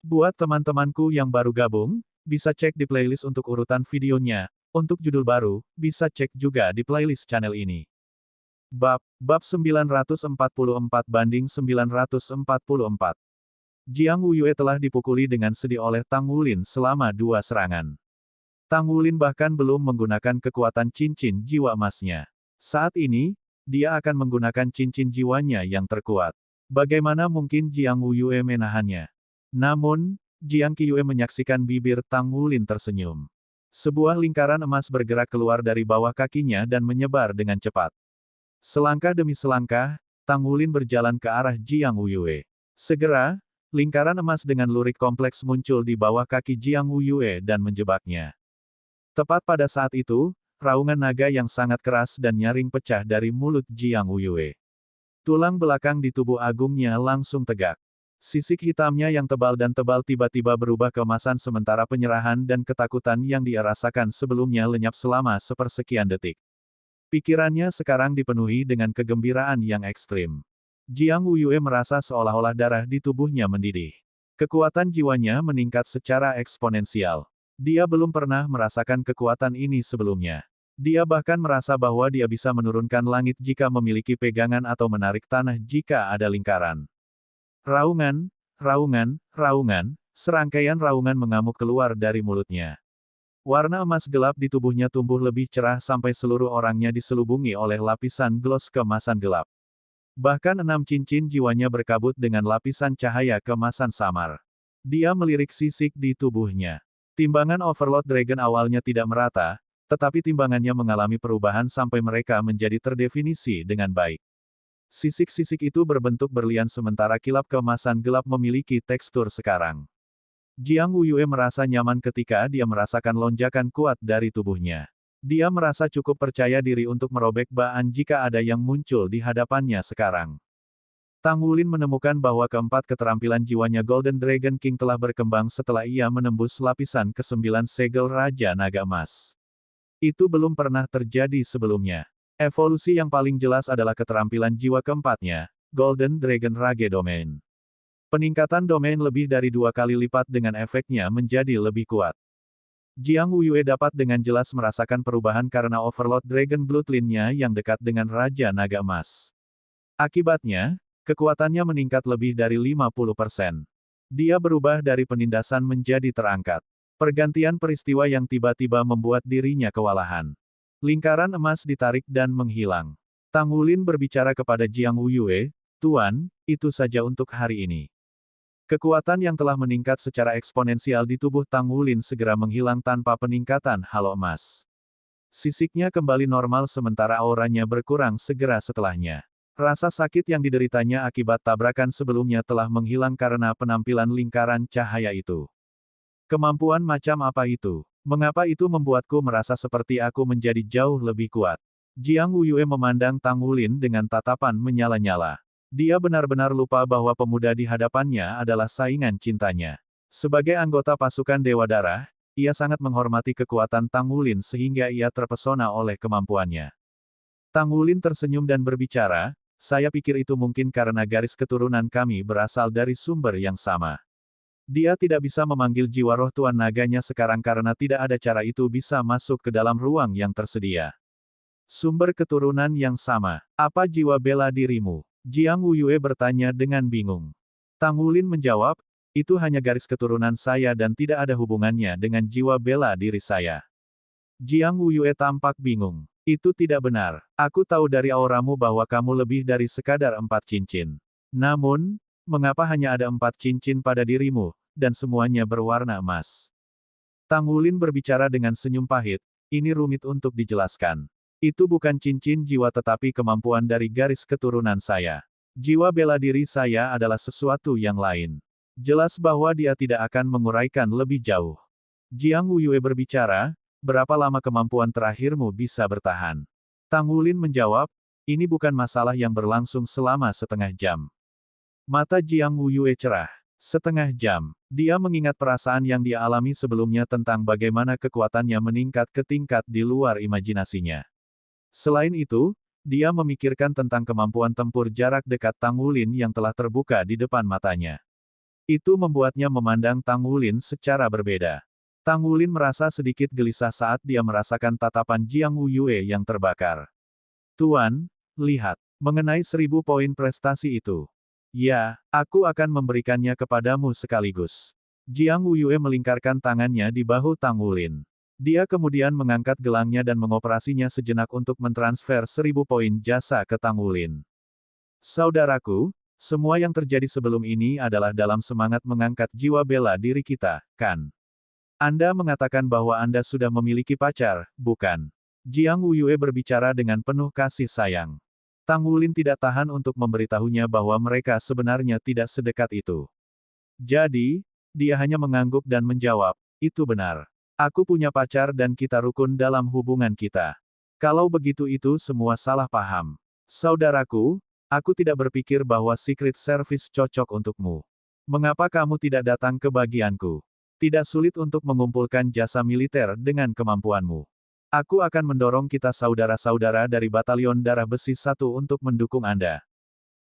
Buat teman-temanku yang baru gabung, bisa cek di playlist untuk urutan videonya. Untuk judul baru, bisa cek juga di playlist channel ini. Bab 944 banding 944. Jiang Wuyue telah dipukuli dengan sedih oleh Tang Wulin selama 2 serangan. Tang Wulin bahkan belum menggunakan kekuatan cincin jiwa emasnya. Saat ini, dia akan menggunakan cincin jiwanya yang terkuat. Bagaimana mungkin Jiang Wuyue menahannya? Namun, Jiang Qiue menyaksikan bibir Tang Wulin tersenyum. Sebuah lingkaran emas bergerak keluar dari bawah kakinya dan menyebar dengan cepat. Selangkah demi selangkah, Tang Wulin berjalan ke arah Jiang Wuyue. Segera, lingkaran emas dengan lurik kompleks muncul di bawah kaki Jiang Wuyue dan menjebaknya. Tepat pada saat itu, raungan naga yang sangat keras dan nyaring pecah dari mulut Jiang Wuyue. Tulang belakang di tubuh agungnya langsung tegak. Sisik hitamnya yang tebal dan tebal tiba-tiba berubah keemasan sementara penyerahan dan ketakutan yang dia rasakan sebelumnya lenyap selama sepersekian detik. Pikirannya sekarang dipenuhi dengan kegembiraan yang ekstrim. Jiang Wuyue merasa seolah-olah darah di tubuhnya mendidih. Kekuatan jiwanya meningkat secara eksponensial. Dia belum pernah merasakan kekuatan ini sebelumnya. Dia bahkan merasa bahwa dia bisa menurunkan langit jika memiliki pegangan atau menarik tanah jika ada lingkaran. Raungan, raungan, raungan, serangkaian raungan mengamuk keluar dari mulutnya. Warna emas gelap di tubuhnya tumbuh lebih cerah sampai seluruh orangnya diselubungi oleh lapisan gloss keemasan gelap. Bahkan 6 cincin jiwanya berkabut dengan lapisan cahaya keemasan samar. Dia melirik sisik di tubuhnya. Timbangan Overlord Dragon awalnya tidak merata, tetapi timbangannya mengalami perubahan sampai mereka menjadi terdefinisi dengan baik. Sisik-sisik itu berbentuk berlian sementara kilap keemasan gelap memiliki tekstur sekarang. Jiang Wuyue merasa nyaman ketika dia merasakan lonjakan kuat dari tubuhnya. Dia merasa cukup percaya diri untuk merobek baan jika ada yang muncul di hadapannya sekarang. Tang Wulin menemukan bahwa keempat keterampilan jiwanya Golden Dragon King telah berkembang setelah ia menembus lapisan ke-9 segel Raja Naga Emas. Itu belum pernah terjadi sebelumnya. Evolusi yang paling jelas adalah keterampilan jiwa keempatnya, Golden Dragon Rage Domain. Peningkatan domain lebih dari 2 kali lipat dengan efeknya menjadi lebih kuat. Jiang Wuyue dapat dengan jelas merasakan perubahan karena Overlord Dragon Bloodline-nya yang dekat dengan Raja Naga Emas. Akibatnya, kekuatannya meningkat lebih dari 50%. Dia berubah dari penindasan menjadi terangkat. Pergantian peristiwa yang tiba-tiba membuat dirinya kewalahan. Lingkaran emas ditarik dan menghilang. Tang Wulin berbicara kepada Jiang Wuyue, "Tuan, itu saja untuk hari ini." Kekuatan yang telah meningkat secara eksponensial di tubuh Tang Wulin segera menghilang tanpa peningkatan halo emas. Sisiknya kembali normal sementara auranya berkurang segera setelahnya. Rasa sakit yang dideritanya akibat tabrakan sebelumnya telah menghilang karena penampilan lingkaran cahaya itu. Kemampuan macam apa itu? Mengapa itu membuatku merasa seperti aku menjadi jauh lebih kuat? Jiang Wuyue memandang Tang Wulin dengan tatapan menyala-nyala. Dia benar-benar lupa bahwa pemuda di hadapannya adalah saingan cintanya. Sebagai anggota pasukan Dewa Darah, ia sangat menghormati kekuatan Tang Wulin sehingga ia terpesona oleh kemampuannya. Tang Wulin tersenyum dan berbicara, "Saya pikir itu mungkin karena garis keturunan kami berasal dari sumber yang sama." Dia tidak bisa memanggil jiwa roh Tuan Naganya sekarang karena tidak ada cara itu bisa masuk ke dalam ruang yang tersedia. Sumber keturunan yang sama. Apa jiwa bela dirimu? Jiang Wuyue bertanya dengan bingung. Tang Wulin menjawab, "Itu hanya garis keturunan saya dan tidak ada hubungannya dengan jiwa bela diri saya." Jiang Wuyue tampak bingung. "Itu tidak benar. Aku tahu dari auramu bahwa kamu lebih dari sekadar 4 cincin. Namun, mengapa hanya ada 4 cincin pada dirimu, dan semuanya berwarna emas?" Tang Wulin berbicara dengan senyum pahit, "Ini rumit untuk dijelaskan. Itu bukan cincin jiwa tetapi kemampuan dari garis keturunan saya. Jiwa bela diri saya adalah sesuatu yang lain. Jelas bahwa dia tidak akan menguraikan lebih jauh." Jiang Wuyue berbicara, "Berapa lama kemampuan terakhirmu bisa bertahan?" Tang Wulin menjawab, "Ini bukan masalah yang berlangsung selama setengah jam." Mata Jiang Wuyue cerah. Setengah jam. Dia mengingat perasaan yang dia alami sebelumnya tentang bagaimana kekuatannya meningkat ke tingkat di luar imajinasinya. Selain itu, dia memikirkan tentang kemampuan tempur jarak dekat Tang Wulin yang telah terbuka di depan matanya. Itu membuatnya memandang Tang Wulin secara berbeda. Tang Wulin merasa sedikit gelisah saat dia merasakan tatapan Jiang Wuyue yang terbakar. Tuan, lihat, mengenai 1000 poin prestasi itu. Ya, aku akan memberikannya kepadamu sekaligus. Jiang Wuyue melingkarkan tangannya di bahu Tang Wulin. Dia kemudian mengangkat gelangnya dan mengoperasinya sejenak untuk mentransfer 1000 poin jasa ke Tang Wulin. Saudaraku, semua yang terjadi sebelum ini adalah dalam semangat mengangkat jiwa bela diri kita, kan? Anda mengatakan bahwa Anda sudah memiliki pacar, bukan? Jiang Wuyue berbicara dengan penuh kasih sayang. Tang Wulin tidak tahan untuk memberitahunya bahwa mereka sebenarnya tidak sedekat itu. Jadi, dia hanya mengangguk dan menjawab, itu benar. Aku punya pacar dan kita rukun dalam hubungan kita. Kalau begitu itu semua salah paham. Saudaraku, aku tidak berpikir bahwa Secret Service cocok untukmu. Mengapa kamu tidak datang ke bagianku? Tidak sulit untuk mengumpulkan jasa militer dengan kemampuanmu. Aku akan mendorong kita saudara-saudara dari Batalion Darah Besi 1 untuk mendukung Anda.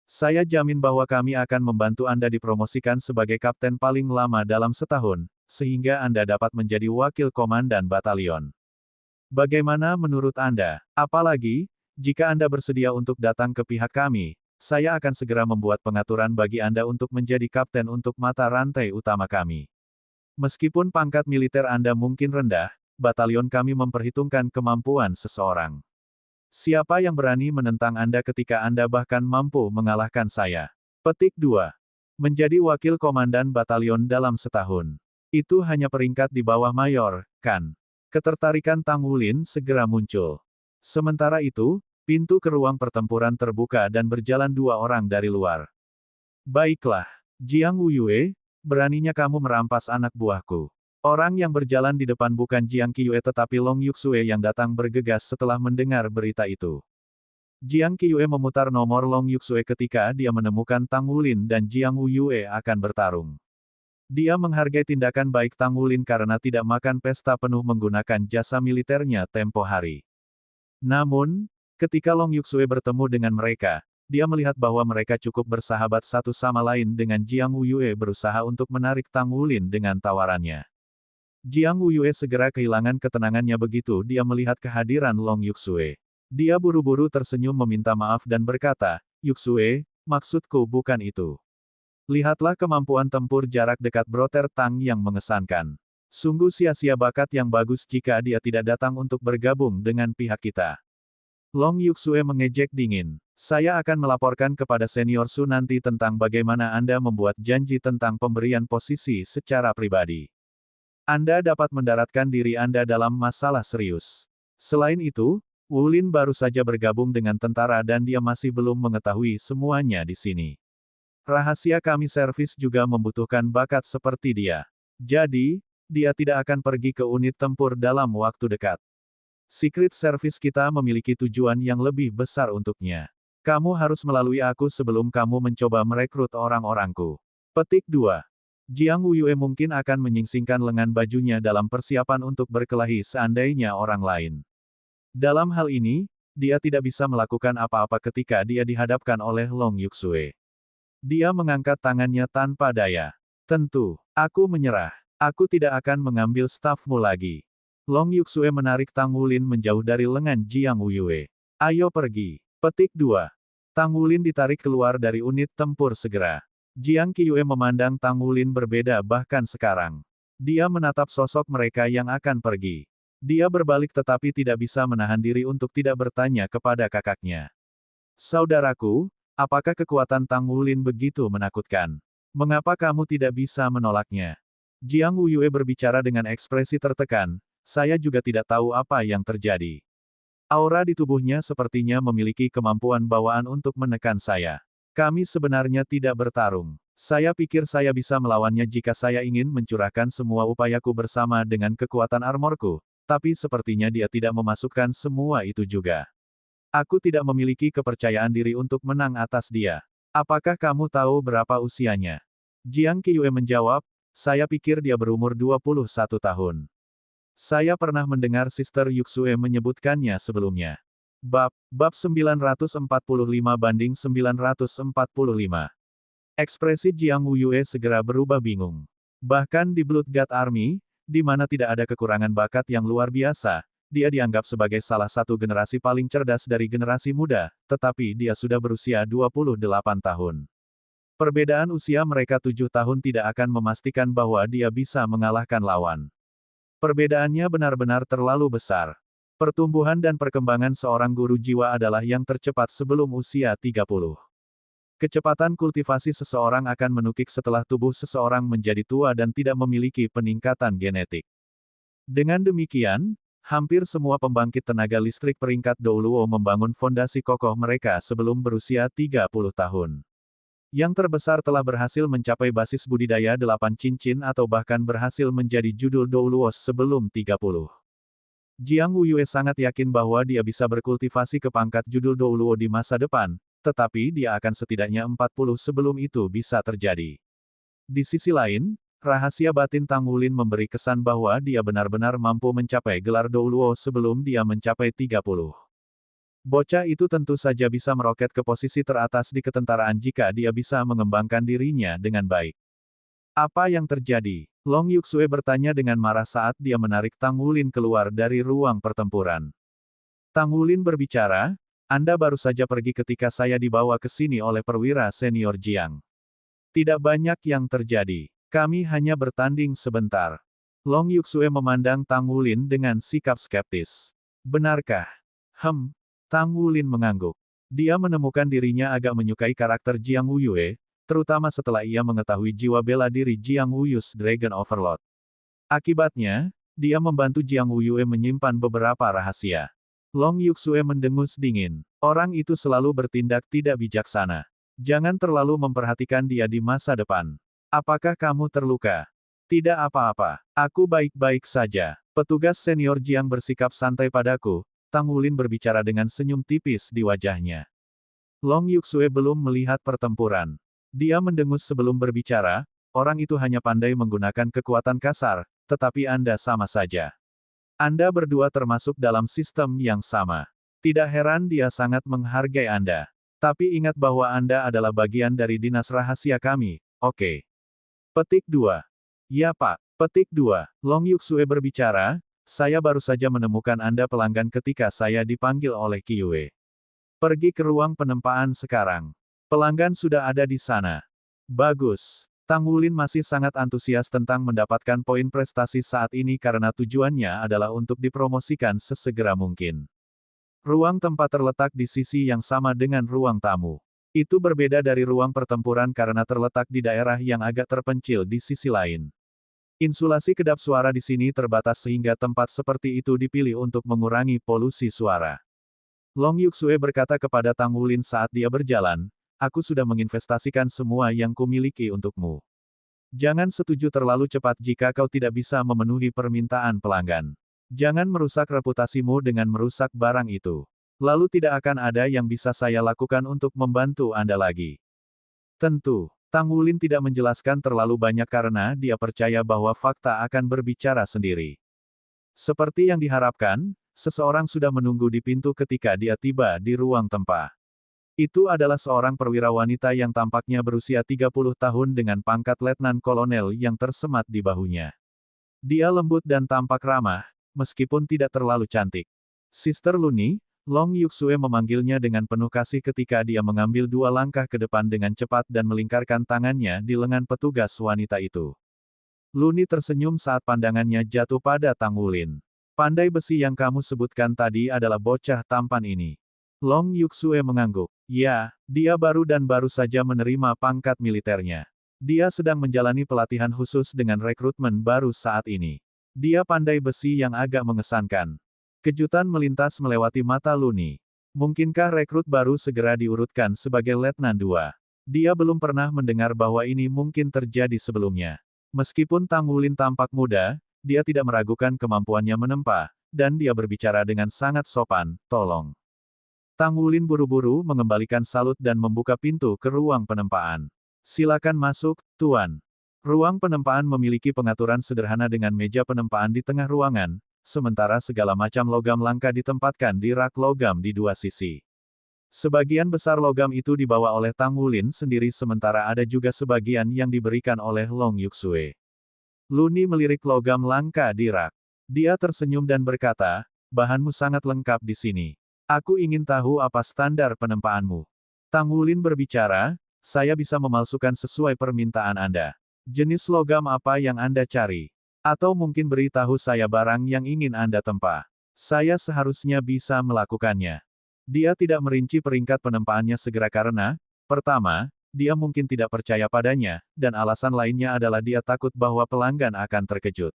Saya jamin bahwa kami akan membantu Anda dipromosikan sebagai kapten paling lama dalam setahun, sehingga Anda dapat menjadi wakil komandan batalion. Bagaimana menurut Anda? Apalagi, jika Anda bersedia untuk datang ke pihak kami, saya akan segera membuat pengaturan bagi Anda untuk menjadi kapten untuk mata rantai utama kami. Meskipun pangkat militer Anda mungkin rendah, batalion kami memperhitungkan kemampuan seseorang. Siapa yang berani menentang Anda ketika Anda bahkan mampu mengalahkan saya? Petik 2. Menjadi wakil komandan batalion dalam setahun. Itu hanya peringkat di bawah mayor, kan? Ketertarikan Tang Wulin segera muncul. Sementara itu, pintu ke ruang pertempuran terbuka dan berjalan 2 orang dari luar. Baiklah, Jiang Wuyue, beraninya kamu merampas anak buahku. Orang yang berjalan di depan bukan Jiang Qiue tetapi Long Yuxue yang datang bergegas setelah mendengar berita itu. Jiang Qiue memutar nomor Long Yuxue ketika dia menemukan Tang Wulin dan Jiang Wuyue akan bertarung. Dia menghargai tindakan baik Tang Wulin karena tidak makan pesta penuh menggunakan jasa militernya tempo hari. Namun, ketika Long Yuxue bertemu dengan mereka, dia melihat bahwa mereka cukup bersahabat satu sama lain dengan Jiang Wuyue berusaha untuk menarik Tang Wulin dengan tawarannya. Jiang Wuyue segera kehilangan ketenangannya begitu dia melihat kehadiran Long Yuxue. Dia buru-buru tersenyum meminta maaf dan berkata, Yuxue, maksudku bukan itu. Lihatlah kemampuan tempur jarak dekat Brother Tang yang mengesankan. Sungguh sia-sia bakat yang bagus jika dia tidak datang untuk bergabung dengan pihak kita. Long Yuxue mengejek dingin. Saya akan melaporkan kepada Senior Su nanti tentang bagaimana Anda membuat janji tentang pemberian posisi secara pribadi. Anda dapat mendaratkan diri Anda dalam masalah serius. Selain itu, Wulin baru saja bergabung dengan tentara dan dia masih belum mengetahui semuanya di sini. Rahasia kami servis juga membutuhkan bakat seperti dia. Jadi, dia tidak akan pergi ke unit tempur dalam waktu dekat. Secret Service kita memiliki tujuan yang lebih besar untuknya. Kamu harus melalui aku sebelum kamu mencoba merekrut orang-orangku. Petik 2. Jiang Wuyue mungkin akan menyingsingkan lengan bajunya dalam persiapan untuk berkelahi seandainya orang lain. Dalam hal ini, dia tidak bisa melakukan apa-apa ketika dia dihadapkan oleh Long Yuxue. Dia mengangkat tangannya tanpa daya. Tentu, aku menyerah. Aku tidak akan mengambil stafmu lagi. Long Yuxue menarik Tang Wulin menjauh dari lengan Jiang Wuyue. Ayo pergi. Petik 2. Tang Wulin ditarik keluar dari unit tempur segera. Jiang Qiue memandang Tang Wulin berbeda bahkan sekarang. Dia menatap sosok mereka yang akan pergi. Dia berbalik tetapi tidak bisa menahan diri untuk tidak bertanya kepada kakaknya. Saudaraku, apakah kekuatan Tang Wulin begitu menakutkan? Mengapa kamu tidak bisa menolaknya? Jiang Wuyue berbicara dengan ekspresi tertekan, saya juga tidak tahu apa yang terjadi. Aura di tubuhnya sepertinya memiliki kemampuan bawaan untuk menekan saya. Kami sebenarnya tidak bertarung. Saya pikir saya bisa melawannya jika saya ingin mencurahkan semua upayaku bersama dengan kekuatan armorku, tapi sepertinya dia tidak memasukkan semua itu juga. Aku tidak memiliki kepercayaan diri untuk menang atas dia. Apakah kamu tahu berapa usianya? Jiang Qiue menjawab, saya pikir dia berumur 21 tahun. Saya pernah mendengar Sister Yuxue menyebutkannya sebelumnya. Bab 945 banding 945. Ekspresi Jiang Wuyue segera berubah bingung. Bahkan di Blood God Army, di mana tidak ada kekurangan bakat yang luar biasa, dia dianggap sebagai salah satu generasi paling cerdas dari generasi muda, tetapi dia sudah berusia 28 tahun. Perbedaan usia mereka 7 tahun tidak akan memastikan bahwa dia bisa mengalahkan lawan. Perbedaannya benar-benar terlalu besar. Pertumbuhan dan perkembangan seorang guru jiwa adalah yang tercepat sebelum usia 30. Kecepatan kultivasi seseorang akan menukik setelah tubuh seseorang menjadi tua dan tidak memiliki peningkatan genetik. Dengan demikian, hampir semua pembangkit tenaga listrik peringkat Douluo membangun fondasi kokoh mereka sebelum berusia 30 tahun. Yang terbesar telah berhasil mencapai basis budidaya 8 cincin atau bahkan berhasil menjadi judul Douluo sebelum 30. Jiang Wuyue sangat yakin bahwa dia bisa berkultivasi ke pangkat judul Douluo di masa depan, tetapi dia akan setidaknya 40 sebelum itu bisa terjadi. Di sisi lain, rahasia batin Tang Wulin memberi kesan bahwa dia benar-benar mampu mencapai gelar Douluo sebelum dia mencapai 30. Bocah itu tentu saja bisa meroket ke posisi teratas di ketentaraan jika dia bisa mengembangkan dirinya dengan baik. Apa yang terjadi? Long Yuxue bertanya dengan marah saat dia menarik Tang Wulin keluar dari ruang pertempuran. Tang Wulin berbicara, Anda baru saja pergi ketika saya dibawa ke sini oleh perwira senior Jiang. Tidak banyak yang terjadi. Kami hanya bertanding sebentar. Long Yuxue memandang Tang Wulin dengan sikap skeptis. Benarkah? Tang Wulin mengangguk. Dia menemukan dirinya agak menyukai karakter Jiang Wuyue, terutama setelah ia mengetahui jiwa bela diri Jiang Wuyu's Dragon Overlord. Akibatnya, dia membantu Jiang Wuyue menyimpan beberapa rahasia. Long Yuxue mendengus dingin. Orang itu selalu bertindak tidak bijaksana. Jangan terlalu memperhatikan dia di masa depan. Apakah kamu terluka? Tidak apa-apa. Aku baik-baik saja. Petugas senior Jiang bersikap santai padaku. Tang Wulin berbicara dengan senyum tipis di wajahnya. Long Yuxue belum melihat pertempuran. Dia mendengus sebelum berbicara, orang itu hanya pandai menggunakan kekuatan kasar, tetapi Anda sama saja. Anda berdua termasuk dalam sistem yang sama. Tidak heran dia sangat menghargai Anda. Tapi ingat bahwa Anda adalah bagian dari dinas rahasia kami, oke? Petik 2. Ya Pak. Petik 2. Long Yuxue berbicara, saya baru saja menemukan Anda pelanggan ketika saya dipanggil oleh Qiyue. Pergi ke ruang penempaan sekarang. Pelanggan sudah ada di sana. Bagus. Tang Wulin masih sangat antusias tentang mendapatkan poin prestasi saat ini karena tujuannya adalah untuk dipromosikan sesegera mungkin. Ruang tempat terletak di sisi yang sama dengan ruang tamu. Itu berbeda dari ruang pertempuran karena terletak di daerah yang agak terpencil di sisi lain. Insulasi kedap suara di sini terbatas sehingga tempat seperti itu dipilih untuk mengurangi polusi suara. Long Yuxue berkata kepada Tang Wulin saat dia berjalan, aku sudah menginvestasikan semua yang kumiliki untukmu. Jangan setuju terlalu cepat jika kau tidak bisa memenuhi permintaan pelanggan. Jangan merusak reputasimu dengan merusak barang itu. Lalu tidak akan ada yang bisa saya lakukan untuk membantu Anda lagi. Tentu, Tang Wulin tidak menjelaskan terlalu banyak karena dia percaya bahwa fakta akan berbicara sendiri. Seperti yang diharapkan, seseorang sudah menunggu di pintu ketika dia tiba di ruang tempat. Itu adalah seorang perwira wanita yang tampaknya berusia 30 tahun dengan pangkat letnan kolonel yang tersemat di bahunya. Dia lembut dan tampak ramah, meskipun tidak terlalu cantik. Sister Luni, Long Yuxue memanggilnya dengan penuh kasih ketika dia mengambil 2 langkah ke depan dengan cepat dan melingkarkan tangannya di lengan petugas wanita itu. Luni tersenyum saat pandangannya jatuh pada Tang Wulin. Pandai besi yang kamu sebutkan tadi adalah bocah tampan ini. Long Yuxue mengangguk. Ya, dia baru saja menerima pangkat militernya. Dia sedang menjalani pelatihan khusus dengan rekrutmen baru saat ini. Dia pandai besi yang agak mengesankan. Kejutan melintas melewati mata Luni. Mungkinkah rekrut baru segera diurutkan sebagai Letnan 2? Dia belum pernah mendengar bahwa ini mungkin terjadi sebelumnya. Meskipun Tang Wulin tampak muda, dia tidak meragukan kemampuannya menempa, dan dia berbicara dengan sangat sopan, tolong. Tang Wulin buru-buru mengembalikan salut dan membuka pintu ke ruang penempaan. Silakan masuk, Tuan. Ruang penempaan memiliki pengaturan sederhana dengan meja penempaan di tengah ruangan, sementara segala macam logam langka ditempatkan di rak logam di 2 sisi. Sebagian besar logam itu dibawa oleh Tang Wulin sendiri sementara ada juga sebagian yang diberikan oleh Long Yuxue. Luni melirik logam langka di rak. Dia tersenyum dan berkata, bahanmu sangat lengkap di sini. Aku ingin tahu apa standar penempaanmu. Tang Wulin berbicara, saya bisa memalsukan sesuai permintaan Anda. Jenis logam apa yang Anda cari? Atau mungkin beritahu saya barang yang ingin Anda tempa. Saya seharusnya bisa melakukannya. Dia tidak merinci peringkat penempaannya segera karena, pertama, dia mungkin tidak percaya padanya, dan alasan lainnya adalah dia takut bahwa pelanggan akan terkejut.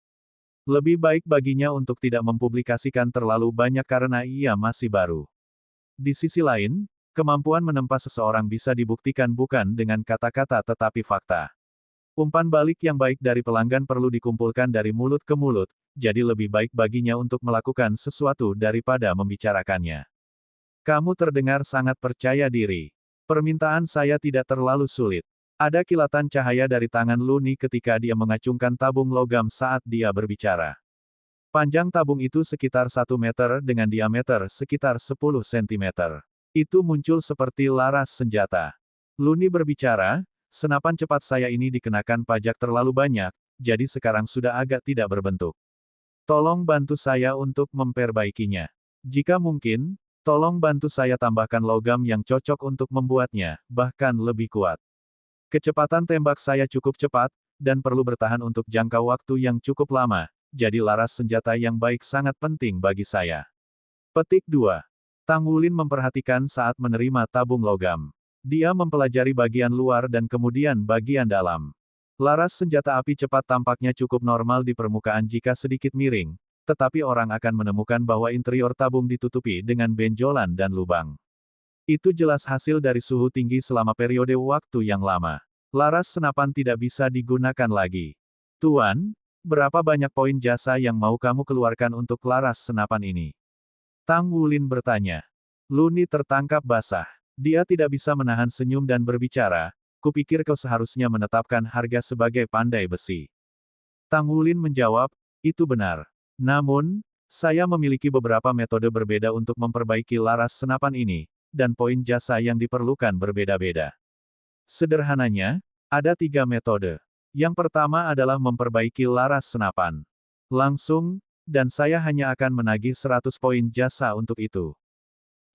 Lebih baik baginya untuk tidak mempublikasikan terlalu banyak karena ia masih baru. Di sisi lain, kemampuan menempa seseorang bisa dibuktikan bukan dengan kata-kata tetapi fakta. Umpan balik yang baik dari pelanggan perlu dikumpulkan dari mulut ke mulut, jadi lebih baik baginya untuk melakukan sesuatu daripada membicarakannya. Kamu terdengar sangat percaya diri. Permintaan saya tidak terlalu sulit. Ada kilatan cahaya dari tangan Luni ketika dia mengacungkan tabung logam saat dia berbicara. Panjang tabung itu sekitar 1 meter dengan diameter sekitar 10 cm. Itu muncul seperti laras senjata. Luni berbicara, senapan cepat saya ini dikenakan pajak terlalu banyak, jadi sekarang sudah agak tidak berbentuk. Tolong bantu saya untuk memperbaikinya. Jika mungkin, tolong bantu saya tambahkan logam yang cocok untuk membuatnya, bahkan lebih kuat. Kecepatan tembak saya cukup cepat, dan perlu bertahan untuk jangka waktu yang cukup lama, jadi laras senjata yang baik sangat penting bagi saya. Petik 2. Tang Wulin memperhatikan saat menerima tabung logam. Dia mempelajari bagian luar dan kemudian bagian dalam. Laras senjata api cepat tampaknya cukup normal di permukaan jika sedikit miring, tetapi orang akan menemukan bahwa interior tabung ditutupi dengan benjolan dan lubang. Itu jelas hasil dari suhu tinggi selama periode waktu yang lama. Laras senapan tidak bisa digunakan lagi. Tuan, berapa banyak poin jasa yang mau kamu keluarkan untuk laras senapan ini? Tang Wulin bertanya. Luni tertangkap basah. Dia tidak bisa menahan senyum dan berbicara, kupikir kau seharusnya menetapkan harga sebagai pandai besi. Tang Wulin menjawab, itu benar. Namun, saya memiliki beberapa metode berbeda untuk memperbaiki laras senapan ini, dan poin jasa yang diperlukan berbeda-beda. Sederhananya, ada 3 metode. Yang pertama adalah memperbaiki laras senapan. Langsung, dan saya hanya akan menagih 100 poin jasa untuk itu.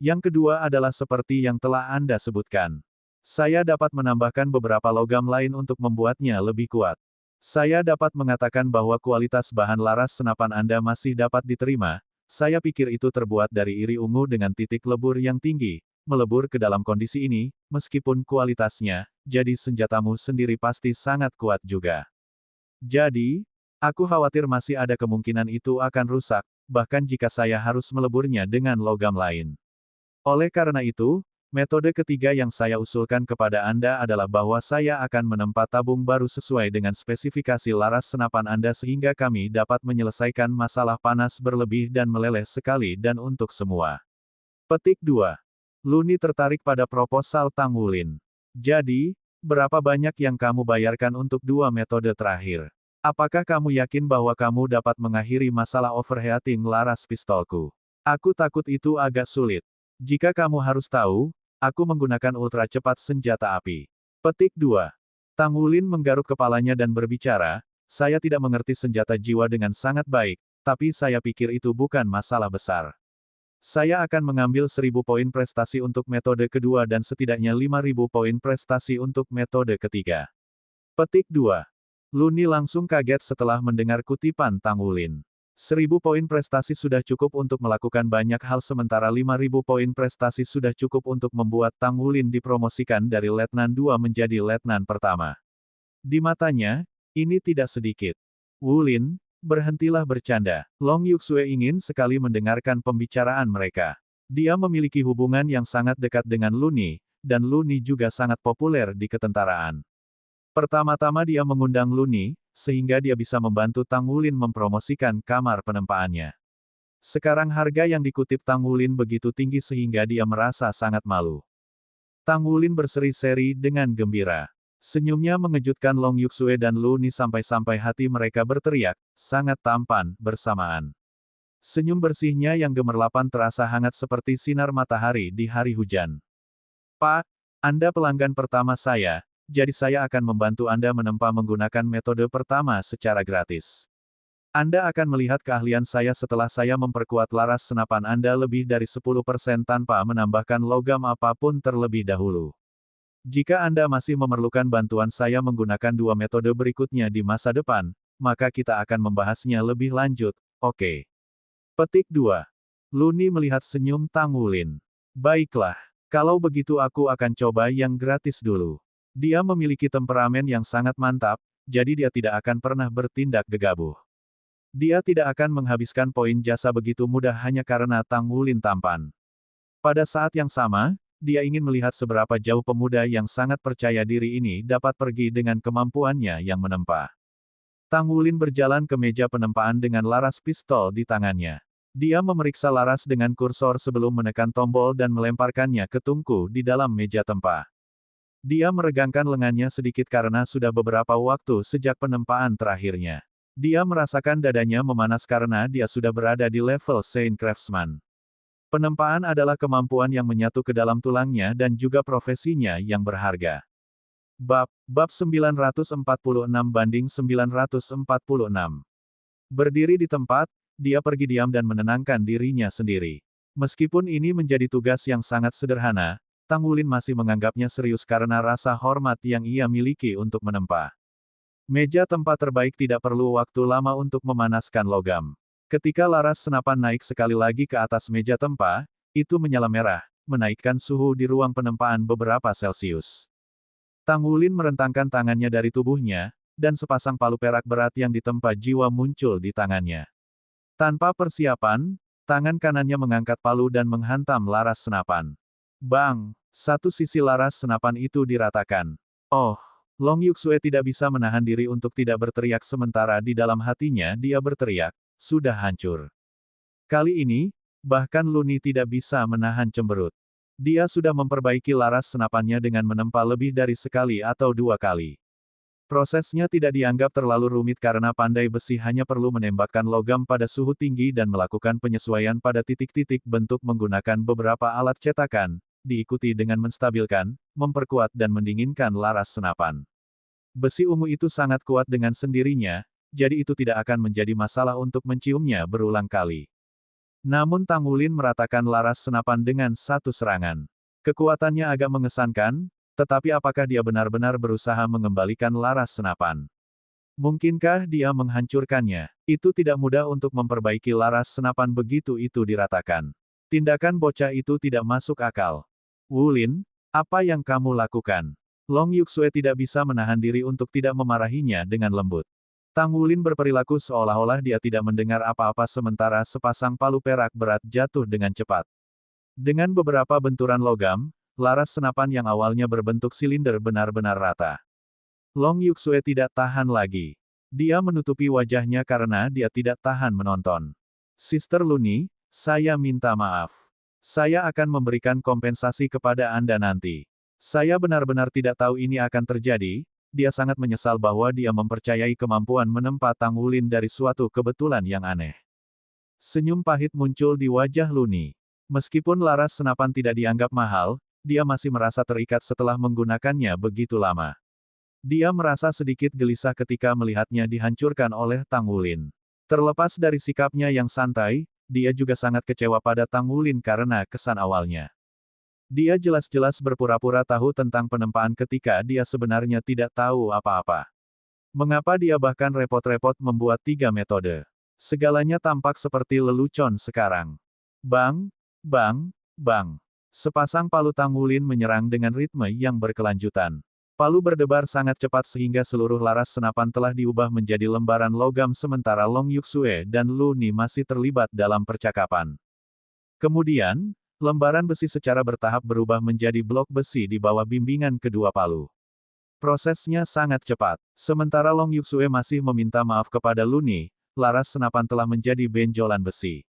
Yang kedua adalah seperti yang telah Anda sebutkan. Saya dapat menambahkan beberapa logam lain untuk membuatnya lebih kuat. Saya dapat mengatakan bahwa kualitas bahan laras senapan Anda masih dapat diterima, saya pikir itu terbuat dari iri ungu dengan titik lebur yang tinggi, melebur ke dalam kondisi ini, meskipun kualitasnya, jadi senjatamu sendiri pasti sangat kuat juga. Jadi, aku khawatir masih ada kemungkinan itu akan rusak, bahkan jika saya harus meleburnya dengan logam lain. Oleh karena itu, metode ketiga yang saya usulkan kepada Anda adalah bahwa saya akan menempa tabung baru sesuai dengan spesifikasi laras senapan Anda sehingga kami dapat menyelesaikan masalah panas berlebih dan meleleh sekali dan untuk semua. Petik 2. Luni tertarik pada proposal Tang Wulin. Jadi, berapa banyak yang kamu bayarkan untuk 2 metode terakhir? Apakah kamu yakin bahwa kamu dapat mengakhiri masalah overheating laras pistolku? Aku takut itu agak sulit. Jika kamu harus tahu, aku menggunakan ultra cepat senjata api. Petik 2. Tang Wulin menggaruk kepalanya dan berbicara, saya tidak mengerti senjata jiwa dengan sangat baik, tapi saya pikir itu bukan masalah besar. Saya akan mengambil 1000 poin prestasi untuk metode kedua dan setidaknya 5000 poin prestasi untuk metode ketiga. Petik 2. Luni langsung kaget setelah mendengar kutipan Tang Wulin. 1000 poin prestasi sudah cukup untuk melakukan banyak hal sementara 5000 poin prestasi sudah cukup untuk membuat Tang Wulin dipromosikan dari Letnan 2 menjadi Letnan pertama. Di matanya, ini tidak sedikit. Wulin, berhentilah bercanda. Long Yuxue ingin sekali mendengarkan pembicaraan mereka. Dia memiliki hubungan yang sangat dekat dengan Luni, dan Luni juga sangat populer di ketentaraan. Pertama-tama dia mengundang Luni, sehingga dia bisa membantu Tang Wulin mempromosikan kamar penempaannya. Sekarang harga yang dikutip Tang Wulin begitu tinggi sehingga dia merasa sangat malu. Tang Wulin berseri-seri dengan gembira. Senyumnya mengejutkan Long Yuxue dan Luni sampai-sampai hati mereka berteriak, sangat tampan, bersamaan. Senyum bersihnya yang gemerlapan terasa hangat seperti sinar matahari di hari hujan. Pak, Anda pelanggan pertama saya, jadi saya akan membantu Anda menempa menggunakan metode pertama secara gratis. Anda akan melihat keahlian saya setelah saya memperkuat laras senapan Anda lebih dari 10% tanpa menambahkan logam apapun terlebih dahulu. Jika Anda masih memerlukan bantuan saya menggunakan dua metode berikutnya di masa depan, maka kita akan membahasnya lebih lanjut, oke? Petik 2. Luni melihat senyum Tang Wulin. Baiklah, kalau begitu aku akan coba yang gratis dulu. Dia memiliki temperamen yang sangat mantap, jadi dia tidak akan pernah bertindak gegabah. Dia tidak akan menghabiskan poin jasa begitu mudah hanya karena Tang Wulin tampan. Pada saat yang sama, dia ingin melihat seberapa jauh pemuda yang sangat percaya diri ini dapat pergi dengan kemampuannya yang menempa. Tang Wulin berjalan ke meja penempaan dengan laras pistol di tangannya. Dia memeriksa laras dengan kursor sebelum menekan tombol dan melemparkannya ke tungku di dalam meja tempa. Dia meregangkan lengannya sedikit karena sudah beberapa waktu sejak penempaan terakhirnya. Dia merasakan dadanya memanas karena dia sudah berada di level Saint Craftsman. Penempaan adalah kemampuan yang menyatu ke dalam tulangnya dan juga profesinya yang berharga. Bab 946 banding 946. Berdiri di tempat, dia pergi diam dan menenangkan dirinya sendiri. Meskipun ini menjadi tugas yang sangat sederhana, Tang Wulin masih menganggapnya serius karena rasa hormat yang ia miliki untuk menempa. Meja tempat terbaik tidak perlu waktu lama untuk memanaskan logam. Ketika laras senapan naik sekali lagi ke atas meja tempa, itu menyala merah, menaikkan suhu di ruang penempaan beberapa Celcius. Tang Wulin merentangkan tangannya dari tubuhnya, dan sepasang palu perak berat yang ditempa jiwa muncul di tangannya. Tanpa persiapan, tangan kanannya mengangkat palu dan menghantam laras senapan. Bang! Satu sisi laras senapan itu diratakan. Oh! Long Yuxue tidak bisa menahan diri untuk tidak berteriak sementara di dalam hatinya dia berteriak, sudah hancur. Kali ini, bahkan Luni tidak bisa menahan cemberut. Dia sudah memperbaiki laras senapannya dengan menempa lebih dari sekali atau dua kali. Prosesnya tidak dianggap terlalu rumit karena pandai besi hanya perlu menembakkan logam pada suhu tinggi dan melakukan penyesuaian pada titik-titik bentuk menggunakan beberapa alat cetakan, diikuti dengan menstabilkan, memperkuat dan mendinginkan laras senapan. Besi ungu itu sangat kuat dengan sendirinya, jadi itu tidak akan menjadi masalah untuk menciumnya berulang kali. Namun Tang Wulin meratakan laras senapan dengan satu serangan. Kekuatannya agak mengesankan, tetapi apakah dia benar-benar berusaha mengembalikan laras senapan? Mungkinkah dia menghancurkannya? Itu tidak mudah untuk memperbaiki laras senapan begitu itu diratakan. Tindakan bocah itu tidak masuk akal. Wulin, apa yang kamu lakukan? Long Yuxue tidak bisa menahan diri untuk tidak memarahinya dengan lembut. Tang Wulin berperilaku seolah-olah dia tidak mendengar apa-apa sementara sepasang palu perak berat jatuh dengan cepat. Dengan beberapa benturan logam, laras senapan yang awalnya berbentuk silinder benar-benar rata. Long Yuxue tidak tahan lagi. Dia menutupi wajahnya karena dia tidak tahan menonton. Sister Luni, saya minta maaf. Saya akan memberikan kompensasi kepada Anda nanti. Saya benar-benar tidak tahu ini akan terjadi, dia sangat menyesal bahwa dia mempercayai kemampuan menempa Tang Wulin dari suatu kebetulan yang aneh. Senyum pahit muncul di wajah Luni. Meskipun laras senapan tidak dianggap mahal, dia masih merasa terikat setelah menggunakannya begitu lama. Dia merasa sedikit gelisah ketika melihatnya dihancurkan oleh Tang Wulin. Terlepas dari sikapnya yang santai, dia juga sangat kecewa pada Tang Wulin karena kesan awalnya. Dia jelas-jelas berpura-pura tahu tentang penempaan ketika dia sebenarnya tidak tahu apa-apa. Mengapa dia bahkan repot-repot membuat 3 metode? Segalanya tampak seperti lelucon sekarang. Bang, bang, bang. Sepasang palu Tang Wulin menyerang dengan ritme yang berkelanjutan. Palu berdebar sangat cepat sehingga seluruh laras senapan telah diubah menjadi lembaran logam sementara Long Yuxue dan Luni masih terlibat dalam percakapan. Kemudian, lembaran besi secara bertahap berubah menjadi blok besi di bawah bimbingan kedua palu. Prosesnya sangat cepat. Sementara Long Yuxue masih meminta maaf kepada Luni, laras senapan telah menjadi benjolan besi.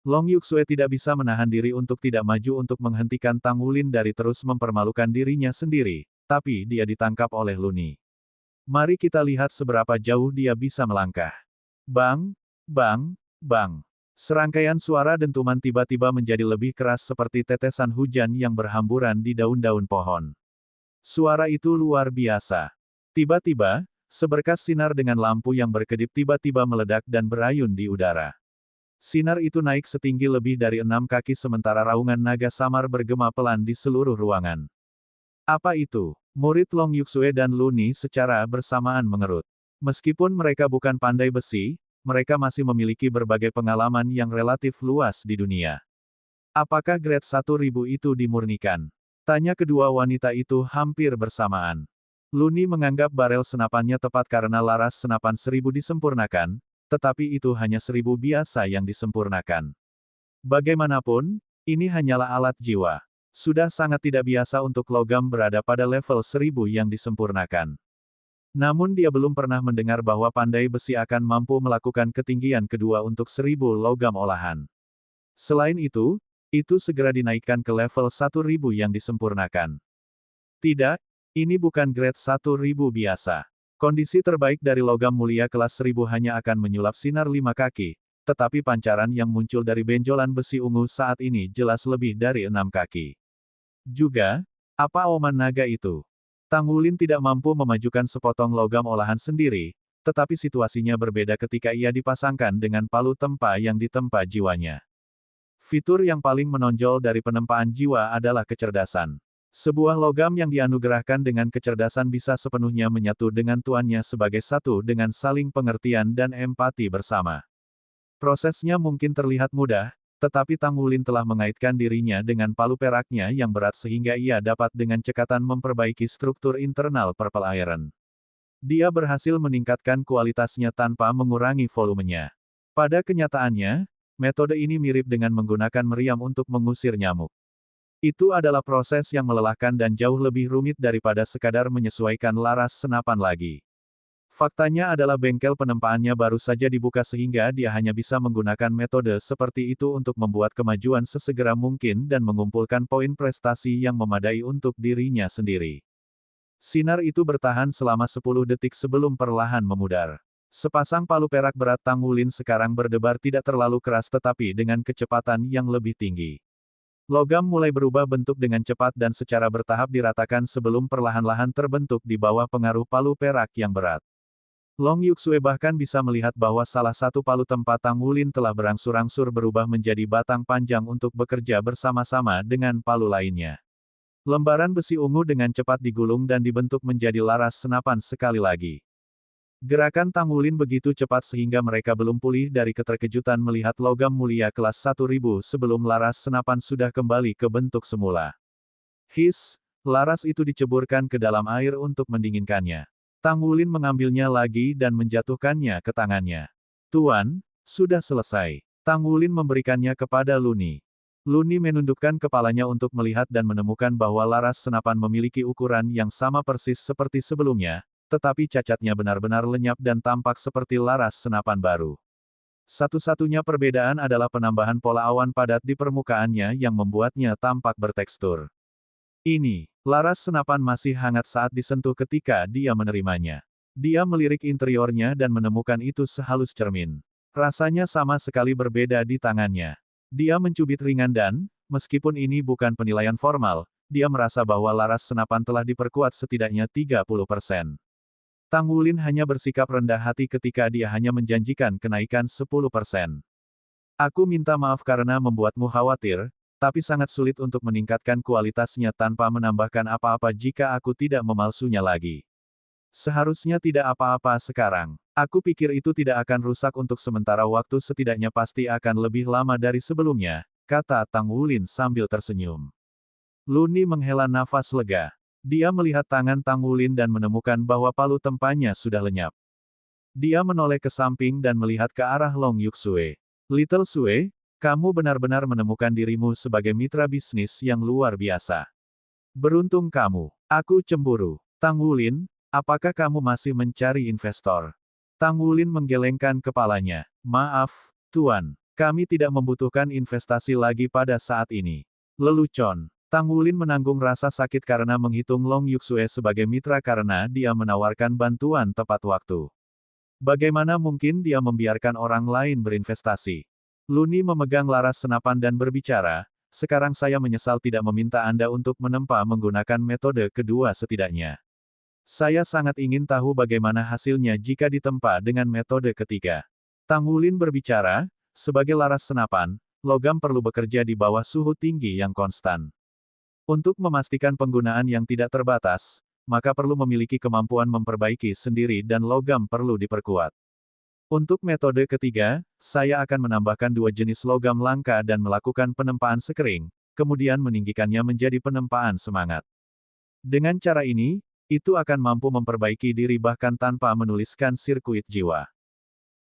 Long Yuxue tidak bisa menahan diri untuk tidak maju untuk menghentikan Tang Wulin dari terus mempermalukan dirinya sendiri, tapi dia ditangkap oleh Luni. Mari kita lihat seberapa jauh dia bisa melangkah. Bang, bang, bang. Serangkaian suara dentuman tiba-tiba menjadi lebih keras seperti tetesan hujan yang berhamburan di daun-daun pohon. Suara itu luar biasa. Tiba-tiba, seberkas sinar dengan lampu yang berkedip tiba-tiba meledak dan berayun di udara. Sinar itu naik setinggi lebih dari 6 kaki sementara raungan naga samar bergema pelan di seluruh ruangan. Apa itu? Murid Long Yuxue dan Luni secara bersamaan mengerut. Meskipun mereka bukan pandai besi, mereka masih memiliki berbagai pengalaman yang relatif luas di dunia. Apakah grade 1000 itu dimurnikan? Tanya kedua wanita itu hampir bersamaan. Luni menganggap barel senapannya tepat karena laras senapan 1000 disempurnakan, tetapi itu hanya 1000 biasa yang disempurnakan. Bagaimanapun, ini hanyalah alat jiwa. Sudah sangat tidak biasa untuk logam berada pada level 1000 yang disempurnakan. Namun dia belum pernah mendengar bahwa pandai besi akan mampu melakukan ketinggian kedua untuk 1000 logam olahan. Selain itu segera dinaikkan ke level 1000 yang disempurnakan. Tidak, ini bukan grade 1000 biasa. Kondisi terbaik dari logam mulia kelas 1000 hanya akan menyulap sinar 5 kaki, tetapi pancaran yang muncul dari benjolan besi ungu saat ini jelas lebih dari 6 kaki. Juga, apa oman naga itu? Tang Wulin tidak mampu memajukan sepotong logam olahan sendiri, tetapi situasinya berbeda ketika ia dipasangkan dengan palu tempa yang ditempa jiwanya. Fitur yang paling menonjol dari penempaan jiwa adalah kecerdasan. Sebuah logam yang dianugerahkan dengan kecerdasan bisa sepenuhnya menyatu dengan tuannya sebagai satu dengan saling pengertian dan empati bersama. Prosesnya mungkin terlihat mudah, tetapi Tang Wulin telah mengaitkan dirinya dengan palu peraknya yang berat sehingga ia dapat dengan cekatan memperbaiki struktur internal Purple Iron. Dia berhasil meningkatkan kualitasnya tanpa mengurangi volumenya. Pada kenyataannya, metode ini mirip dengan menggunakan meriam untuk mengusir nyamuk. Itu adalah proses yang melelahkan dan jauh lebih rumit daripada sekadar menyesuaikan laras senapan lagi. Faktanya adalah bengkel penempaannya baru saja dibuka sehingga dia hanya bisa menggunakan metode seperti itu untuk membuat kemajuan sesegera mungkin dan mengumpulkan poin prestasi yang memadai untuk dirinya sendiri. Sinar itu bertahan selama 10 detik sebelum perlahan memudar. Sepasang palu perak berat Tang Wulin sekarang berdebar tidak terlalu keras tetapi dengan kecepatan yang lebih tinggi. Logam mulai berubah bentuk dengan cepat dan secara bertahap diratakan sebelum perlahan-lahan terbentuk di bawah pengaruh palu perak yang berat. Long Yuxue bahkan bisa melihat bahwa salah satu palu tempa Tang Wulin telah berangsur-angsur berubah menjadi batang panjang untuk bekerja bersama-sama dengan palu lainnya. Lembaran besi ungu dengan cepat digulung dan dibentuk menjadi laras senapan sekali lagi. Gerakan Tang Wulin begitu cepat sehingga mereka belum pulih dari keterkejutan melihat logam mulia kelas 1000 sebelum laras senapan sudah kembali ke bentuk semula. His, laras itu diceburkan ke dalam air untuk mendinginkannya. Tang Wulin mengambilnya lagi dan menjatuhkannya ke tangannya. Tuan, sudah selesai. Tang Wulin memberikannya kepada Luni. Luni menundukkan kepalanya untuk melihat dan menemukan bahwa laras senapan memiliki ukuran yang sama persis seperti sebelumnya, tetapi cacatnya benar-benar lenyap dan tampak seperti laras senapan baru. Satu-satunya perbedaan adalah penambahan pola awan padat di permukaannya yang membuatnya tampak bertekstur. Ini, laras senapan masih hangat saat disentuh ketika dia menerimanya. Dia melirik interiornya dan menemukan itu sehalus cermin. Rasanya sama sekali berbeda di tangannya. Dia mencubit ringan dan, meskipun ini bukan penilaian formal, dia merasa bahwa laras senapan telah diperkuat setidaknya 30%. Tang Wulin hanya bersikap rendah hati ketika dia hanya menjanjikan kenaikan 10%. Aku minta maaf karena membuatmu khawatir, tapi sangat sulit untuk meningkatkan kualitasnya tanpa menambahkan apa-apa jika aku tidak memalsunya lagi. Seharusnya tidak apa-apa sekarang. Aku pikir itu tidak akan rusak untuk sementara waktu setidaknya pasti akan lebih lama dari sebelumnya, kata Tang Wulin sambil tersenyum. Luni menghela nafas lega. Dia melihat tangan Tang Wulin dan menemukan bahwa palu tempanya sudah lenyap. Dia menoleh ke samping dan melihat ke arah Long Yuxue. Little Sue, kamu benar-benar menemukan dirimu sebagai mitra bisnis yang luar biasa. Beruntung kamu. Aku cemburu. Tang Wulin, apakah kamu masih mencari investor? Tang Wulin menggelengkan kepalanya. Maaf, Tuan. Kami tidak membutuhkan investasi lagi pada saat ini. Lelucon. Tang Wulin menanggung rasa sakit karena menghitung Long Yuxue sebagai mitra karena dia menawarkan bantuan tepat waktu. Bagaimana mungkin dia membiarkan orang lain berinvestasi? Luni memegang laras senapan dan berbicara, sekarang saya menyesal tidak meminta Anda untuk menempa menggunakan metode kedua setidaknya. Saya sangat ingin tahu bagaimana hasilnya jika ditempa dengan metode ketiga. Tang Wulin berbicara, sebagai laras senapan, logam perlu bekerja di bawah suhu tinggi yang konstan. Untuk memastikan penggunaan yang tidak terbatas, maka perlu memiliki kemampuan memperbaiki sendiri dan logam perlu diperkuat. Untuk metode ketiga, saya akan menambahkan 2 jenis logam langka dan melakukan penempaan sekering, kemudian meninggikannya menjadi penempaan semangat. Dengan cara ini, itu akan mampu memperbaiki diri bahkan tanpa menuliskan sirkuit jiwa.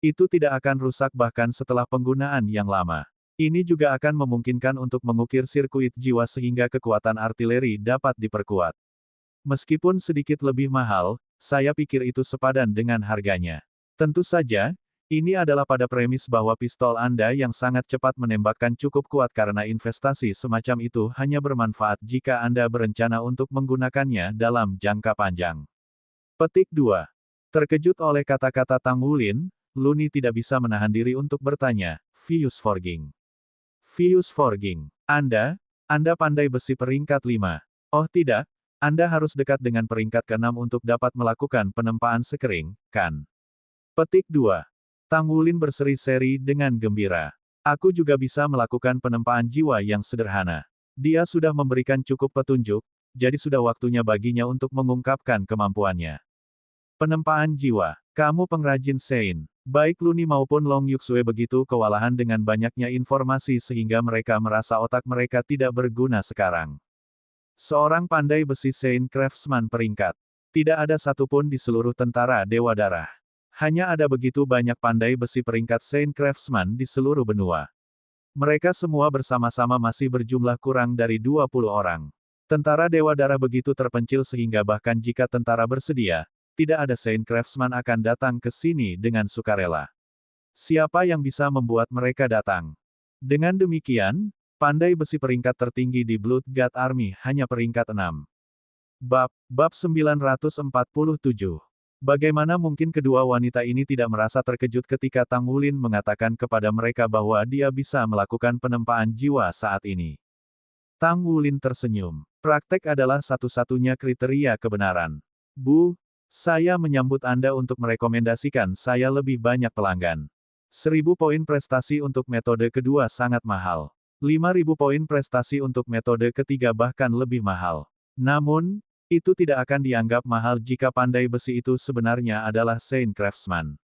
Itu tidak akan rusak bahkan setelah penggunaan yang lama. Ini juga akan memungkinkan untuk mengukir sirkuit jiwa sehingga kekuatan artileri dapat diperkuat. Meskipun sedikit lebih mahal, saya pikir itu sepadan dengan harganya. Tentu saja, ini adalah pada premis bahwa pistol Anda yang sangat cepat menembakkan cukup kuat karena investasi semacam itu hanya bermanfaat jika Anda berencana untuk menggunakannya dalam jangka panjang. Petik 2. Terkejut oleh kata-kata Tang Wulin, Luni tidak bisa menahan diri untuk bertanya, Fuse Forging. Fuse Forging. Anda pandai besi peringkat 5. Oh tidak, Anda harus dekat dengan peringkat ke-6 untuk dapat melakukan penempaan sekering, kan? Petik 2. Tang Wulin berseri-seri dengan gembira. Aku juga bisa melakukan penempaan jiwa yang sederhana. Dia sudah memberikan cukup petunjuk, jadi sudah waktunya baginya untuk mengungkapkan kemampuannya. Penempaan jiwa. Kamu pengrajin Sein. Baik Luni maupun Long Yuxue begitu kewalahan dengan banyaknya informasi sehingga mereka merasa otak mereka tidak berguna sekarang. Seorang pandai besi Sein Craftsman peringkat. Tidak ada satupun di seluruh tentara Dewa Darah. Hanya ada begitu banyak pandai besi peringkat Saint Craftsman di seluruh benua. Mereka semua bersama-sama masih berjumlah kurang dari 20 orang. Tentara Dewa Darah begitu terpencil sehingga bahkan jika tentara bersedia, tidak ada Saint Craftsman akan datang ke sini dengan sukarela. Siapa yang bisa membuat mereka datang? Dengan demikian, pandai besi peringkat tertinggi di Blood God Army hanya peringkat 6. Bab 947. Bagaimana mungkin kedua wanita ini tidak merasa terkejut ketika Tang Wulin mengatakan kepada mereka bahwa dia bisa melakukan penempaan jiwa saat ini? Tang Wulin tersenyum. Praktek adalah satu-satunya kriteria kebenaran. Bu, saya menyambut Anda untuk merekomendasikan saya lebih banyak pelanggan. 1000 poin prestasi untuk metode kedua sangat mahal. 5000 poin prestasi untuk metode ketiga bahkan lebih mahal. Namun, itu tidak akan dianggap mahal jika pandai besi itu sebenarnya adalah Saint Craftsman.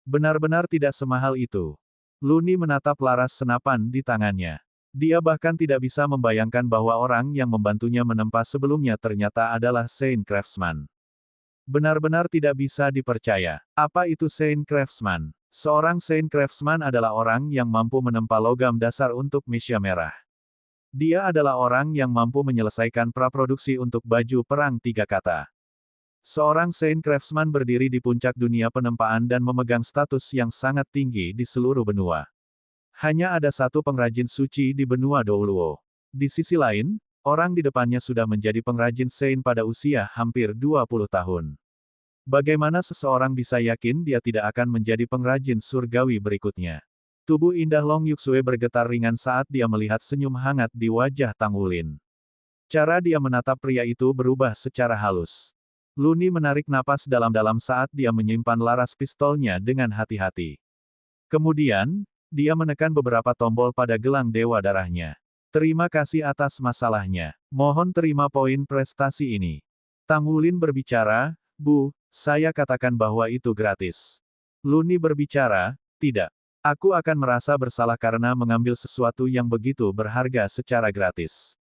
Benar-benar tidak semahal itu. Luni menatap laras senapan di tangannya. Dia bahkan tidak bisa membayangkan bahwa orang yang membantunya menempa sebelumnya ternyata adalah Saint Craftsman. Benar-benar tidak bisa dipercaya. Apa itu Saint Craftsman? Seorang Saint Craftsman adalah orang yang mampu menempa logam dasar untuk misya merah. Dia adalah orang yang mampu menyelesaikan praproduksi untuk baju perang 3 kata. Seorang Saint Craftsman berdiri di puncak dunia penempaan dan memegang status yang sangat tinggi di seluruh benua. Hanya ada satu pengrajin suci di benua Douluo. Di sisi lain, orang di depannya sudah menjadi pengrajin Saint pada usia hampir 20 tahun. Bagaimana seseorang bisa yakin dia tidak akan menjadi pengrajin surgawi berikutnya? Tubuh indah Long Yuxue bergetar ringan saat dia melihat senyum hangat di wajah Tang Wulin. Cara dia menatap pria itu berubah secara halus. Luni menarik napas dalam-dalam saat dia menyimpan laras pistolnya dengan hati-hati. Kemudian, dia menekan beberapa tombol pada gelang Dewa Darahnya. Terima kasih atas masalahnya. Mohon terima poin prestasi ini. Tang Wulin berbicara, Bu, saya katakan bahwa itu gratis. Luni berbicara, tidak. Aku akan merasa bersalah karena mengambil sesuatu yang begitu berharga secara gratis.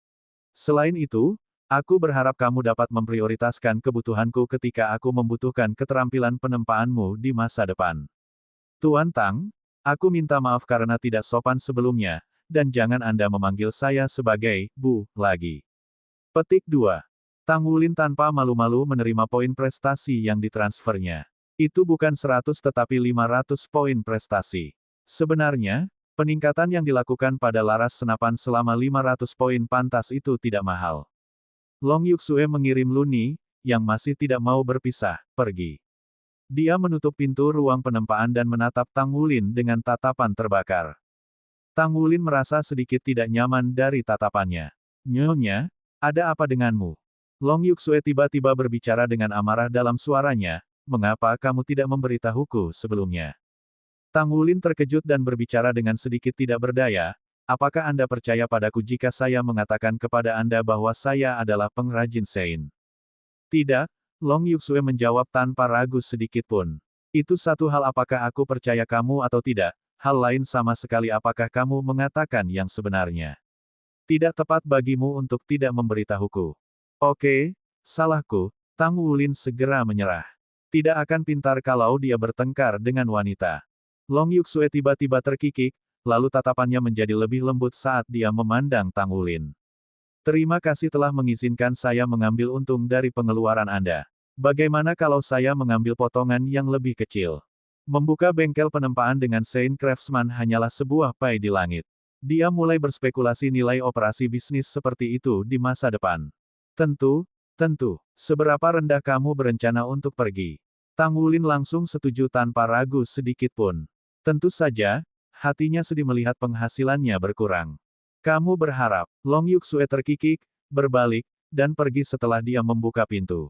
Selain itu, aku berharap kamu dapat memprioritaskan kebutuhanku ketika aku membutuhkan keterampilan penempaanmu di masa depan. Tuan Tang, aku minta maaf karena tidak sopan sebelumnya, dan jangan Anda memanggil saya sebagai Bu lagi. Petik 2. Tang Wulin tanpa malu-malu menerima poin prestasi yang ditransfernya. Itu bukan 100 tetapi 500 poin prestasi. Sebenarnya, peningkatan yang dilakukan pada laras senapan selama 500 poin pantas itu tidak mahal. Long Yuxue mengirim Luni, yang masih tidak mau berpisah, pergi. Dia menutup pintu ruang penempaan dan menatap Tang Wulin dengan tatapan terbakar. Tang Wulin merasa sedikit tidak nyaman dari tatapannya. Nyonya, ada apa denganmu? Long Yuxue tiba-tiba berbicara dengan amarah dalam suaranya, mengapa kamu tidak memberitahuku sebelumnya? Tang Wulin terkejut dan berbicara dengan sedikit tidak berdaya, apakah Anda percaya padaku jika saya mengatakan kepada Anda bahwa saya adalah pengrajin Sein? Tidak, Long Yuxue menjawab tanpa ragu sedikit pun. Itu satu hal apakah aku percaya kamu atau tidak, hal lain sama sekali apakah kamu mengatakan yang sebenarnya. Tidak tepat bagimu untuk tidak memberitahuku. Oke, salahku, Tang Wulin segera menyerah. Tidak akan pintar kalau dia bertengkar dengan wanita. Long Yuxue tiba-tiba terkikik, lalu tatapannya menjadi lebih lembut saat dia memandang Tang Wulin. Terima kasih telah mengizinkan saya mengambil untung dari pengeluaran Anda. Bagaimana kalau saya mengambil potongan yang lebih kecil? Membuka bengkel penempaan dengan Sein Craftsman hanyalah sebuah pai di langit. Dia mulai berspekulasi nilai operasi bisnis seperti itu di masa depan. Tentu, seberapa rendah kamu berencana untuk pergi? Tang Wulin langsung setuju tanpa ragu sedikit pun. Tentu saja, hatinya sedih melihat penghasilannya berkurang. Kamu berharap, Long Yuxue terkikik, berbalik, dan pergi setelah dia membuka pintu.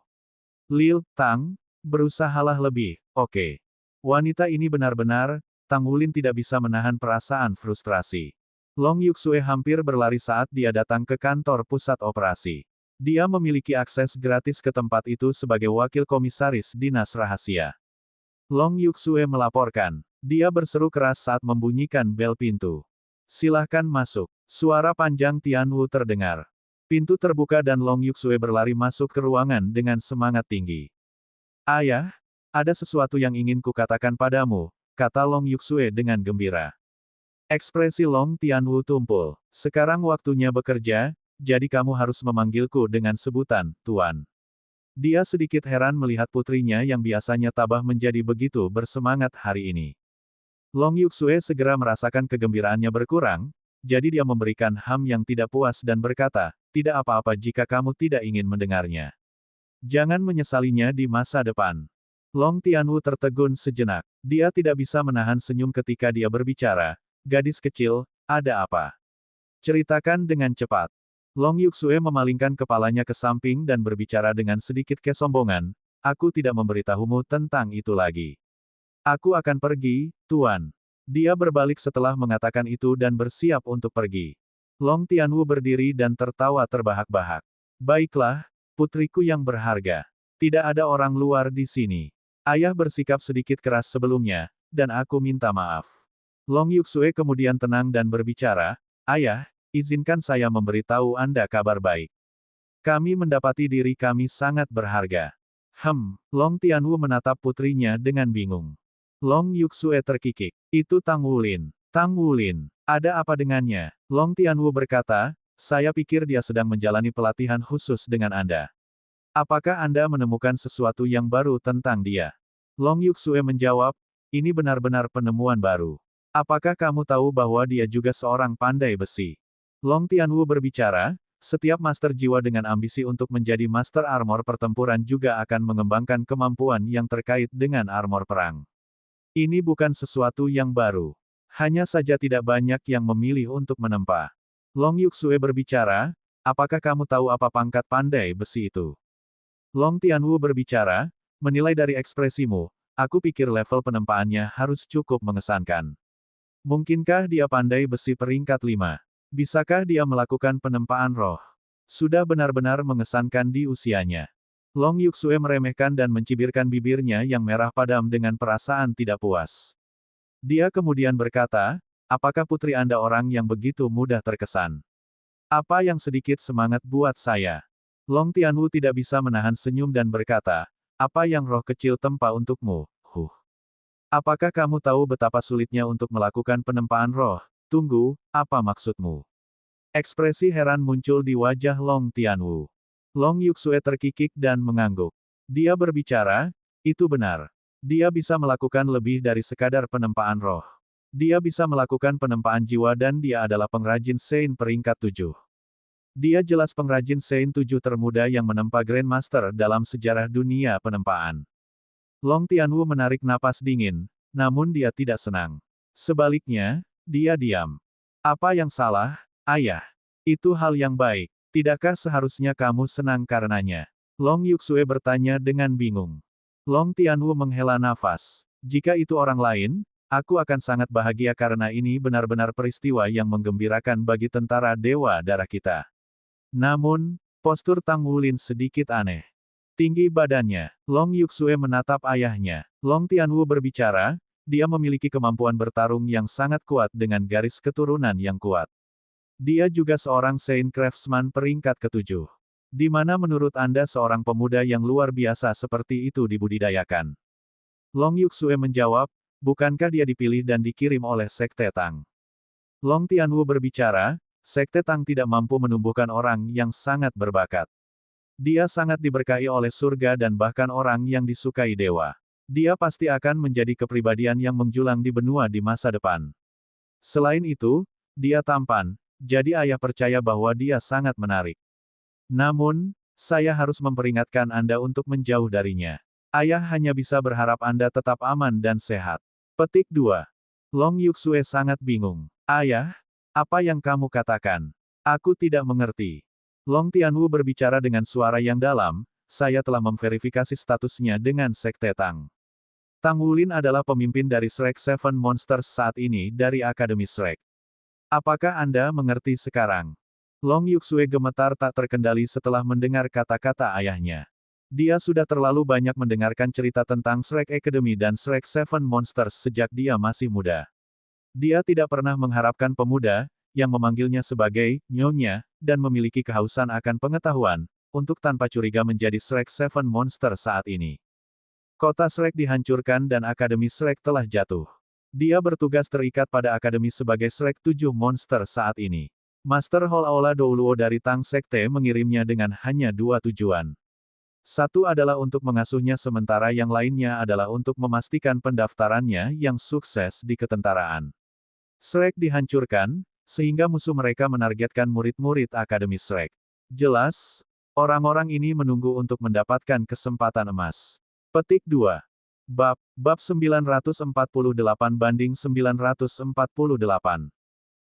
Lil Tang, berusahalah lebih, oke. Wanita ini benar-benar, Tang Wulin tidak bisa menahan perasaan frustrasi. Long Yuxue hampir berlari saat dia datang ke kantor pusat operasi. Dia memiliki akses gratis ke tempat itu sebagai wakil komisaris dinas rahasia. Long Yuxue melaporkan. Dia berseru keras saat membunyikan bel pintu. Silahkan masuk. Suara panjang Tian Wu terdengar. Pintu terbuka dan Long Yuxue berlari masuk ke ruangan dengan semangat tinggi. Ayah, ada sesuatu yang ingin kukatakan padamu, kata Long Yuxue dengan gembira. Ekspresi Long Tianwu tumpul. Sekarang waktunya bekerja, jadi kamu harus memanggilku dengan sebutan, Tuan. Dia sedikit heran melihat putrinya yang biasanya tabah menjadi begitu bersemangat hari ini. Long Yuxue segera merasakan kegembiraannya berkurang, jadi dia memberikan ham yang tidak puas dan berkata, tidak apa-apa jika kamu tidak ingin mendengarnya. Jangan menyesalinya di masa depan. Long Tianwu tertegun sejenak. Dia tidak bisa menahan senyum ketika dia berbicara. Gadis kecil, ada apa? Ceritakan dengan cepat. Long Yuxue memalingkan kepalanya ke samping dan berbicara dengan sedikit kesombongan, aku tidak memberitahumu tentang itu lagi. Aku akan pergi, Tuan. Dia berbalik setelah mengatakan itu dan bersiap untuk pergi. Long Tianwu berdiri dan tertawa terbahak-bahak. Baiklah, putriku yang berharga. Tidak ada orang luar di sini. Ayah bersikap sedikit keras sebelumnya, dan aku minta maaf. Long Yuxue kemudian tenang dan berbicara, Ayah, izinkan saya memberitahu Anda kabar baik. Kami mendapati diri kami sangat berharga. Long Tianwu menatap putrinya dengan bingung. Long Yuxue terkikik. Itu Tang Wulin. Tang Wulin, ada apa dengannya? Long Tianwu berkata, saya pikir dia sedang menjalani pelatihan khusus dengan Anda. Apakah Anda menemukan sesuatu yang baru tentang dia? Long Yuxue menjawab, ini benar-benar penemuan baru. Apakah kamu tahu bahwa dia juga seorang pandai besi? Long Tianwu berbicara, setiap master jiwa dengan ambisi untuk menjadi master armor pertempuran juga akan mengembangkan kemampuan yang terkait dengan armor perang. Ini bukan sesuatu yang baru. Hanya saja tidak banyak yang memilih untuk menempa. Long Yuxue berbicara, apakah kamu tahu apa pangkat pandai besi itu? Long Tianwu berbicara, menilai dari ekspresimu, aku pikir level penempaannya harus cukup mengesankan. Mungkinkah dia pandai besi peringkat 5? Bisakah dia melakukan penempaan roh? Sudah benar-benar mengesankan di usianya. Long Yuxue meremehkan dan mencibirkan bibirnya yang merah padam dengan perasaan tidak puas. Dia kemudian berkata, apakah putri Anda orang yang begitu mudah terkesan? Apa yang sedikit semangat buat saya? Long Tianwu tidak bisa menahan senyum dan berkata, apa yang roh kecil tempa untukmu? Apakah kamu tahu betapa sulitnya untuk melakukan penempaan roh? Tunggu, apa maksudmu? Ekspresi heran muncul di wajah Long Tianwu. Long Yuxue terkikik dan mengangguk. Dia berbicara, itu benar. Dia bisa melakukan lebih dari sekadar penempaan roh. Dia bisa melakukan penempaan jiwa dan dia adalah pengrajin Sein peringkat 7. Dia jelas pengrajin Sein 7 termuda yang menempa Grandmaster dalam sejarah dunia penempaan. Long Tianwu menarik napas dingin, namun dia tidak senang. Sebaliknya, dia diam. Apa yang salah, ayah? Itu hal yang baik. Tidakkah seharusnya kamu senang karenanya? Long Yuxue bertanya dengan bingung. Long Tianwu menghela nafas. Jika itu orang lain, aku akan sangat bahagia karena ini benar-benar peristiwa yang menggembirakan bagi tentara Dewa Darah kita. Namun, postur Tang Wulin sedikit aneh. Tinggi badannya, Long Yuxue menatap ayahnya. Long Tianwu berbicara, dia memiliki kemampuan bertarung yang sangat kuat dengan garis keturunan yang kuat. Dia juga seorang Saint Craftsman peringkat ke-7. Di mana menurut Anda seorang pemuda yang luar biasa seperti itu dibudidayakan? Long Yuxue menjawab, bukankah dia dipilih dan dikirim oleh Sekte Tang? Long Tianwu berbicara, Sekte Tang tidak mampu menumbuhkan orang yang sangat berbakat. Dia sangat diberkahi oleh surga dan bahkan orang yang disukai dewa. Dia pasti akan menjadi kepribadian yang menjulang di benua di masa depan. Selain itu, dia tampan, jadi ayah percaya bahwa dia sangat menarik. Namun, saya harus memperingatkan Anda untuk menjauh darinya. Ayah hanya bisa berharap Anda tetap aman dan sehat. Petik 2. Long Yuxue sangat bingung. Ayah, apa yang kamu katakan? Aku tidak mengerti. Long Tianwu berbicara dengan suara yang dalam, saya telah memverifikasi statusnya dengan Sekte Tang. Tang Wulin adalah pemimpin dari Shrek Seven Monsters saat ini dari Akademi Shrek. Apakah Anda mengerti sekarang? Long Yuxue gemetar tak terkendali setelah mendengar kata-kata ayahnya. Dia sudah terlalu banyak mendengarkan cerita tentang Shrek Academy dan Shrek Seven Monsters sejak dia masih muda. Dia tidak pernah mengharapkan pemuda, yang memanggilnya sebagai Nyonya, dan memiliki kehausan akan pengetahuan, untuk tanpa curiga menjadi Shrek Seven Monster saat ini. Kota Shrek dihancurkan dan Akademi Shrek telah jatuh. Dia bertugas terikat pada Akademi sebagai Shrek 7 Monster saat ini. Master Hall Aula Douluo dari Tang Sekte mengirimnya dengan hanya 2 tujuan. Satu adalah untuk mengasuhnya sementara yang lainnya adalah untuk memastikan pendaftarannya yang sukses di ketentaraan. Shrek dihancurkan, sehingga musuh mereka menargetkan murid-murid Akademi Shrek. Jelas, orang-orang ini menunggu untuk mendapatkan kesempatan emas. Petik 2. Bab 948 banding 948.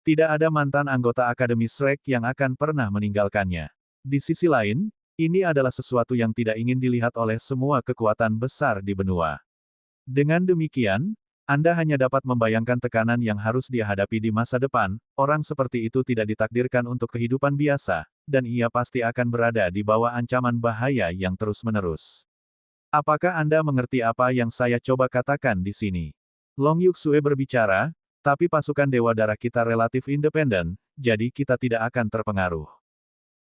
Tidak ada mantan anggota Akademi Shrek yang akan pernah meninggalkannya. Di sisi lain, ini adalah sesuatu yang tidak ingin dilihat oleh semua kekuatan besar di benua. Dengan demikian, Anda hanya dapat membayangkan tekanan yang harus dia hadapi di masa depan, orang seperti itu tidak ditakdirkan untuk kehidupan biasa, dan ia pasti akan berada di bawah ancaman bahaya yang terus-menerus. Apakah Anda mengerti apa yang saya coba katakan di sini? Long Yuxue berbicara, tapi pasukan Dewa Darah kita relatif independen, jadi kita tidak akan terpengaruh.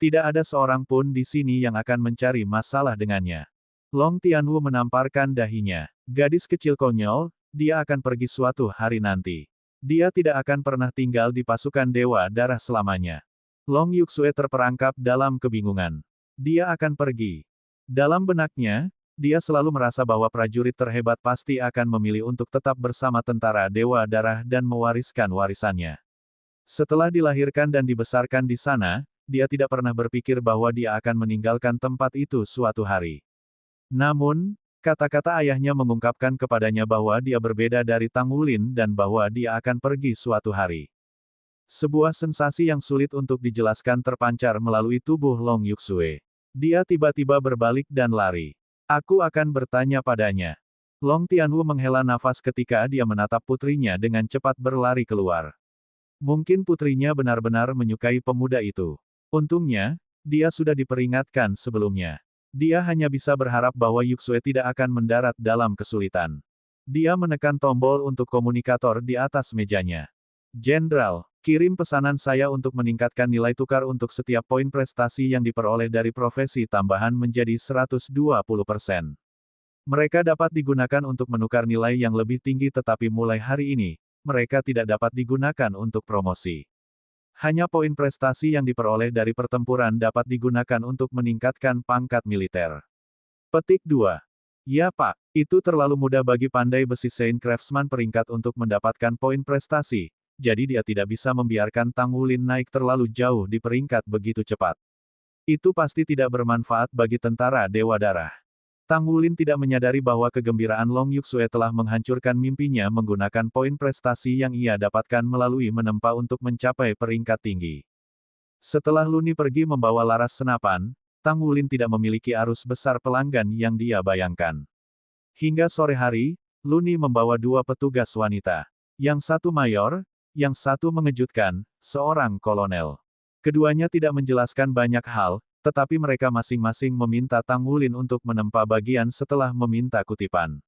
Tidak ada seorang pun di sini yang akan mencari masalah dengannya. Long Tianwu menamparkan dahinya. Gadis kecil konyol, dia akan pergi suatu hari nanti. Dia tidak akan pernah tinggal di pasukan Dewa Darah selamanya. Long Yuxue terperangkap dalam kebingungan. Dia akan pergi. Dalam benaknya, dia selalu merasa bahwa prajurit terhebat pasti akan memilih untuk tetap bersama tentara Dewa Darah dan mewariskan warisannya. Setelah dilahirkan dan dibesarkan di sana, dia tidak pernah berpikir bahwa dia akan meninggalkan tempat itu suatu hari. Namun, kata-kata ayahnya mengungkapkan kepadanya bahwa dia berbeda dari Tang Wulin dan bahwa dia akan pergi suatu hari. Sebuah sensasi yang sulit untuk dijelaskan terpancar melalui tubuh Long Yuxue. Dia tiba-tiba berbalik dan lari. Aku akan bertanya padanya. Long Tianwu menghela nafas ketika dia menatap putrinya dengan cepat berlari keluar. Mungkin putrinya benar-benar menyukai pemuda itu. Untungnya, dia sudah diperingatkan sebelumnya. Dia hanya bisa berharap bahwa Yuxue tidak akan mendarat dalam kesulitan. Dia menekan tombol untuk komunikator di atas mejanya. Jenderal, kirim pesanan saya untuk meningkatkan nilai tukar untuk setiap poin prestasi yang diperoleh dari profesi tambahan menjadi 120%. Mereka dapat digunakan untuk menukar nilai yang lebih tinggi tetapi mulai hari ini, mereka tidak dapat digunakan untuk promosi. Hanya poin prestasi yang diperoleh dari pertempuran dapat digunakan untuk meningkatkan pangkat militer. Petik 2. Ya Pak, itu terlalu mudah bagi pandai besi Saint Craftsman peringkat untuk mendapatkan poin prestasi, jadi dia tidak bisa membiarkan Tang Wulin naik terlalu jauh di peringkat begitu cepat. Itu pasti tidak bermanfaat bagi tentara Dewa Darah. Tang Wulin tidak menyadari bahwa kegembiraan Long Yuxue telah menghancurkan mimpinya menggunakan poin prestasi yang ia dapatkan melalui menempa untuk mencapai peringkat tinggi. Setelah Luni pergi membawa laras senapan, Tang Wulin tidak memiliki arus besar pelanggan yang dia bayangkan. Hingga sore hari, Luni membawa dua petugas wanita. Yang satu mayor, yang satu mengejutkan, seorang kolonel. Keduanya tidak menjelaskan banyak hal, tetapi mereka masing-masing meminta Tang Wulin untuk menempa bagian setelah meminta kutipan.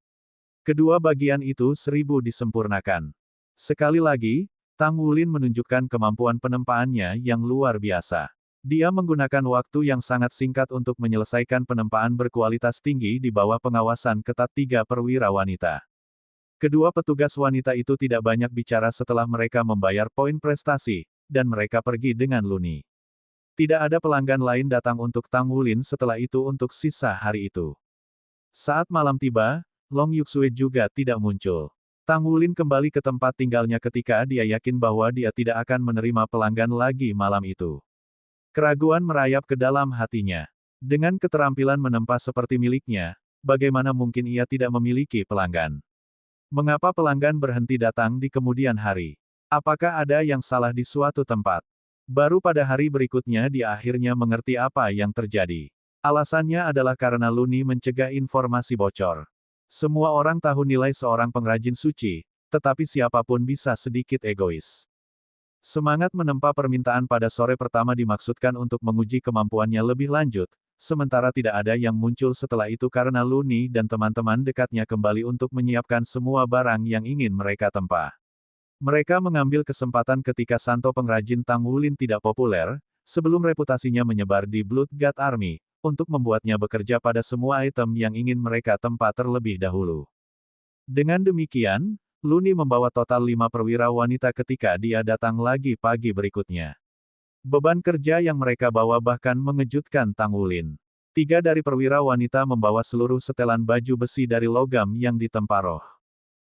Kedua bagian itu 1000 disempurnakan. Sekali lagi, Tang Wulin menunjukkan kemampuan penempaannya yang luar biasa. Dia menggunakan waktu yang sangat singkat untuk menyelesaikan penempaan berkualitas tinggi di bawah pengawasan ketat 3 perwira wanita. Kedua petugas wanita itu tidak banyak bicara setelah mereka membayar poin prestasi, dan mereka pergi dengan Luni. Tidak ada pelanggan lain datang untuk Tang Wulin setelah itu untuk sisa hari itu. Saat malam tiba, Long Yuxue juga tidak muncul. Tang Wulin kembali ke tempat tinggalnya ketika dia yakin bahwa dia tidak akan menerima pelanggan lagi malam itu. Keraguan merayap ke dalam hatinya. Dengan keterampilan menempa seperti miliknya, bagaimana mungkin ia tidak memiliki pelanggan? Mengapa pelanggan berhenti datang di kemudian hari? Apakah ada yang salah di suatu tempat? Baru pada hari berikutnya dia akhirnya mengerti apa yang terjadi. Alasannya adalah karena Luni mencegah informasi bocor. Semua orang tahu nilai seorang pengrajin suci, tetapi siapapun bisa sedikit egois. Semangat menempa permintaan pada sore pertama dimaksudkan untuk menguji kemampuannya lebih lanjut, sementara tidak ada yang muncul setelah itu karena Luni dan teman-teman dekatnya kembali untuk menyiapkan semua barang yang ingin mereka tempa. Mereka mengambil kesempatan ketika Santo pengrajin Tang Wulin tidak populer, sebelum reputasinya menyebar di Blood God Army, untuk membuatnya bekerja pada semua item yang ingin mereka tempa terlebih dahulu. Dengan demikian, Luni membawa total 5 perwira wanita ketika dia datang lagi pagi berikutnya. Beban kerja yang mereka bawa bahkan mengejutkan Tang Wulin. 3 dari perwira wanita membawa seluruh setelan baju besi dari logam yang ditempa roh.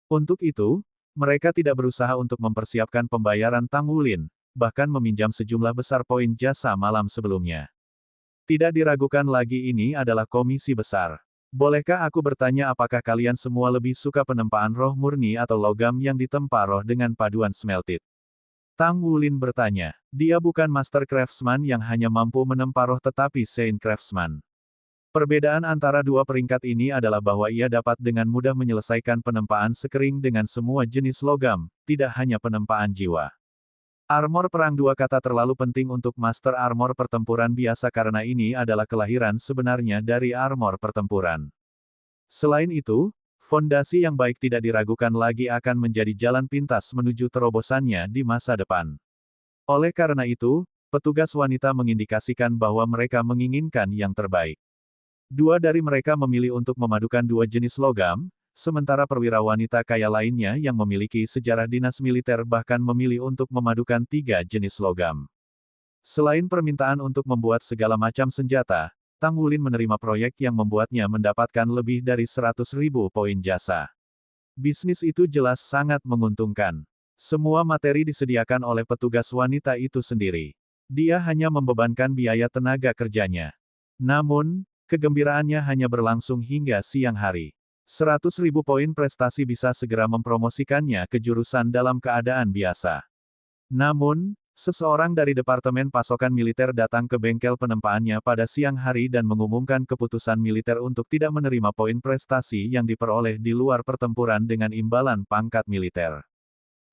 Untuk itu, mereka tidak berusaha untuk mempersiapkan pembayaran Tang Wulin, bahkan meminjam sejumlah besar poin jasa malam sebelumnya. Tidak diragukan lagi ini adalah komisi besar. Bolehkah aku bertanya apakah kalian semua lebih suka penempaan roh murni atau logam yang ditempa roh dengan paduan smelted? Tang Wulin bertanya. Dia bukan master craftsman yang hanya mampu menempa roh tetapi Saint craftsman. Perbedaan antara dua peringkat ini adalah bahwa ia dapat dengan mudah menyelesaikan penempaan sekering dengan semua jenis logam, tidak hanya penempaan jiwa. Armor perang dua kata terlalu penting untuk master armor pertempuran biasa karena ini adalah kelahiran sebenarnya dari armor pertempuran. Selain itu, fondasi yang baik tidak diragukan lagi akan menjadi jalan pintas menuju terobosannya di masa depan. Oleh karena itu, petugas wanita mengindikasikan bahwa mereka menginginkan yang terbaik. 2 dari mereka memilih untuk memadukan 2 jenis logam, sementara perwira wanita kaya lainnya yang memiliki sejarah dinas militer bahkan memilih untuk memadukan 3 jenis logam. Selain permintaan untuk membuat segala macam senjata, Tang Wulin menerima proyek yang membuatnya mendapatkan lebih dari 100.000 poin jasa. Bisnis itu jelas sangat menguntungkan. Semua materi disediakan oleh petugas wanita itu sendiri. Dia hanya membebankan biaya tenaga kerjanya. Namun, kegembiraannya hanya berlangsung hingga siang hari. 100.000 poin prestasi bisa segera mempromosikannya ke jurusan dalam keadaan biasa. Namun, seseorang dari Departemen Pasokan Militer datang ke bengkel penempaannya pada siang hari dan mengumumkan keputusan militer untuk tidak menerima poin prestasi yang diperoleh di luar pertempuran dengan imbalan pangkat militer.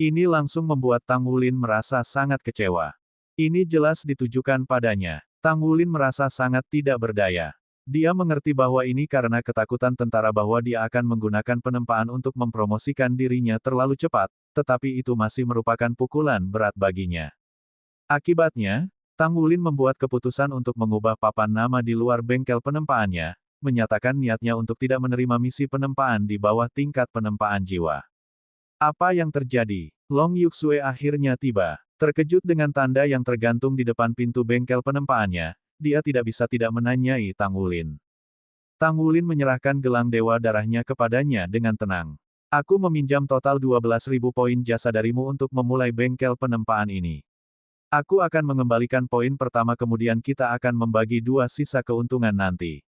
Ini langsung membuat Tang Wulin merasa sangat kecewa. Ini jelas ditujukan padanya. Tang Wulin merasa sangat tidak berdaya. Dia mengerti bahwa ini karena ketakutan tentara bahwa dia akan menggunakan penempaan untuk mempromosikan dirinya terlalu cepat, tetapi itu masih merupakan pukulan berat baginya. Akibatnya, Tang Wulin membuat keputusan untuk mengubah papan nama di luar bengkel penempaannya, menyatakan niatnya untuk tidak menerima misi penempaan di bawah tingkat penempaan jiwa. Apa yang terjadi? Long Yuxue akhirnya tiba. Terkejut dengan tanda yang tergantung di depan pintu bengkel penempaannya, dia tidak bisa tidak menanyai Tang Wulin. Tang Wulin menyerahkan gelang dewa darahnya kepadanya dengan tenang. Aku meminjam total 12.000 poin jasa darimu untuk memulai bengkel penempaan ini. Aku akan mengembalikan poin pertama kemudian kita akan membagi 2 sisa keuntungan nanti.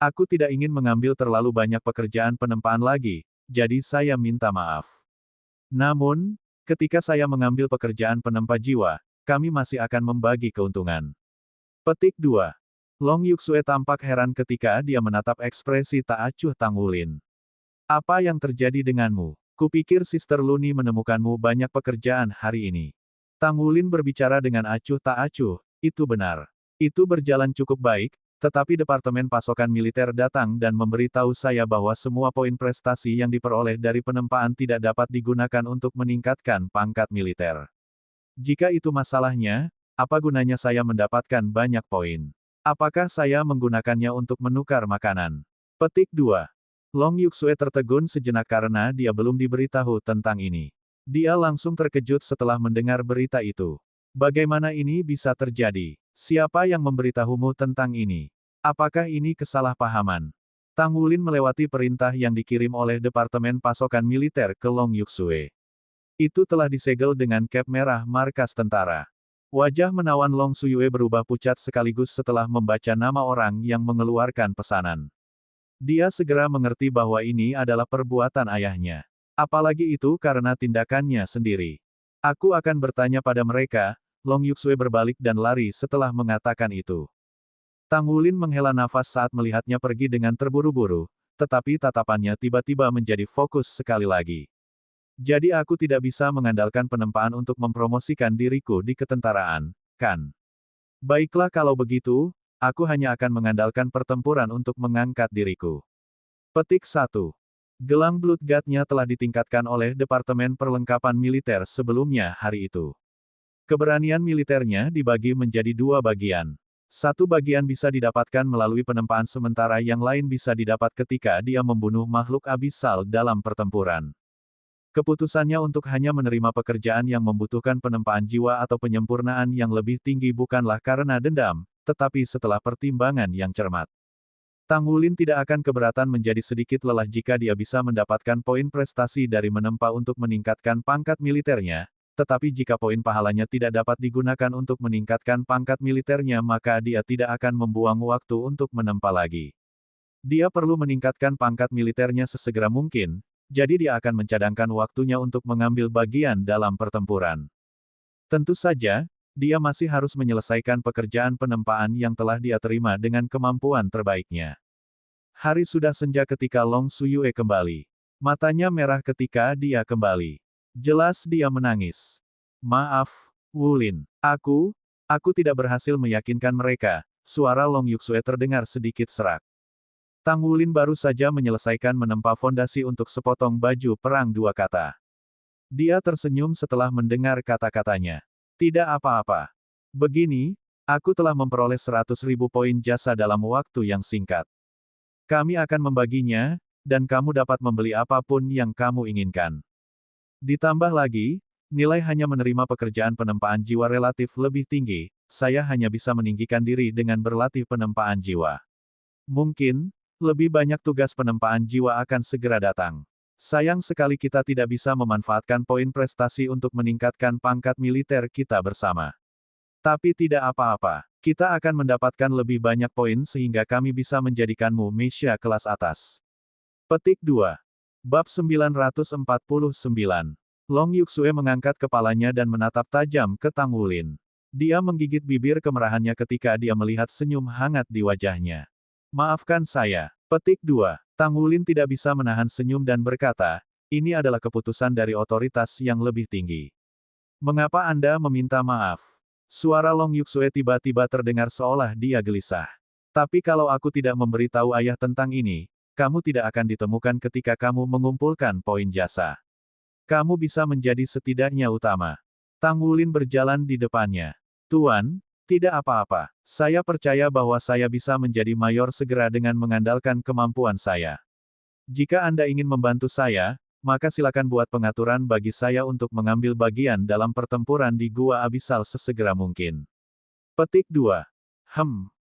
Aku tidak ingin mengambil terlalu banyak pekerjaan penempaan lagi, jadi saya minta maaf. Namun, ketika saya mengambil pekerjaan penempa jiwa, kami masih akan membagi keuntungan. Petik 2. Long Yuxue tampak heran ketika dia menatap ekspresi tak acuh Tang Wulin. Apa yang terjadi denganmu? Kupikir Sister Luni menemukanmu banyak pekerjaan hari ini. Tang Wulin berbicara dengan acuh tak acuh, itu benar. Itu berjalan cukup baik, tetapi Departemen Pasokan Militer datang dan memberitahu saya bahwa semua poin prestasi yang diperoleh dari penempaan tidak dapat digunakan untuk meningkatkan pangkat militer. Jika itu masalahnya, apa gunanya saya mendapatkan banyak poin? Apakah saya menggunakannya untuk menukar makanan? Petik 2. Long Yuxue tertegun sejenak karena dia belum diberitahu tentang ini. Dia langsung terkejut setelah mendengar berita itu. Bagaimana ini bisa terjadi? Siapa yang memberitahumu tentang ini? Apakah ini kesalahpahaman? Tang Wulin melewati perintah yang dikirim oleh Departemen Pasokan Militer ke Long Yuxue. Itu telah disegel dengan cap merah markas tentara. Wajah menawan Long Suyue berubah pucat sekaligus setelah membaca nama orang yang mengeluarkan pesanan. Dia segera mengerti bahwa ini adalah perbuatan ayahnya. Apalagi itu karena tindakannya sendiri. Aku akan bertanya pada mereka. Long Yuxue berbalik dan lari setelah mengatakan itu. Tang Wulin menghela nafas saat melihatnya pergi dengan terburu-buru, tetapi tatapannya tiba-tiba menjadi fokus sekali lagi. Jadi aku tidak bisa mengandalkan penempaan untuk mempromosikan diriku di ketentaraan, kan? Baiklah kalau begitu, aku hanya akan mengandalkan pertempuran untuk mengangkat diriku. Petik 1. Gelang Blood God-nya telah ditingkatkan oleh Departemen Perlengkapan Militer sebelumnya hari itu. Keberanian militernya dibagi menjadi dua bagian. Satu bagian bisa didapatkan melalui penempaan sementara yang lain bisa didapat ketika dia membunuh makhluk abisal dalam pertempuran. Keputusannya untuk hanya menerima pekerjaan yang membutuhkan penempaan jiwa atau penyempurnaan yang lebih tinggi bukanlah karena dendam, tetapi setelah pertimbangan yang cermat. Tang Wulin tidak akan keberatan menjadi sedikit lelah jika dia bisa mendapatkan poin prestasi dari menempa untuk meningkatkan pangkat militernya, tetapi jika poin pahalanya tidak dapat digunakan untuk meningkatkan pangkat militernya maka dia tidak akan membuang waktu untuk menempa lagi. Dia perlu meningkatkan pangkat militernya sesegera mungkin, jadi dia akan mencadangkan waktunya untuk mengambil bagian dalam pertempuran. Tentu saja, dia masih harus menyelesaikan pekerjaan penempaan yang telah dia terima dengan kemampuan terbaiknya. Hari sudah senja ketika Long Suyue kembali. Matanya merah ketika dia kembali. Jelas dia menangis. Maaf, Wulin. Aku tidak berhasil meyakinkan mereka. Suara Long Yuxue terdengar sedikit serak. Tang Wulin baru saja menyelesaikan menempa fondasi untuk sepotong baju perang dua kata. Dia tersenyum setelah mendengar kata-katanya. Tidak apa-apa. Begini, aku telah memperoleh 100.000 poin jasa dalam waktu yang singkat. Kami akan membaginya, dan kamu dapat membeli apapun yang kamu inginkan. Ditambah lagi, nilai hanya menerima pekerjaan penempaan jiwa relatif lebih tinggi, saya hanya bisa meninggikan diri dengan berlatih penempaan jiwa. Mungkin, lebih banyak tugas penempaan jiwa akan segera datang. Sayang sekali kita tidak bisa memanfaatkan poin prestasi untuk meningkatkan pangkat militer kita bersama. Tapi tidak apa-apa, kita akan mendapatkan lebih banyak poin sehingga kami bisa menjadikanmu Meisha kelas atas. Petik 2. Bab 949. Long Yuxue mengangkat kepalanya dan menatap tajam ke Tang Wulin. Dia menggigit bibir kemerahannya ketika dia melihat senyum hangat di wajahnya. Maafkan saya. Petik 2. Tang Wulin tidak bisa menahan senyum dan berkata, ini adalah keputusan dari otoritas yang lebih tinggi. Mengapa Anda meminta maaf? Suara Long Yuxue tiba-tiba terdengar seolah dia gelisah. Tapi kalau aku tidak memberitahu ayah tentang ini, kamu tidak akan ditemukan ketika kamu mengumpulkan poin jasa. Kamu bisa menjadi setidaknya utama. Tang Wulin berjalan di depannya. Tuan, tidak apa-apa. Saya percaya bahwa saya bisa menjadi mayor segera dengan mengandalkan kemampuan saya. Jika Anda ingin membantu saya, maka silakan buat pengaturan bagi saya untuk mengambil bagian dalam pertempuran di Gua Abisal sesegera mungkin. Petik 2.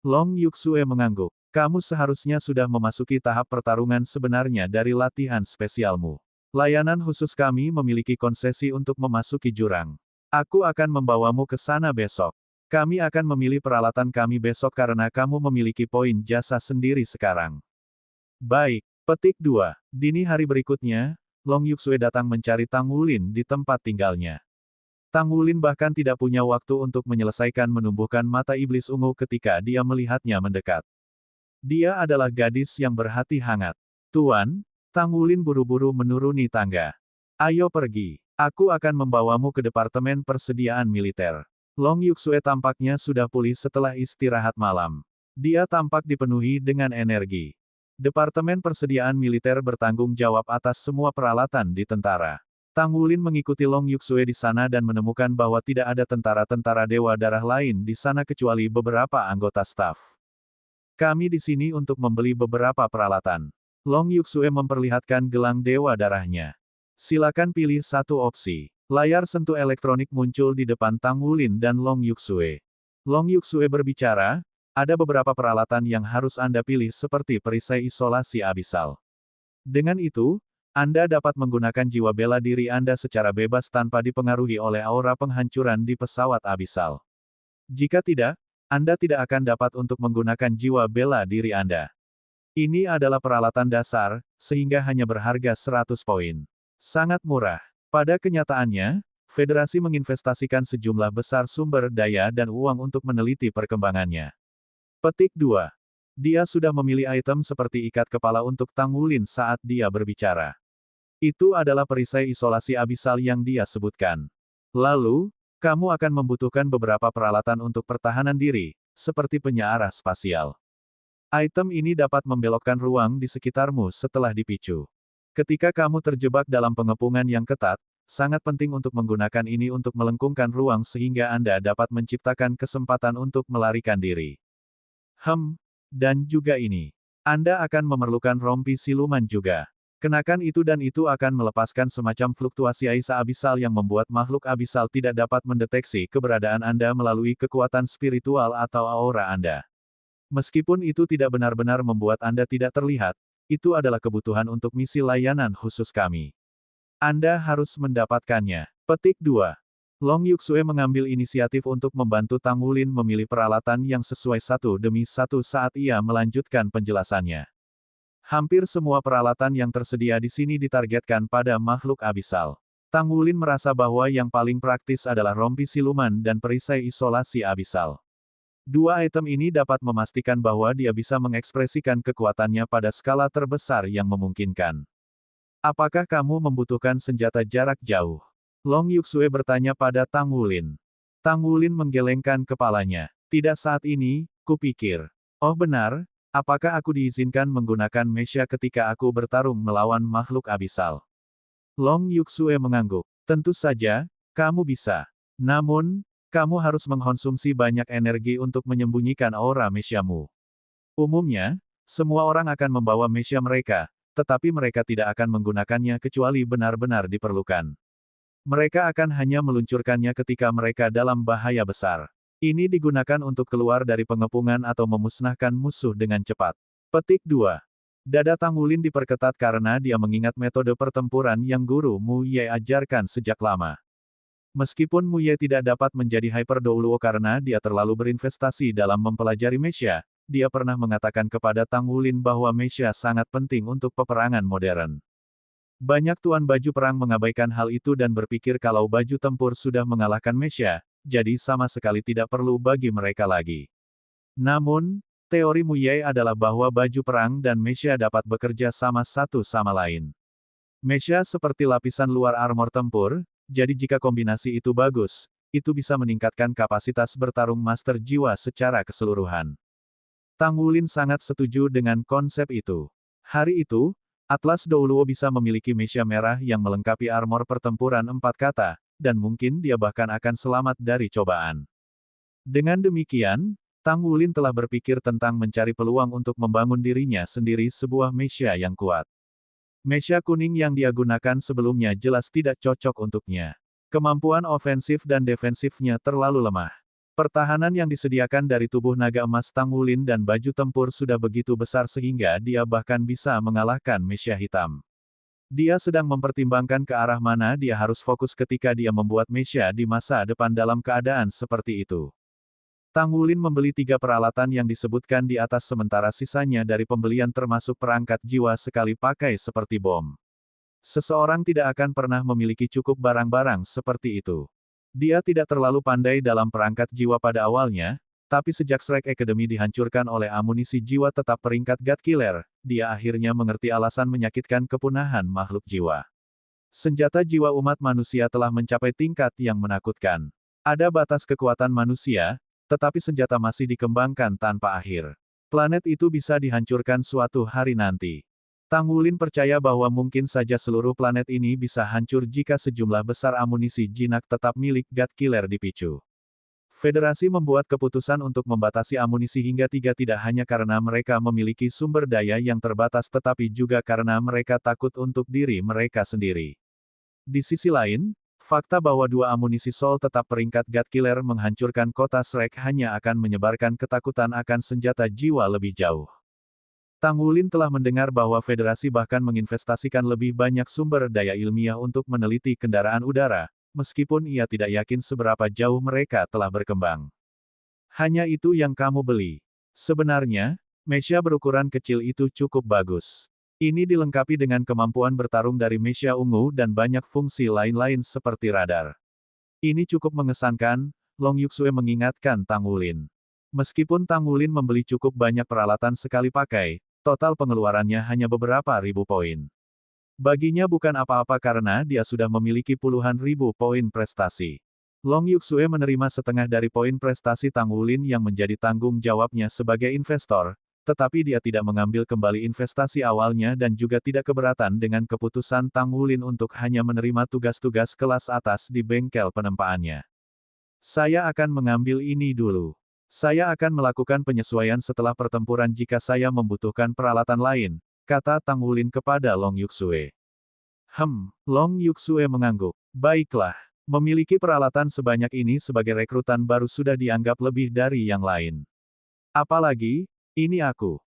Long Yuxue mengangguk. Kamu seharusnya sudah memasuki tahap pertarungan sebenarnya dari latihan spesialmu. Layanan khusus kami memiliki konsesi untuk memasuki jurang. Aku akan membawamu ke sana besok. Kami akan memilih peralatan kami besok karena kamu memiliki poin jasa sendiri sekarang. Baik, petik 2. Dini hari berikutnya, Long Yuxue datang mencari Tang Wulin di tempat tinggalnya. Tang Wulin bahkan tidak punya waktu untuk menyelesaikan menumbuhkan mata iblis ungu ketika dia melihatnya mendekat. Dia adalah gadis yang berhati hangat. Tuan, Tang Wulin buru-buru menuruni tangga. Ayo pergi. Aku akan membawamu ke Departemen Persediaan Militer. Long Yuxue tampaknya sudah pulih setelah istirahat malam. Dia tampak dipenuhi dengan energi. Departemen Persediaan Militer bertanggung jawab atas semua peralatan di tentara. Tang Wulin mengikuti Long Yuxue di sana dan menemukan bahwa tidak ada tentara-tentara Dewa Darah lain di sana kecuali beberapa anggota staf. Kami di sini untuk membeli beberapa peralatan. Long Yuxue memperlihatkan gelang Dewa Darahnya. Silakan pilih satu opsi. Layar sentuh elektronik muncul di depan Tang Wulin dan Long Yuxue. Long Yuxue berbicara, ada beberapa peralatan yang harus Anda pilih seperti perisai isolasi abisal. Dengan itu, Anda dapat menggunakan jiwa bela diri Anda secara bebas tanpa dipengaruhi oleh aura penghancuran di pesawat abisal. Jika tidak, Anda tidak akan dapat untuk menggunakan jiwa bela diri Anda. Ini adalah peralatan dasar, sehingga hanya berharga 100 poin. Sangat murah. Pada kenyataannya, Federasi menginvestasikan sejumlah besar sumber daya dan uang untuk meneliti perkembangannya. Petik 2. Dia sudah memilih item seperti ikat kepala untuk Tang Wulin saat dia berbicara. Itu adalah perisai isolasi abisal yang dia sebutkan. Lalu, kamu akan membutuhkan beberapa peralatan untuk pertahanan diri, seperti penyearah spasial. Item ini dapat membelokkan ruang di sekitarmu setelah dipicu. Ketika kamu terjebak dalam pengepungan yang ketat, sangat penting untuk menggunakan ini untuk melengkungkan ruang sehingga Anda dapat menciptakan kesempatan untuk melarikan diri. Dan juga ini. Anda akan memerlukan rompi siluman juga. Kenakan itu dan itu akan melepaskan semacam fluktuasi aisa abisal yang membuat makhluk abisal tidak dapat mendeteksi keberadaan Anda melalui kekuatan spiritual atau aura Anda. Meskipun itu tidak benar-benar membuat Anda tidak terlihat, itu adalah kebutuhan untuk misi layanan khusus kami. Anda harus mendapatkannya. Petik 2. Long Yuxue mengambil inisiatif untuk membantu Tang Wulin memilih peralatan yang sesuai satu demi satu saat ia melanjutkan penjelasannya. Hampir semua peralatan yang tersedia di sini ditargetkan pada makhluk abisal. Tang Wulin merasa bahwa yang paling praktis adalah rompi siluman dan perisai isolasi abisal. Dua item ini dapat memastikan bahwa dia bisa mengekspresikan kekuatannya pada skala terbesar yang memungkinkan. Apakah kamu membutuhkan senjata jarak jauh? Long Yuxue bertanya pada Tang Wulin. Tang Wulin menggelengkan kepalanya. Tidak saat ini, kupikir. Oh benar, apakah aku diizinkan menggunakan Mesha ketika aku bertarung melawan makhluk abisal? Long Yuxue mengangguk. Tentu saja, kamu bisa. Namun, kamu harus mengkonsumsi banyak energi untuk menyembunyikan aura Meshamu. Umumnya, semua orang akan membawa Mesha mereka, tetapi mereka tidak akan menggunakannya kecuali benar-benar diperlukan. Mereka akan hanya meluncurkannya ketika mereka dalam bahaya besar. Ini digunakan untuk keluar dari pengepungan atau memusnahkan musuh dengan cepat. Petik 2. Dada Tang Wulin diperketat karena dia mengingat metode pertempuran yang guru Mu Ye ajarkan sejak lama. Meskipun Mu Ye tidak dapat menjadi Hyper Douluo karena dia terlalu berinvestasi dalam mempelajari Mesha, dia pernah mengatakan kepada Tang Wulin bahwa Mesha sangat penting untuk peperangan modern. Banyak tuan baju perang mengabaikan hal itu dan berpikir kalau baju tempur sudah mengalahkan Mesha, jadi sama sekali tidak perlu bagi mereka lagi. Namun, teori Mu Ye adalah bahwa baju perang dan Mesha dapat bekerja sama satu sama lain. Mesha seperti lapisan luar armor tempur, jadi jika kombinasi itu bagus, itu bisa meningkatkan kapasitas bertarung master jiwa secara keseluruhan. Tang Wulin sangat setuju dengan konsep itu. Hari itu, Atlas Douluo bisa memiliki Mesha merah yang melengkapi armor pertempuran 4 kata, dan mungkin dia bahkan akan selamat dari cobaan. Dengan demikian, Tang Wulin telah berpikir tentang mencari peluang untuk membangun dirinya sendiri sebuah Mesha yang kuat. Mesha kuning yang dia gunakan sebelumnya jelas tidak cocok untuknya. Kemampuan ofensif dan defensifnya terlalu lemah. Pertahanan yang disediakan dari tubuh naga emas Tang Wulin dan baju tempur sudah begitu besar sehingga dia bahkan bisa mengalahkan Mesha hitam. Dia sedang mempertimbangkan ke arah mana dia harus fokus ketika dia membuat Mesha di masa depan dalam keadaan seperti itu. Tang Wulin membeli 3 peralatan yang disebutkan di atas sementara sisanya dari pembelian termasuk perangkat jiwa sekali pakai seperti bom. Seseorang tidak akan pernah memiliki cukup barang-barang seperti itu. Dia tidak terlalu pandai dalam perangkat jiwa pada awalnya, tapi sejak Shrek Academy dihancurkan oleh amunisi jiwa tetap peringkat God Killer, dia akhirnya mengerti alasan menyakitkan kepunahan makhluk jiwa. Senjata jiwa umat manusia telah mencapai tingkat yang menakutkan. Ada batas kekuatan manusia, tetapi senjata masih dikembangkan tanpa akhir. Planet itu bisa dihancurkan suatu hari nanti. Tang Wulin percaya bahwa mungkin saja seluruh planet ini bisa hancur jika sejumlah besar amunisi jinak tetap milik God Killer dipicu. Federasi membuat keputusan untuk membatasi amunisi hingga 3 tidak hanya karena mereka memiliki sumber daya yang terbatas tetapi juga karena mereka takut untuk diri mereka sendiri. Di sisi lain, fakta bahwa 2 amunisi Soul tetap peringkat God Killer menghancurkan kota Shrek hanya akan menyebarkan ketakutan akan senjata jiwa lebih jauh. Tang Wulin telah mendengar bahwa Federasi bahkan menginvestasikan lebih banyak sumber daya ilmiah untuk meneliti kendaraan udara, meskipun ia tidak yakin seberapa jauh mereka telah berkembang. Hanya itu yang kamu beli. Sebenarnya, mecha berukuran kecil itu cukup bagus. Ini dilengkapi dengan kemampuan bertarung dari mecha ungu dan banyak fungsi lain-lain seperti radar. Ini cukup mengesankan, Long Yuxue mengingatkan Tang Wulin. Meskipun Tang Wulin membeli cukup banyak peralatan sekali pakai, total pengeluarannya hanya beberapa ribu poin. Baginya bukan apa-apa karena dia sudah memiliki puluhan ribu poin prestasi. Long Yuxue menerima setengah dari poin prestasi Tang Wulin yang menjadi tanggung jawabnya sebagai investor, tetapi dia tidak mengambil kembali investasi awalnya dan juga tidak keberatan dengan keputusan Tang Wulin untuk hanya menerima tugas-tugas kelas atas di bengkel penempaannya. Saya akan mengambil ini dulu. Saya akan melakukan penyesuaian setelah pertempuran jika saya membutuhkan peralatan lain, kata Tang Wulin kepada Long Yuxue. Long Yuxue mengangguk. Baiklah, memiliki peralatan sebanyak ini sebagai rekrutan baru sudah dianggap lebih dari yang lain. Apalagi, ini aku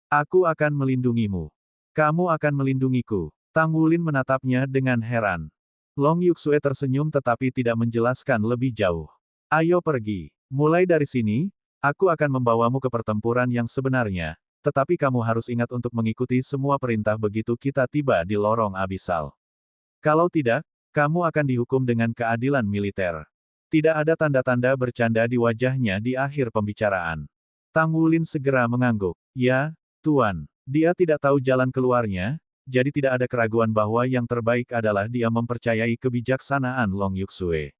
akan melindungimu. Kamu akan melindungiku. Tang Wulin menatapnya dengan heran. Long Yuxue tersenyum tetapi tidak menjelaskan lebih jauh. Ayo pergi. Mulai dari sini, aku akan membawamu ke pertempuran yang sebenarnya, tetapi kamu harus ingat untuk mengikuti semua perintah begitu kita tiba di lorong abisal. Kalau tidak, kamu akan dihukum dengan keadilan militer. Tidak ada tanda-tanda bercanda di wajahnya di akhir pembicaraan. Tang Wulin segera mengangguk. Ya, Tuan. Dia tidak tahu jalan keluarnya, jadi tidak ada keraguan bahwa yang terbaik adalah dia mempercayai kebijaksanaan Long Yuxue.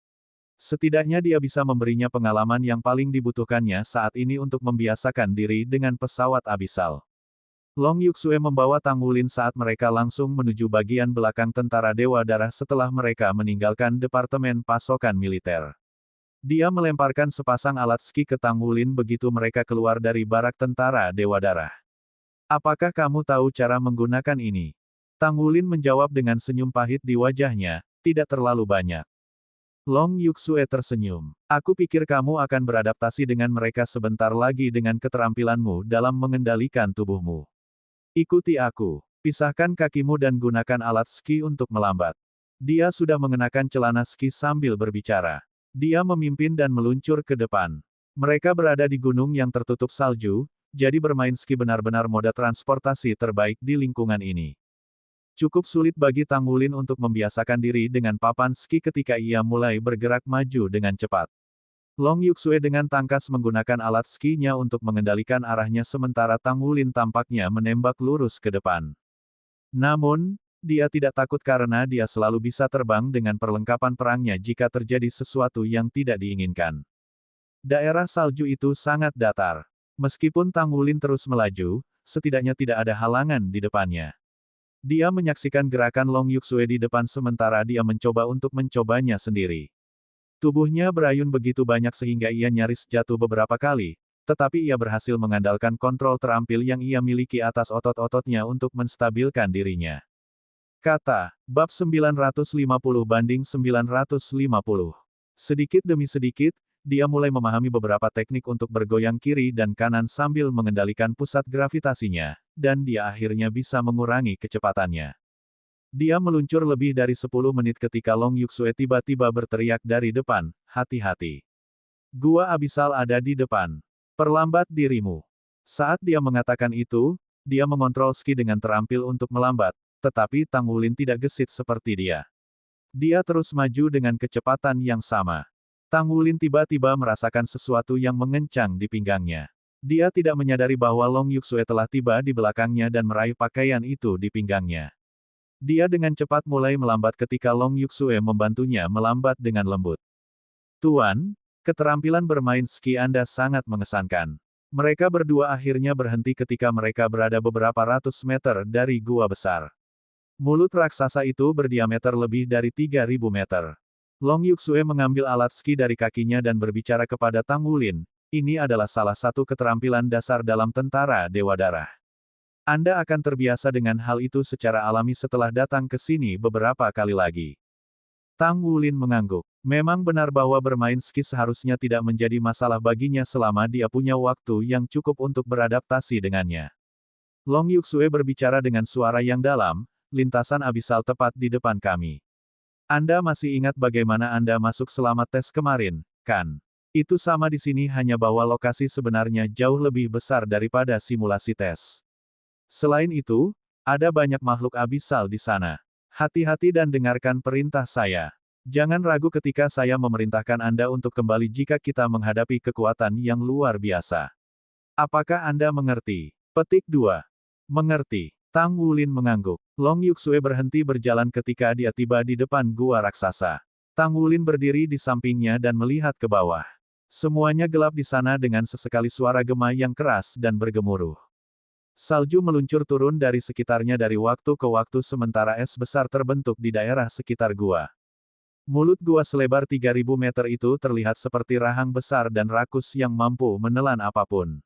Setidaknya dia bisa memberinya pengalaman yang paling dibutuhkannya saat ini untuk membiasakan diri dengan pesawat abisal. Long Yuxue membawa Tang Wulin saat mereka langsung menuju bagian belakang tentara Dewa Darah setelah mereka meninggalkan Departemen Pasokan Militer. Dia melemparkan sepasang alat ski ke Tang Wulin begitu mereka keluar dari barak tentara Dewa Darah. Apakah kamu tahu cara menggunakan ini? Tang Wulin menjawab dengan senyum pahit di wajahnya, tidak terlalu banyak. Long Yuxue tersenyum. Aku pikir kamu akan beradaptasi dengan mereka sebentar lagi dengan keterampilanmu dalam mengendalikan tubuhmu. Ikuti aku. Pisahkan kakimu dan gunakan alat ski untuk melambat. Dia sudah mengenakan celana ski sambil berbicara. Dia memimpin dan meluncur ke depan. Mereka berada di gunung yang tertutup salju, jadi bermain ski benar-benar moda transportasi terbaik di lingkungan ini. Cukup sulit bagi Tang Wulin untuk membiasakan diri dengan papan ski ketika ia mulai bergerak maju dengan cepat. Long Yuxue dengan tangkas menggunakan alat skinya untuk mengendalikan arahnya sementara Tang Wulin tampaknya menembak lurus ke depan. Namun, dia tidak takut karena dia selalu bisa terbang dengan perlengkapan perangnya jika terjadi sesuatu yang tidak diinginkan. Daerah salju itu sangat datar. Meskipun Tang Wulin terus melaju, setidaknya tidak ada halangan di depannya. Dia menyaksikan gerakan Long Yuxue di depan sementara dia mencoba untuk mencobanya sendiri. Tubuhnya berayun begitu banyak sehingga ia nyaris jatuh beberapa kali, tetapi ia berhasil mengandalkan kontrol terampil yang ia miliki atas otot-ototnya untuk menstabilkan dirinya. Kata, bab 950/950. Sedikit demi sedikit, dia mulai memahami beberapa teknik untuk bergoyang kiri dan kanan sambil mengendalikan pusat gravitasinya, dan dia akhirnya bisa mengurangi kecepatannya. Dia meluncur lebih dari 10 menit ketika Long Yuxue tiba-tiba berteriak dari depan, hati-hati. Gua abisal ada di depan. Perlambat dirimu. Saat dia mengatakan itu, dia mengontrol ski dengan terampil untuk melambat, tetapi Tang Wulin tidak gesit seperti dia. Dia terus maju dengan kecepatan yang sama. Tang Wulin tiba-tiba merasakan sesuatu yang mengencang di pinggangnya. Dia tidak menyadari bahwa Long Yuxue telah tiba di belakangnya dan meraih pakaian itu di pinggangnya. Dia dengan cepat mulai melambat ketika Long Yuxue membantunya melambat dengan lembut. Tuan, keterampilan bermain ski Anda sangat mengesankan. Mereka berdua akhirnya berhenti ketika mereka berada beberapa ratus meter dari gua besar. Mulut raksasa itu berdiameter lebih dari 3.000 meter. Long Yuxue mengambil alat ski dari kakinya dan berbicara kepada Tang Wulin, ini adalah salah satu keterampilan dasar dalam tentara Dewa Darah. Anda akan terbiasa dengan hal itu secara alami setelah datang ke sini beberapa kali lagi. Tang Wulin mengangguk. Memang benar bahwa bermain ski seharusnya tidak menjadi masalah baginya selama dia punya waktu yang cukup untuk beradaptasi dengannya. Long Yuxue berbicara dengan suara yang dalam, lintasan abisal tepat di depan kami. Anda masih ingat bagaimana Anda masuk selamat tes kemarin, kan? Itu sama di sini hanya bahwa lokasi sebenarnya jauh lebih besar daripada simulasi tes. Selain itu, ada banyak makhluk abisal di sana. Hati-hati dan dengarkan perintah saya. Jangan ragu ketika saya memerintahkan Anda untuk kembali jika kita menghadapi kekuatan yang luar biasa. Apakah Anda mengerti? Petik 2. Mengerti. Tang Wulin mengangguk. Long Yuxue berhenti berjalan ketika dia tiba di depan gua raksasa. Tang Wulin berdiri di sampingnya dan melihat ke bawah. Semuanya gelap di sana dengan sesekali suara gema yang keras dan bergemuruh. Salju meluncur turun dari sekitarnya dari waktu ke waktu sementara es besar terbentuk di daerah sekitar gua. Mulut gua selebar 3.000 meter itu terlihat seperti rahang besar dan rakus yang mampu menelan apapun.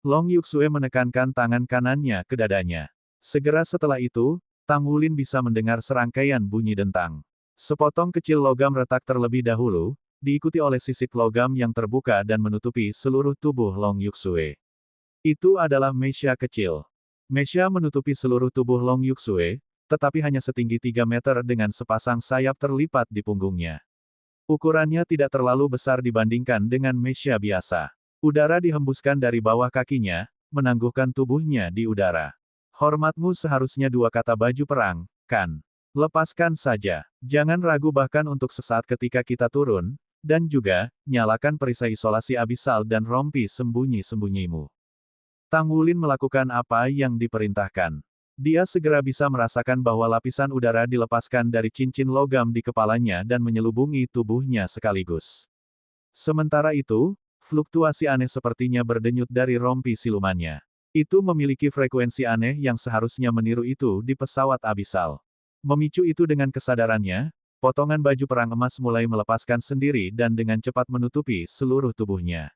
Long Yuxue menekankan tangan kanannya ke dadanya. Segera setelah itu, Tang Wulin bisa mendengar serangkaian bunyi dentang. Sepotong kecil logam retak terlebih dahulu, diikuti oleh sisik logam yang terbuka dan menutupi seluruh tubuh Long Yuxue. Itu adalah mesia kecil. Mesia menutupi seluruh tubuh Long Yuxue, tetapi hanya setinggi 3 meter dengan sepasang sayap terlipat di punggungnya. Ukurannya tidak terlalu besar dibandingkan dengan mesia biasa. Udara dihembuskan dari bawah kakinya, menangguhkan tubuhnya di udara. Hormatmu seharusnya 2 kata baju perang, kan? Lepaskan saja. Jangan ragu bahkan untuk sesaat ketika kita turun, dan juga, nyalakan perisai isolasi abisal dan rompi sembunyi-sembunyimu. Tang Wulin melakukan apa yang diperintahkan. Dia segera bisa merasakan bahwa lapisan udara dilepaskan dari cincin logam di kepalanya dan menyelubungi tubuhnya sekaligus. Sementara itu, fluktuasi aneh sepertinya berdenyut dari rompi silumannya. Itu memiliki frekuensi aneh yang seharusnya meniru itu di pesawat abisal. Memicu itu dengan kesadarannya, potongan baju perang emas mulai melepaskan sendiri dan dengan cepat menutupi seluruh tubuhnya.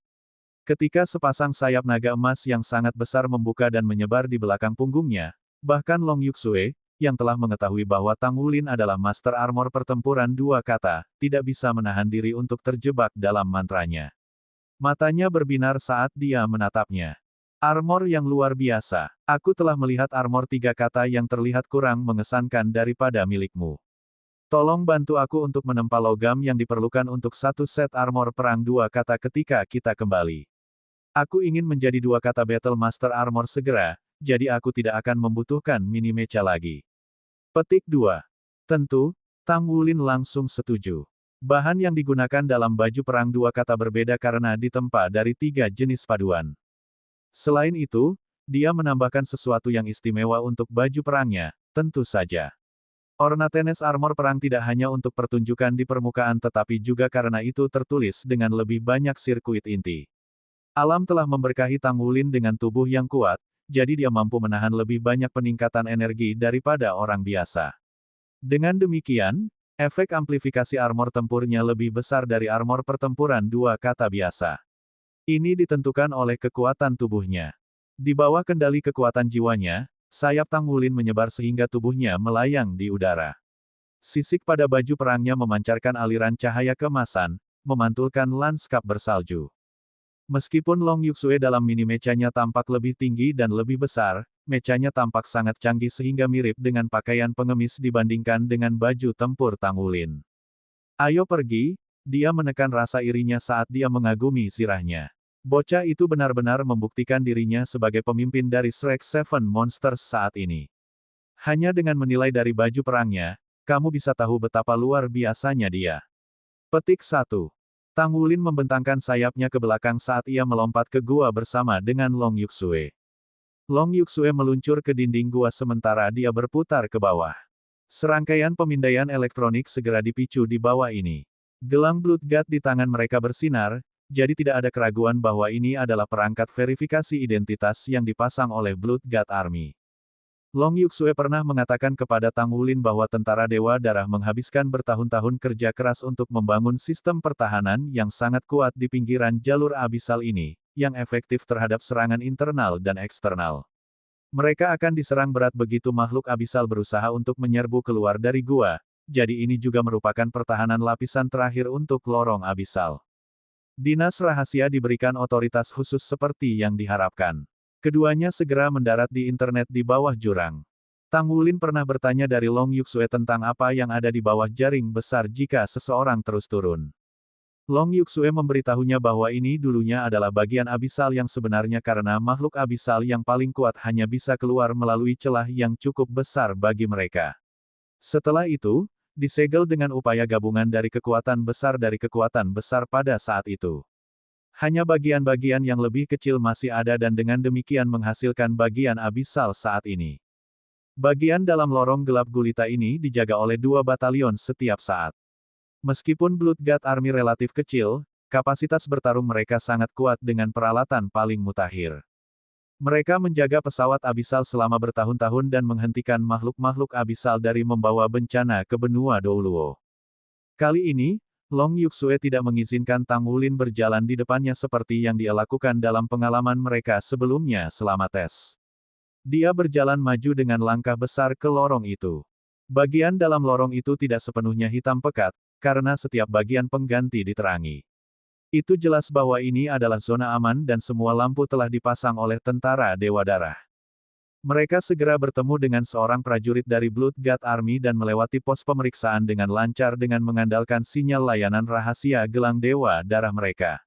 Ketika sepasang sayap naga emas yang sangat besar membuka dan menyebar di belakang punggungnya, bahkan Long Yuxue, yang telah mengetahui bahwa Tang Wulin adalah Master Armor pertempuran 2 kata, tidak bisa menahan diri untuk terjebak dalam mantranya. Matanya berbinar saat dia menatapnya. Armor yang luar biasa. Aku telah melihat armor 3 kata yang terlihat kurang mengesankan daripada milikmu. Tolong bantu aku untuk menempa logam yang diperlukan untuk 1 set armor perang 2 kata ketika kita kembali. Aku ingin menjadi 2 kata Battle Master Armor segera, jadi aku tidak akan membutuhkan mini mecha lagi. Petik 2. Tentu, Tang Wulin langsung setuju. Bahan yang digunakan dalam baju perang 2 kata berbeda karena ditempa dari 3 jenis paduan. Selain itu, dia menambahkan sesuatu yang istimewa untuk baju perangnya, tentu saja. Ornatenes armor perang tidak hanya untuk pertunjukan di permukaan tetapi juga karena itu tertulis dengan lebih banyak sirkuit inti. Alam telah memberkahi Tang Wulin dengan tubuh yang kuat, jadi dia mampu menahan lebih banyak peningkatan energi daripada orang biasa. Dengan demikian, efek amplifikasi armor tempurnya lebih besar dari armor pertempuran 2 kata biasa. Ini ditentukan oleh kekuatan tubuhnya. Di bawah kendali kekuatan jiwanya, sayap Tang Wulin menyebar sehingga tubuhnya melayang di udara. Sisik pada baju perangnya memancarkan aliran cahaya keemasan, memantulkan lanskap bersalju. Meskipun Long Yuxue dalam mini mechanya tampak lebih tinggi dan lebih besar, mechanya tampak sangat canggih sehingga mirip dengan pakaian pengemis dibandingkan dengan baju tempur Tang Wulin. Ayo pergi, dia menekan rasa irinya saat dia mengagumi sirahnya. Bocah itu benar-benar membuktikan dirinya sebagai pemimpin dari Shrek Seven Monsters saat ini. Hanya dengan menilai dari baju perangnya, kamu bisa tahu betapa luar biasanya dia. Petik 1. Tang Wulin membentangkan sayapnya ke belakang saat ia melompat ke gua bersama dengan Long Yuxue. Long Yuxue meluncur ke dinding gua sementara dia berputar ke bawah. Serangkaian pemindaian elektronik segera dipicu di bawah ini. Gelang Bloodguard di tangan mereka bersinar, jadi tidak ada keraguan bahwa ini adalah perangkat verifikasi identitas yang dipasang oleh Bloodguard Army. Long Yuxue pernah mengatakan kepada Tang Wulin bahwa tentara Dewa Darah menghabiskan bertahun-tahun kerja keras untuk membangun sistem pertahanan yang sangat kuat di pinggiran jalur abisal ini, yang efektif terhadap serangan internal dan eksternal. Mereka akan diserang berat begitu makhluk abisal berusaha untuk menyerbu keluar dari gua, jadi ini juga merupakan pertahanan lapisan terakhir untuk lorong abisal. Dinas rahasia diberikan otoritas khusus seperti yang diharapkan. Keduanya segera mendarat di internet di bawah jurang. Tang Wulin pernah bertanya dari Long Yuxue tentang apa yang ada di bawah jaring besar jika seseorang terus turun. Long Yuxue memberitahunya bahwa ini dulunya adalah bagian abisal yang sebenarnya karena makhluk abisal yang paling kuat hanya bisa keluar melalui celah yang cukup besar bagi mereka. Setelah itu, disegel dengan upaya gabungan dari kekuatan besar pada saat itu. Hanya bagian-bagian yang lebih kecil masih ada dan dengan demikian menghasilkan bagian abisal saat ini. Bagian dalam lorong gelap gulita ini dijaga oleh 2 batalion setiap saat. Meskipun Bloodguard Army relatif kecil, kapasitas bertarung mereka sangat kuat dengan peralatan paling mutakhir. Mereka menjaga pesawat abisal selama bertahun-tahun dan menghentikan makhluk-makhluk abisal dari membawa bencana ke benua Douluo. Kali ini, Long Yuxue tidak mengizinkan Tang Wulin berjalan di depannya seperti yang dia lakukan dalam pengalaman mereka sebelumnya selama tes. Dia berjalan maju dengan langkah besar ke lorong itu. Bagian dalam lorong itu tidak sepenuhnya hitam pekat, karena setiap bagian pengganti diterangi. Itu jelas bahwa ini adalah zona aman dan semua lampu telah dipasang oleh tentara Dewa Darah. Mereka segera bertemu dengan seorang prajurit dari Bloodguard Army dan melewati pos pemeriksaan dengan lancar dengan mengandalkan sinyal layanan rahasia gelang Dewa Darah mereka.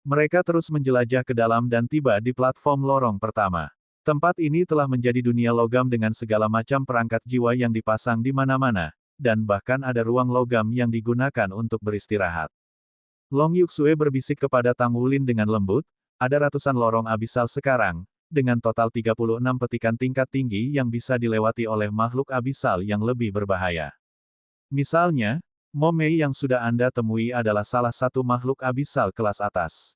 Mereka terus menjelajah ke dalam dan tiba di platform lorong pertama. Tempat ini telah menjadi dunia logam dengan segala macam perangkat jiwa yang dipasang di mana-mana, dan bahkan ada ruang logam yang digunakan untuk beristirahat. Long Yuxue berbisik kepada Tang Wulin dengan lembut, ada ratusan lorong abisal sekarang, dengan total 36 petikan tingkat tinggi yang bisa dilewati oleh makhluk abisal yang lebih berbahaya. Misalnya, Mo Mei yang sudah Anda temui adalah salah satu makhluk abisal kelas atas.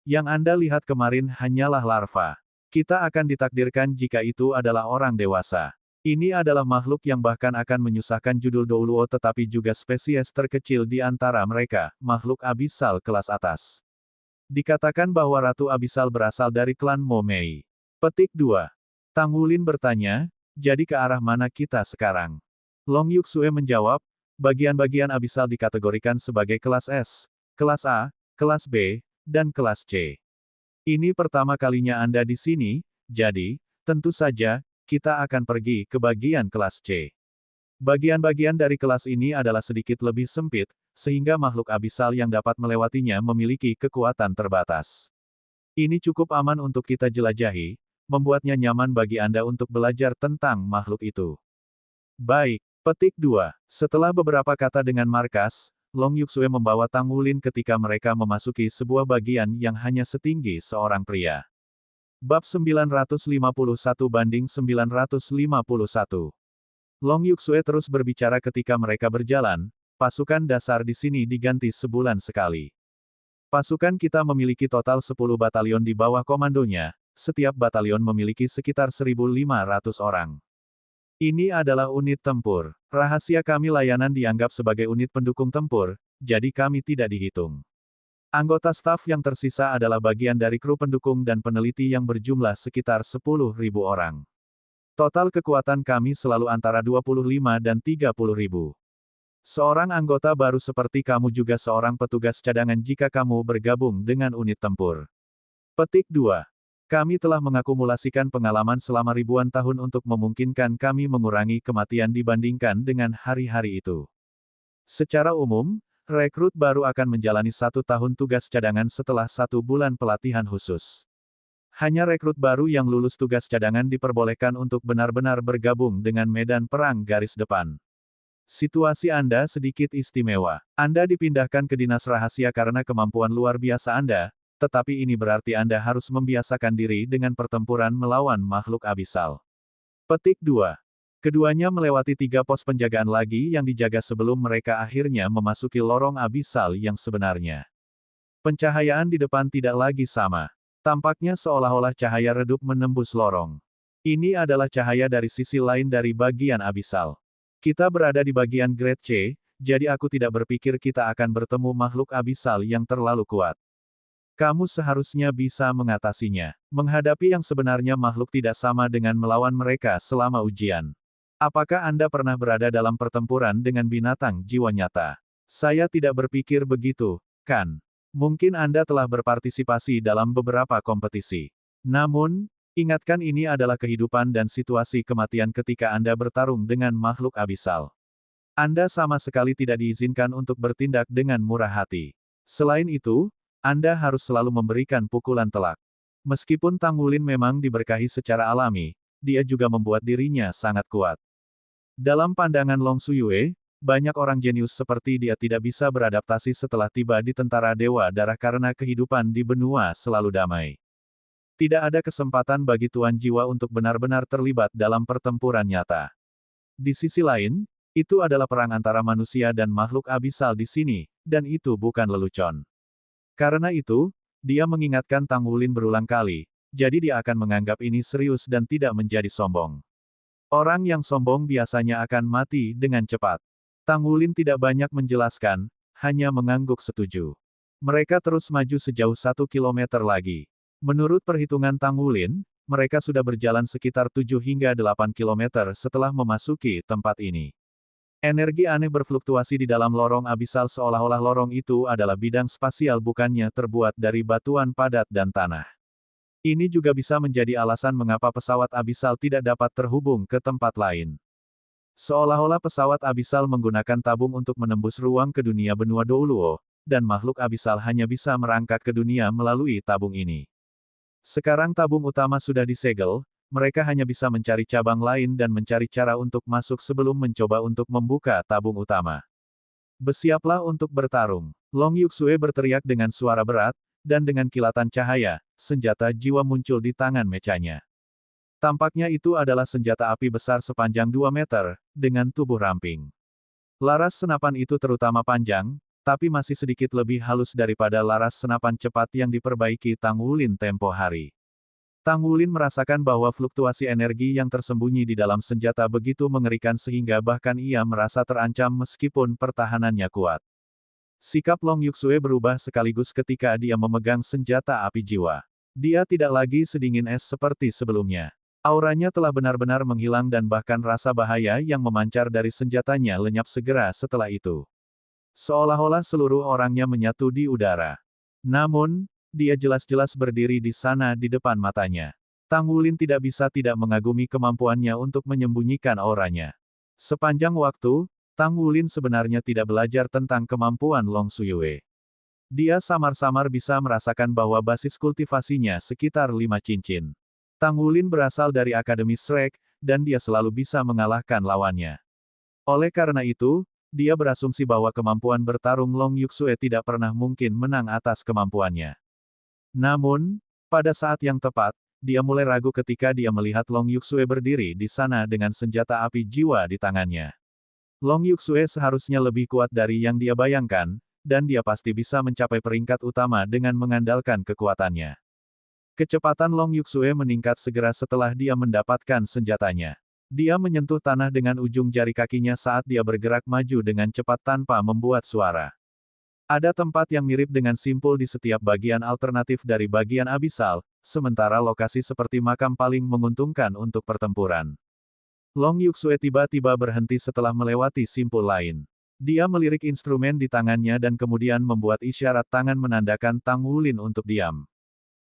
Yang Anda lihat kemarin hanyalah larva. Kita akan ditakdirkan jika itu adalah orang dewasa. Ini adalah makhluk yang bahkan akan menyusahkan judul Douluo tetapi juga spesies terkecil di antara mereka, makhluk abisal kelas atas. Dikatakan bahwa Ratu Abisal berasal dari klan Mo Mei. Petik 2. Tang Wulin bertanya, jadi ke arah mana kita sekarang? Long Yuxue menjawab, bagian-bagian abisal dikategorikan sebagai kelas S, kelas A, kelas B, dan kelas C. Ini pertama kalinya Anda di sini, jadi, tentu saja, kita akan pergi ke bagian kelas C. Bagian-bagian dari kelas ini adalah sedikit lebih sempit, sehingga makhluk abisal yang dapat melewatinya memiliki kekuatan terbatas. Ini cukup aman untuk kita jelajahi, membuatnya nyaman bagi Anda untuk belajar tentang makhluk itu. Baik, petik 2. Setelah beberapa kata dengan markas, Long Yuxue membawa Tang Wulin ketika mereka memasuki sebuah bagian yang hanya setinggi seorang pria. Bab 951-951. Long Yuxue terus berbicara ketika mereka berjalan, pasukan dasar di sini diganti sebulan sekali. Pasukan kita memiliki total 10 batalion di bawah komandonya, setiap batalion memiliki sekitar 1.500 orang. Ini adalah unit tempur. Rahasia kami layanan dianggap sebagai unit pendukung tempur, jadi kami tidak dihitung. Anggota staf yang tersisa adalah bagian dari kru pendukung dan peneliti yang berjumlah sekitar 10.000 orang. Total kekuatan kami selalu antara 25 dan 30.000. Seorang anggota baru seperti kamu juga seorang petugas cadangan jika kamu bergabung dengan unit tempur. Petik 2. Kami telah mengakumulasikan pengalaman selama ribuan tahun untuk memungkinkan kami mengurangi kematian dibandingkan dengan hari-hari itu. Secara umum, Rekrut baru akan menjalani 1 tahun tugas cadangan setelah 1 bulan pelatihan khusus. Hanya rekrut baru yang lulus tugas cadangan diperbolehkan untuk benar-benar bergabung dengan medan perang garis depan. Situasi Anda sedikit istimewa. Anda dipindahkan ke dinas rahasia karena kemampuan luar biasa Anda, tetapi ini berarti Anda harus membiasakan diri dengan pertempuran melawan makhluk abisal. Petik 2. Keduanya melewati 3 pos penjagaan lagi yang dijaga sebelum mereka akhirnya memasuki lorong abisal yang sebenarnya. Pencahayaan di depan tidak lagi sama. Tampaknya seolah-olah cahaya redup menembus lorong. Ini adalah cahaya dari sisi lain dari bagian abisal. Kita berada di bagian Grade C, jadi aku tidak berpikir kita akan bertemu makhluk abisal yang terlalu kuat. Kamu seharusnya bisa mengatasinya. Menghadapi yang sebenarnya makhluk tidak sama dengan melawan mereka selama ujian. Apakah Anda pernah berada dalam pertempuran dengan binatang jiwa nyata? Saya tidak berpikir begitu, kan? Mungkin Anda telah berpartisipasi dalam beberapa kompetisi. Namun, ingatkan ini adalah kehidupan dan situasi kematian ketika Anda bertarung dengan makhluk abisal. Anda sama sekali tidak diizinkan untuk bertindak dengan murah hati. Selain itu, Anda harus selalu memberikan pukulan telak. Meskipun Tang Wulin memang diberkahi secara alami, dia juga membuat dirinya sangat kuat. Dalam pandangan Long Suyue, banyak orang jenius seperti dia tidak bisa beradaptasi setelah tiba di tentara Dewa Darah karena kehidupan di benua selalu damai. Tidak ada kesempatan bagi Tuan Jiwa untuk benar-benar terlibat dalam pertempuran nyata. Di sisi lain, itu adalah perang antara manusia dan makhluk abisal di sini, dan itu bukan lelucon. Karena itu, dia mengingatkan Tang Wulin berulang kali, jadi dia akan menganggap ini serius dan tidak menjadi sombong. Orang yang sombong biasanya akan mati dengan cepat. Tang Wulin tidak banyak menjelaskan, hanya mengangguk setuju. Mereka terus maju sejauh 1 kilometer lagi. Menurut perhitungan Tang Wulin, mereka sudah berjalan sekitar 7 hingga 8 kilometer setelah memasuki tempat ini. Energi aneh berfluktuasi di dalam lorong abisal seolah-olah lorong itu adalah bidang spasial bukannya terbuat dari batuan padat dan tanah. Ini juga bisa menjadi alasan mengapa pesawat abisal tidak dapat terhubung ke tempat lain. Seolah-olah pesawat abisal menggunakan tabung untuk menembus ruang ke dunia benua Douluo, dan makhluk abisal hanya bisa merangkak ke dunia melalui tabung ini. Sekarang tabung utama sudah disegel, mereka hanya bisa mencari cabang lain dan mencari cara untuk masuk sebelum mencoba untuk membuka tabung utama. Bersiaplah untuk bertarung. Long Yuxue berteriak dengan suara berat, dan dengan kilatan cahaya, senjata jiwa muncul di tangan mechanya. Tampaknya itu adalah senjata api besar sepanjang 2 meter, dengan tubuh ramping. Laras senapan itu terutama panjang, tapi masih sedikit lebih halus daripada laras senapan cepat yang diperbaiki Tang Wulin tempo hari. Tang Wulin merasakan bahwa fluktuasi energi yang tersembunyi di dalam senjata begitu mengerikan sehingga bahkan ia merasa terancam meskipun pertahanannya kuat. Sikap Long Yuxue berubah sekaligus ketika dia memegang senjata api jiwa. Dia tidak lagi sedingin es seperti sebelumnya. Auranya telah benar-benar menghilang dan bahkan rasa bahaya yang memancar dari senjatanya lenyap segera setelah itu. Seolah-olah seluruh orangnya menyatu di udara. Namun, dia jelas-jelas berdiri di sana di depan matanya. Tang Wulin tidak bisa tidak mengagumi kemampuannya untuk menyembunyikan auranya. Sepanjang waktu, Tang Wulin sebenarnya tidak belajar tentang kemampuan Long Suyue. Dia samar-samar bisa merasakan bahwa basis kultivasinya sekitar 5 cincin. Tang Wulin berasal dari Akademi Shrek, dan dia selalu bisa mengalahkan lawannya. Oleh karena itu, dia berasumsi bahwa kemampuan bertarung Long Yuxue tidak pernah mungkin menang atas kemampuannya. Namun, pada saat yang tepat, dia mulai ragu ketika dia melihat Long Yuxue berdiri di sana dengan senjata api jiwa di tangannya. Long Yuxue seharusnya lebih kuat dari yang dia bayangkan, dan dia pasti bisa mencapai peringkat utama dengan mengandalkan kekuatannya. Kecepatan Long Yuxue meningkat segera setelah dia mendapatkan senjatanya. Dia menyentuh tanah dengan ujung jari kakinya saat dia bergerak maju dengan cepat tanpa membuat suara. Ada tempat yang mirip dengan simpul di setiap bagian alternatif dari bagian abisal, sementara lokasi seperti makam paling menguntungkan untuk pertempuran. Long Yuxue tiba-tiba berhenti setelah melewati simpul lain. Dia melirik instrumen di tangannya dan kemudian membuat isyarat tangan menandakan Tang Wulin untuk diam.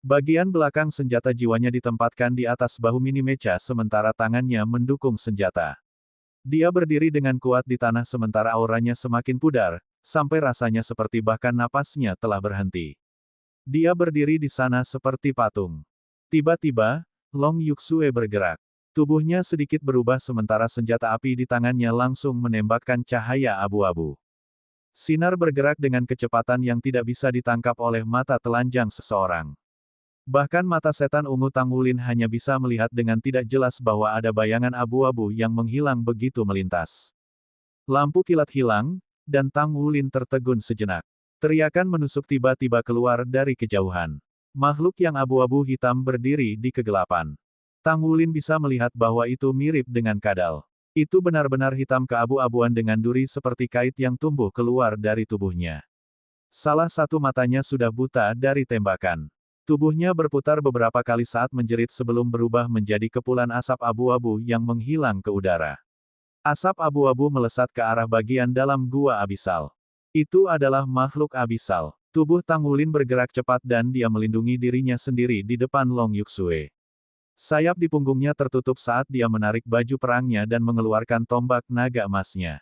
Bagian belakang senjata jiwanya ditempatkan di atas bahu mini mecha sementara tangannya mendukung senjata. Dia berdiri dengan kuat di tanah sementara auranya semakin pudar, sampai rasanya seperti bahkan napasnya telah berhenti. Dia berdiri di sana seperti patung. Tiba-tiba, Long Yuxue bergerak. Tubuhnya sedikit berubah sementara senjata api di tangannya langsung menembakkan cahaya abu-abu. Sinar bergerak dengan kecepatan yang tidak bisa ditangkap oleh mata telanjang seseorang. Bahkan mata setan ungu Tang Wulin hanya bisa melihat dengan tidak jelas bahwa ada bayangan abu-abu yang menghilang begitu melintas. Lampu kilat hilang, dan Tang Wulin tertegun sejenak. Teriakan menusuk tiba-tiba keluar dari kejauhan. Makhluk yang abu-abu hitam berdiri di kegelapan. Tang Wulin bisa melihat bahwa itu mirip dengan kadal. Itu benar-benar hitam keabu-abuan dengan duri seperti kait yang tumbuh keluar dari tubuhnya. Salah satu matanya sudah buta dari tembakan. Tubuhnya berputar beberapa kali saat menjerit sebelum berubah menjadi kepulan asap abu-abu yang menghilang ke udara. Asap abu-abu melesat ke arah bagian dalam gua abisal. Itu adalah makhluk abisal. Tubuh Tang Wulin bergerak cepat dan dia melindungi dirinya sendiri di depan Long Yuxue. Sayap di punggungnya tertutup saat dia menarik baju perangnya dan mengeluarkan tombak naga emasnya.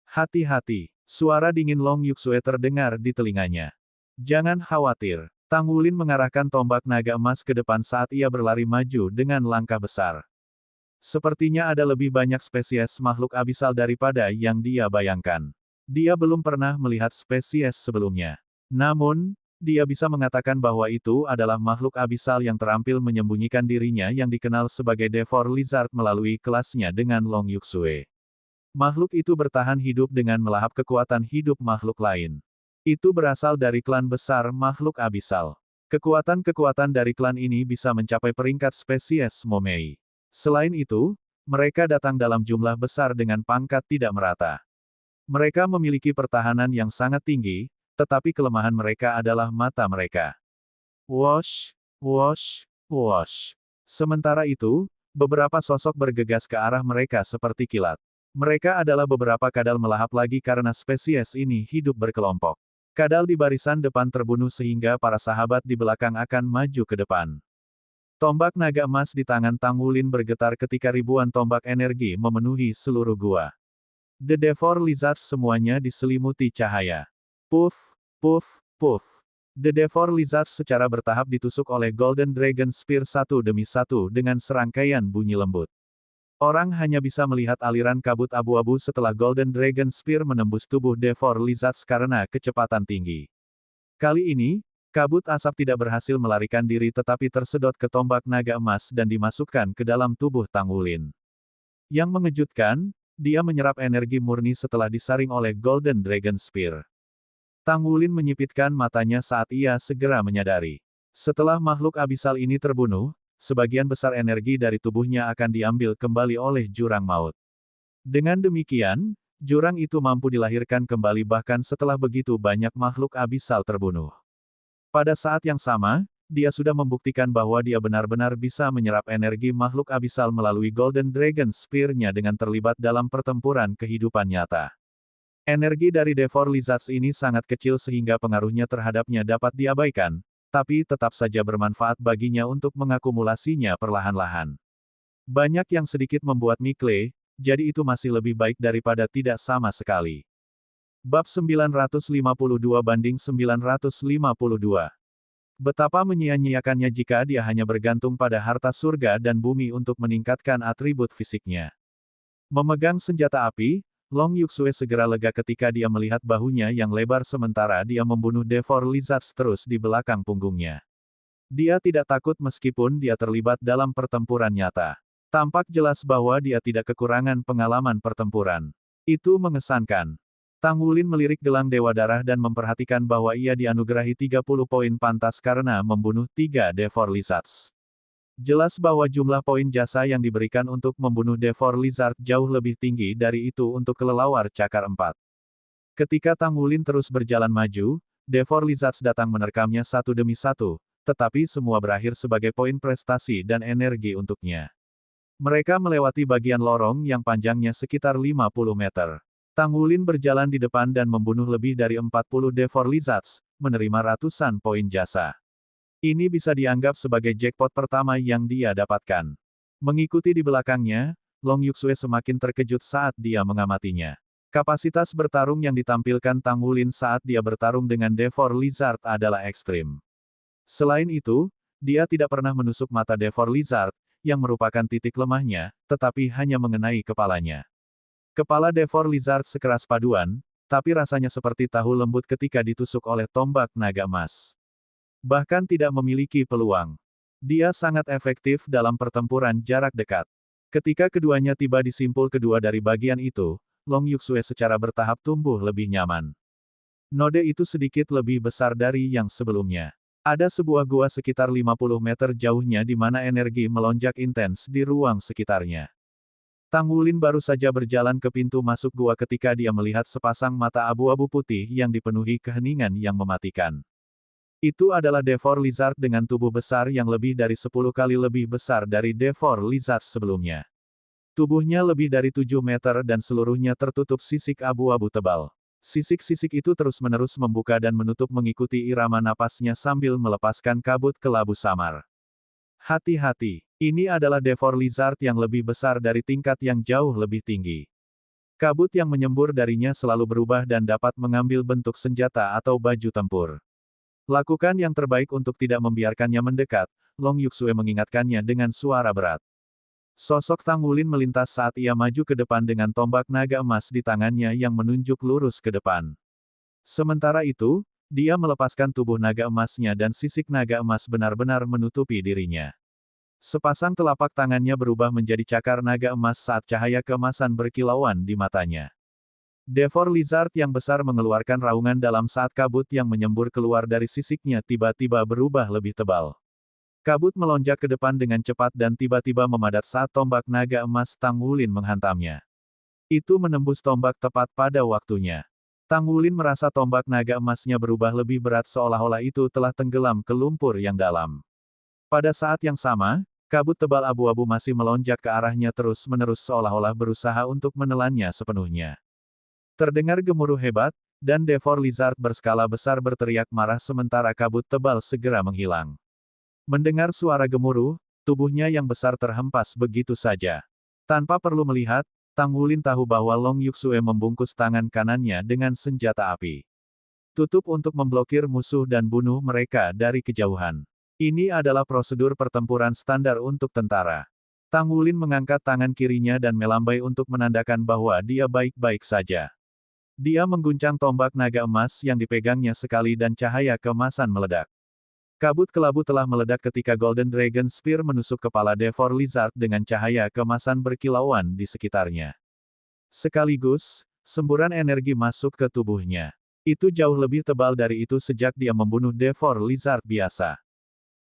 Hati-hati, suara dingin Long Yuxue terdengar di telinganya. Jangan khawatir, Tang Wulin mengarahkan tombak naga emas ke depan saat ia berlari maju dengan langkah besar. Sepertinya ada lebih banyak spesies makhluk abisal daripada yang dia bayangkan. Dia belum pernah melihat spesies sebelumnya. Namun, dia bisa mengatakan bahwa itu adalah makhluk abisal yang terampil menyembunyikan dirinya yang dikenal sebagai Devor Lizard melalui kelasnya dengan Long Yuxue. Makhluk itu bertahan hidup dengan melahap kekuatan hidup makhluk lain. Itu berasal dari klan besar makhluk abisal. Kekuatan-kekuatan dari klan ini bisa mencapai peringkat spesies Momei. Selain itu, mereka datang dalam jumlah besar dengan pangkat tidak merata. Mereka memiliki pertahanan yang sangat tinggi, tetapi kelemahan mereka adalah mata mereka. Wosh, wosh, wosh. Sementara itu, beberapa sosok bergegas ke arah mereka seperti kilat. Mereka adalah beberapa kadal melahap lagi karena spesies ini hidup berkelompok. Kadal di barisan depan terbunuh sehingga para sahabat di belakang akan maju ke depan. Tombak naga emas di tangan Tang Wulin bergetar ketika ribuan tombak energi memenuhi seluruh gua. The Devor Lizards semuanya diselimuti cahaya. Puff, puff, puff. The Devor Lizards secara bertahap ditusuk oleh Golden Dragon Spear satu demi satu dengan serangkaian bunyi lembut. Orang hanya bisa melihat aliran kabut abu-abu setelah Golden Dragon Spear menembus tubuh Devor Lizards karena kecepatan tinggi. Kali ini, kabut asap tidak berhasil melarikan diri tetapi tersedot ke tombak naga emas dan dimasukkan ke dalam tubuh Tang Wulin. Yang mengejutkan, dia menyerap energi murni setelah disaring oleh Golden Dragon Spear. Tang Wulin menyipitkan matanya saat ia segera menyadari. Setelah makhluk abisal ini terbunuh, sebagian besar energi dari tubuhnya akan diambil kembali oleh jurang maut. Dengan demikian, jurang itu mampu dilahirkan kembali bahkan setelah begitu banyak makhluk abisal terbunuh. Pada saat yang sama, dia sudah membuktikan bahwa dia benar-benar bisa menyerap energi makhluk abisal melalui Golden Dragon Spear-nya dengan terlibat dalam pertempuran kehidupan nyata. Energi dari Devor Lizards ini sangat kecil sehingga pengaruhnya terhadapnya dapat diabaikan, tapi tetap saja bermanfaat baginya untuk mengakumulasinya perlahan-lahan. Banyak yang sedikit membuat Mikle, jadi itu masih lebih baik daripada tidak sama sekali. Bab 952 banding 952. Betapa menyia-nyiakannya jika dia hanya bergantung pada harta surga dan bumi untuk meningkatkan atribut fisiknya. Memegang senjata api, Long Yuxue segera lega ketika dia melihat bahunya yang lebar sementara dia membunuh Devor Lizards terus di belakang punggungnya. Dia tidak takut meskipun dia terlibat dalam pertempuran nyata. Tampak jelas bahwa dia tidak kekurangan pengalaman pertempuran. Itu mengesankan. Tang Wulin melirik gelang Dewa Darah dan memperhatikan bahwa ia dianugerahi 30 poin pantas karena membunuh 3 Devor Lizards. Jelas bahwa jumlah poin jasa yang diberikan untuk membunuh Devor Lizard jauh lebih tinggi dari itu untuk kelelawar cakar 4. Ketika Tang Wulin terus berjalan maju, Devor Lizards datang menerkamnya satu demi satu, tetapi semua berakhir sebagai poin prestasi dan energi untuknya. Mereka melewati bagian lorong yang panjangnya sekitar 50 meter. Tang Wulin berjalan di depan dan membunuh lebih dari 40 Devor Lizards, menerima ratusan poin jasa. Ini bisa dianggap sebagai jackpot pertama yang dia dapatkan. Mengikuti di belakangnya, Long Yuxue semakin terkejut saat dia mengamatinya. Kapasitas bertarung yang ditampilkan Tang Wulin saat dia bertarung dengan Devor Lizard adalah ekstrim. Selain itu, dia tidak pernah menusuk mata Devor Lizard, yang merupakan titik lemahnya, tetapi hanya mengenai kepalanya. Kepala Devor Lizard sekeras paduan, tapi rasanya seperti tahu lembut ketika ditusuk oleh tombak naga emas. Bahkan tidak memiliki peluang. Dia sangat efektif dalam pertempuran jarak dekat. Ketika keduanya tiba di simpul kedua dari bagian itu, Long Yuxue secara bertahap tumbuh lebih nyaman. Node itu sedikit lebih besar dari yang sebelumnya. Ada sebuah gua sekitar 50 meter jauhnya di mana energi melonjak intens di ruang sekitarnya. Tang Wulin baru saja berjalan ke pintu masuk gua ketika dia melihat sepasang mata abu-abu putih yang dipenuhi keheningan yang mematikan. Itu adalah Devor Lizard dengan tubuh besar yang lebih dari 10 kali lebih besar dari Devor Lizard sebelumnya. Tubuhnya lebih dari 7 meter dan seluruhnya tertutup sisik abu-abu tebal. Sisik-sisik itu terus-menerus membuka dan menutup mengikuti irama napasnya sambil melepaskan kabut kelabu samar. Hati-hati, ini adalah Devor Lizard yang lebih besar dari tingkat yang jauh lebih tinggi. Kabut yang menyembur darinya selalu berubah dan dapat mengambil bentuk senjata atau baju tempur. Lakukan yang terbaik untuk tidak membiarkannya mendekat, Long Yuxue mengingatkannya dengan suara berat. Sosok Tang Wulin melintas saat ia maju ke depan dengan tombak naga emas di tangannya yang menunjuk lurus ke depan. Sementara itu, dia melepaskan tubuh naga emasnya dan sisik naga emas benar-benar menutupi dirinya. Sepasang telapak tangannya berubah menjadi cakar naga emas saat cahaya keemasan berkilauan di matanya. Devor Lizard yang besar mengeluarkan raungan dalam saat kabut yang menyembur keluar dari sisiknya tiba-tiba berubah lebih tebal. Kabut melonjak ke depan dengan cepat dan tiba-tiba memadat saat tombak naga emas Tang Wulin menghantamnya. Itu menembus tombak tepat pada waktunya. Tang Wulin merasa tombak naga emasnya berubah lebih berat seolah-olah itu telah tenggelam ke lumpur yang dalam. Pada saat yang sama, kabut tebal abu-abu masih melonjak ke arahnya terus-menerus seolah-olah berusaha untuk menelannya sepenuhnya. Terdengar gemuruh hebat, dan Devor Lizard berskala besar berteriak marah sementara kabut tebal segera menghilang. Mendengar suara gemuruh, tubuhnya yang besar terhempas begitu saja. Tanpa perlu melihat, Tang Wulin tahu bahwa Long Yuxue membungkus tangan kanannya dengan senjata api. Tutup untuk memblokir musuh dan bunuh mereka dari kejauhan. Ini adalah prosedur pertempuran standar untuk tentara. Tang Wulin mengangkat tangan kirinya dan melambai untuk menandakan bahwa dia baik-baik saja. Dia mengguncang tombak naga emas yang dipegangnya sekali dan cahaya keemasan meledak. Kabut kelabu telah meledak ketika Golden Dragon Spear menusuk kepala Devor Lizard dengan cahaya keemasan berkilauan di sekitarnya. Sekaligus, semburan energi masuk ke tubuhnya. Itu jauh lebih tebal dari itu sejak dia membunuh Devor Lizard biasa.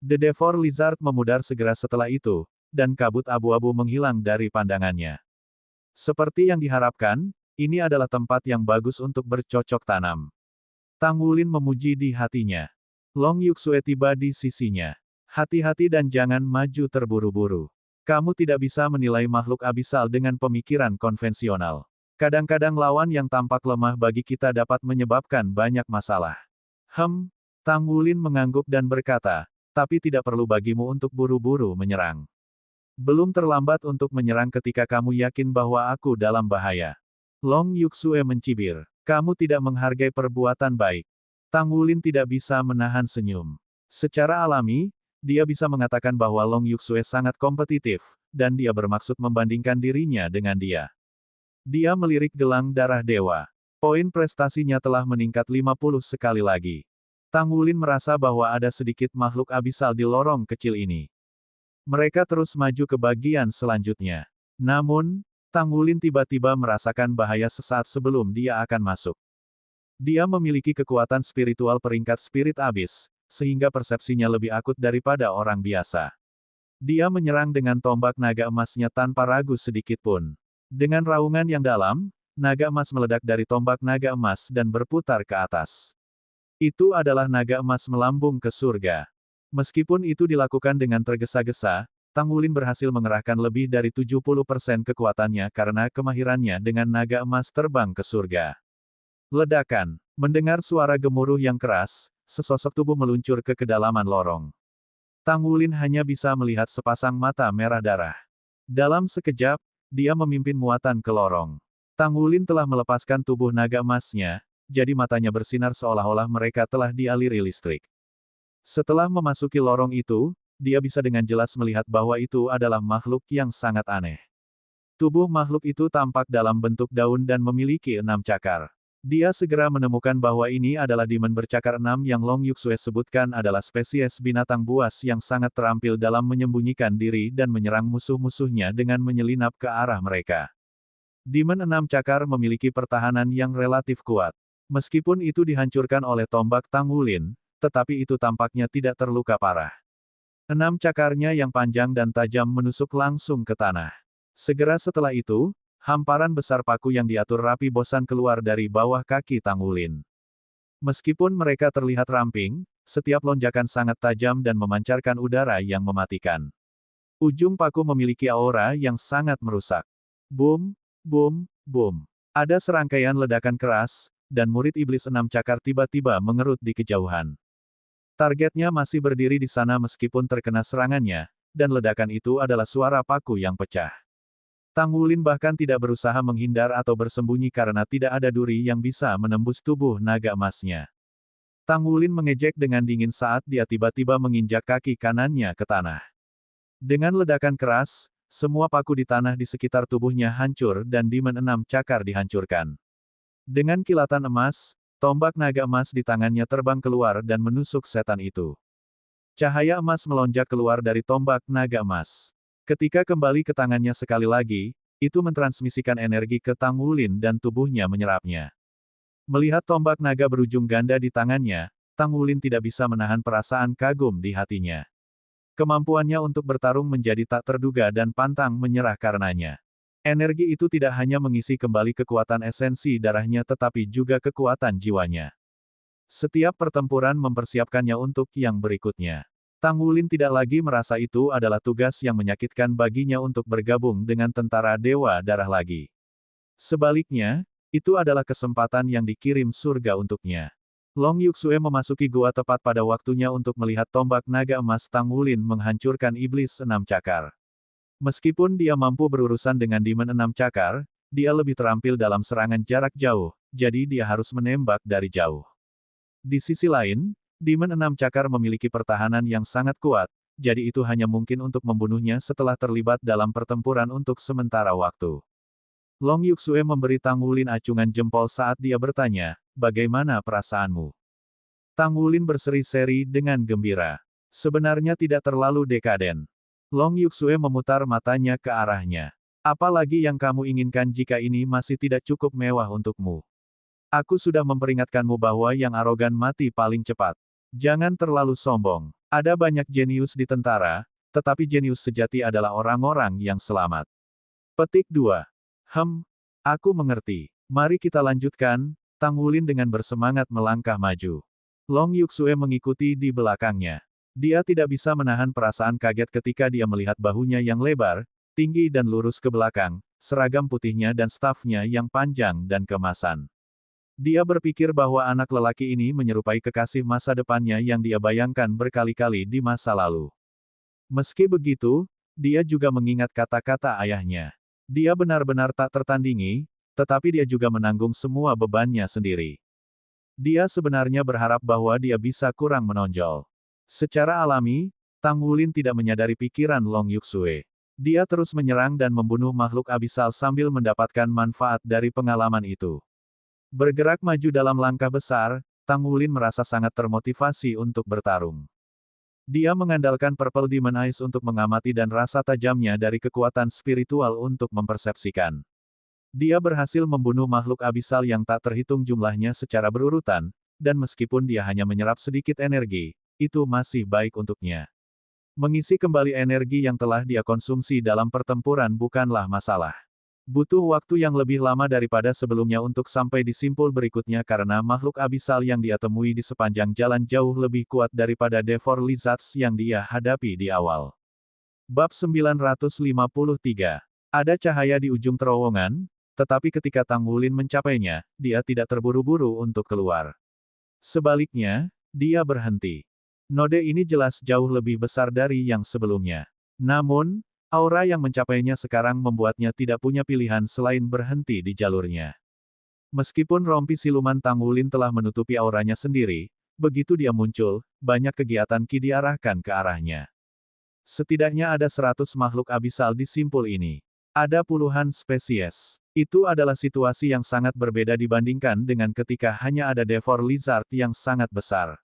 The Devor Lizard memudar segera setelah itu, dan kabut abu-abu menghilang dari pandangannya. Seperti yang diharapkan, ini adalah tempat yang bagus untuk bercocok tanam. Tang Wulin memuji di hatinya. Long Yuxue tiba di sisinya. Hati-hati dan jangan maju terburu-buru. Kamu tidak bisa menilai makhluk abisal dengan pemikiran konvensional. Kadang-kadang lawan yang tampak lemah bagi kita dapat menyebabkan banyak masalah. Tang Wulin mengangguk dan berkata, tapi tidak perlu bagimu untuk buru-buru menyerang. Belum terlambat untuk menyerang ketika kamu yakin bahwa aku dalam bahaya. Long Yuxue mencibir. Kamu tidak menghargai perbuatan baik. Tang Wulin tidak bisa menahan senyum. Secara alami, dia bisa mengatakan bahwa Long Yuxue sangat kompetitif, dan dia bermaksud membandingkan dirinya dengan dia. Dia melirik gelang darah dewa. Poin prestasinya telah meningkat 50 sekali lagi. Tang Wulin merasa bahwa ada sedikit makhluk abisal di lorong kecil ini. Mereka terus maju ke bagian selanjutnya. Namun, Tang Wulin tiba-tiba merasakan bahaya sesaat sebelum dia akan masuk. Dia memiliki kekuatan spiritual peringkat spirit abis, sehingga persepsinya lebih akut daripada orang biasa. Dia menyerang dengan tombak naga emasnya tanpa ragu sedikit pun. Dengan raungan yang dalam, naga emas meledak dari tombak naga emas dan berputar ke atas. Itu adalah naga emas melambung ke surga. Meskipun itu dilakukan dengan tergesa-gesa, Tang Wulin berhasil mengerahkan lebih dari 70% kekuatannya karena kemahirannya dengan naga emas terbang ke surga. Ledakan. Mendengar suara gemuruh yang keras, sesosok tubuh meluncur ke kedalaman lorong. Tang Wulin hanya bisa melihat sepasang mata merah darah. Dalam sekejap, dia memimpin muatan ke lorong. Tang Wulin telah melepaskan tubuh naga emasnya, jadi matanya bersinar seolah-olah mereka telah dialiri listrik. Setelah memasuki lorong itu, dia bisa dengan jelas melihat bahwa itu adalah makhluk yang sangat aneh. Tubuh makhluk itu tampak dalam bentuk daun dan memiliki 6 cakar. Dia segera menemukan bahwa ini adalah demon bercakar 6 yang Long Yuxue sebutkan adalah spesies binatang buas yang sangat terampil dalam menyembunyikan diri dan menyerang musuh-musuhnya dengan menyelinap ke arah mereka. Demon 6 cakar memiliki pertahanan yang relatif kuat. Meskipun itu dihancurkan oleh tombak Tang Wulin, tetapi itu tampaknya tidak terluka parah. 6 cakarnya yang panjang dan tajam menusuk langsung ke tanah. Segera setelah itu, hamparan besar paku yang diatur rapi bosan keluar dari bawah kaki Tang Wulin. Meskipun mereka terlihat ramping, setiap lonjakan sangat tajam dan memancarkan udara yang mematikan. Ujung paku memiliki aura yang sangat merusak. Boom, boom, boom. Ada serangkaian ledakan keras, dan murid iblis 6 cakar tiba-tiba mengerut di kejauhan. Targetnya masih berdiri di sana meskipun terkena serangannya, dan ledakan itu adalah suara paku yang pecah. Tang Wulin bahkan tidak berusaha menghindar atau bersembunyi karena tidak ada duri yang bisa menembus tubuh naga emasnya. Tang Wulin mengejek dengan dingin saat dia tiba-tiba menginjak kaki kanannya ke tanah. Dengan ledakan keras, semua paku di tanah di sekitar tubuhnya hancur dan demon 6 cakar dihancurkan. Dengan kilatan emas, tombak naga emas di tangannya terbang keluar dan menusuk setan itu. Cahaya emas melonjak keluar dari tombak naga emas. Ketika kembali ke tangannya sekali lagi, itu mentransmisikan energi ke Tang Wulin dan tubuhnya menyerapnya. Melihat tombak naga berujung ganda di tangannya, Tang Wulin tidak bisa menahan perasaan kagum di hatinya. Kemampuannya untuk bertarung menjadi tak terduga dan pantang menyerah karenanya. Energi itu tidak hanya mengisi kembali kekuatan esensi darahnya tetapi juga kekuatan jiwanya. Setiap pertempuran mempersiapkannya untuk yang berikutnya. Tang Wulin tidak lagi merasa itu adalah tugas yang menyakitkan baginya untuk bergabung dengan tentara Dewa Darah lagi. Sebaliknya, itu adalah kesempatan yang dikirim surga untuknya. Long Yuxue memasuki gua tepat pada waktunya untuk melihat tombak naga emas Tang Wulin menghancurkan iblis 6 cakar. Meskipun dia mampu berurusan dengan demon 6 cakar, dia lebih terampil dalam serangan jarak jauh, jadi dia harus menembak dari jauh. Di sisi lain, demon 6 cakar memiliki pertahanan yang sangat kuat, jadi itu hanya mungkin untuk membunuhnya setelah terlibat dalam pertempuran untuk sementara waktu. Long Yuxue memberi Tang Wulin acungan jempol saat dia bertanya, "Bagaimana perasaanmu?" Tang Wulin berseri-seri dengan gembira. Sebenarnya tidak terlalu dekaden. Long Yuxue memutar matanya ke arahnya. Apa lagi yang kamu inginkan jika ini masih tidak cukup mewah untukmu? Aku sudah memperingatkanmu bahwa yang arogan mati paling cepat. Jangan terlalu sombong. Ada banyak jenius di tentara, tetapi jenius sejati adalah orang-orang yang selamat. Petik 2. Aku mengerti. Mari kita lanjutkan. Tang Wulin dengan bersemangat melangkah maju. Long Yuxue mengikuti di belakangnya. Dia tidak bisa menahan perasaan kaget ketika dia melihat bahunya yang lebar, tinggi dan lurus ke belakang, seragam putihnya dan stafnya yang panjang dan kemasan. Dia berpikir bahwa anak lelaki ini menyerupai kekasih masa depannya yang dia bayangkan berkali-kali di masa lalu. Meski begitu, dia juga mengingat kata-kata ayahnya. Dia benar-benar tak tertandingi, tetapi dia juga menanggung semua bebannya sendiri. Dia sebenarnya berharap bahwa dia bisa kurang menonjol. Secara alami, Tang Wulin tidak menyadari pikiran Long Yuxue. Dia terus menyerang dan membunuh makhluk abisal sambil mendapatkan manfaat dari pengalaman itu. Bergerak maju dalam langkah besar, Tang Wulin merasa sangat termotivasi untuk bertarung. Dia mengandalkan Purple Demon Eyes untuk mengamati dan rasa tajamnya dari kekuatan spiritual untuk mempersepsikan. Dia berhasil membunuh makhluk abisal yang tak terhitung jumlahnya secara berurutan, dan meskipun dia hanya menyerap sedikit energi, itu masih baik untuknya. Mengisi kembali energi yang telah dia konsumsi dalam pertempuran bukanlah masalah. Butuh waktu yang lebih lama daripada sebelumnya untuk sampai di simpul berikutnya karena makhluk abisal yang dia temui di sepanjang jalan jauh lebih kuat daripada Devor Lizards yang dia hadapi di awal. Bab 953. Ada cahaya di ujung terowongan, tetapi ketika Tang Wulin mencapainya, dia tidak terburu-buru untuk keluar. Sebaliknya, dia berhenti. Node ini jelas jauh lebih besar dari yang sebelumnya. Namun, Aura yang mencapainya sekarang membuatnya tidak punya pilihan selain berhenti di jalurnya. Meskipun rompi siluman Tang Wulin telah menutupi auranya sendiri, begitu dia muncul, banyak kegiatan Qi diarahkan ke arahnya. Setidaknya ada 100 makhluk abisal di simpul ini. Ada puluhan spesies. Itu adalah situasi yang sangat berbeda dibandingkan dengan ketika hanya ada Devor Lizard yang sangat besar.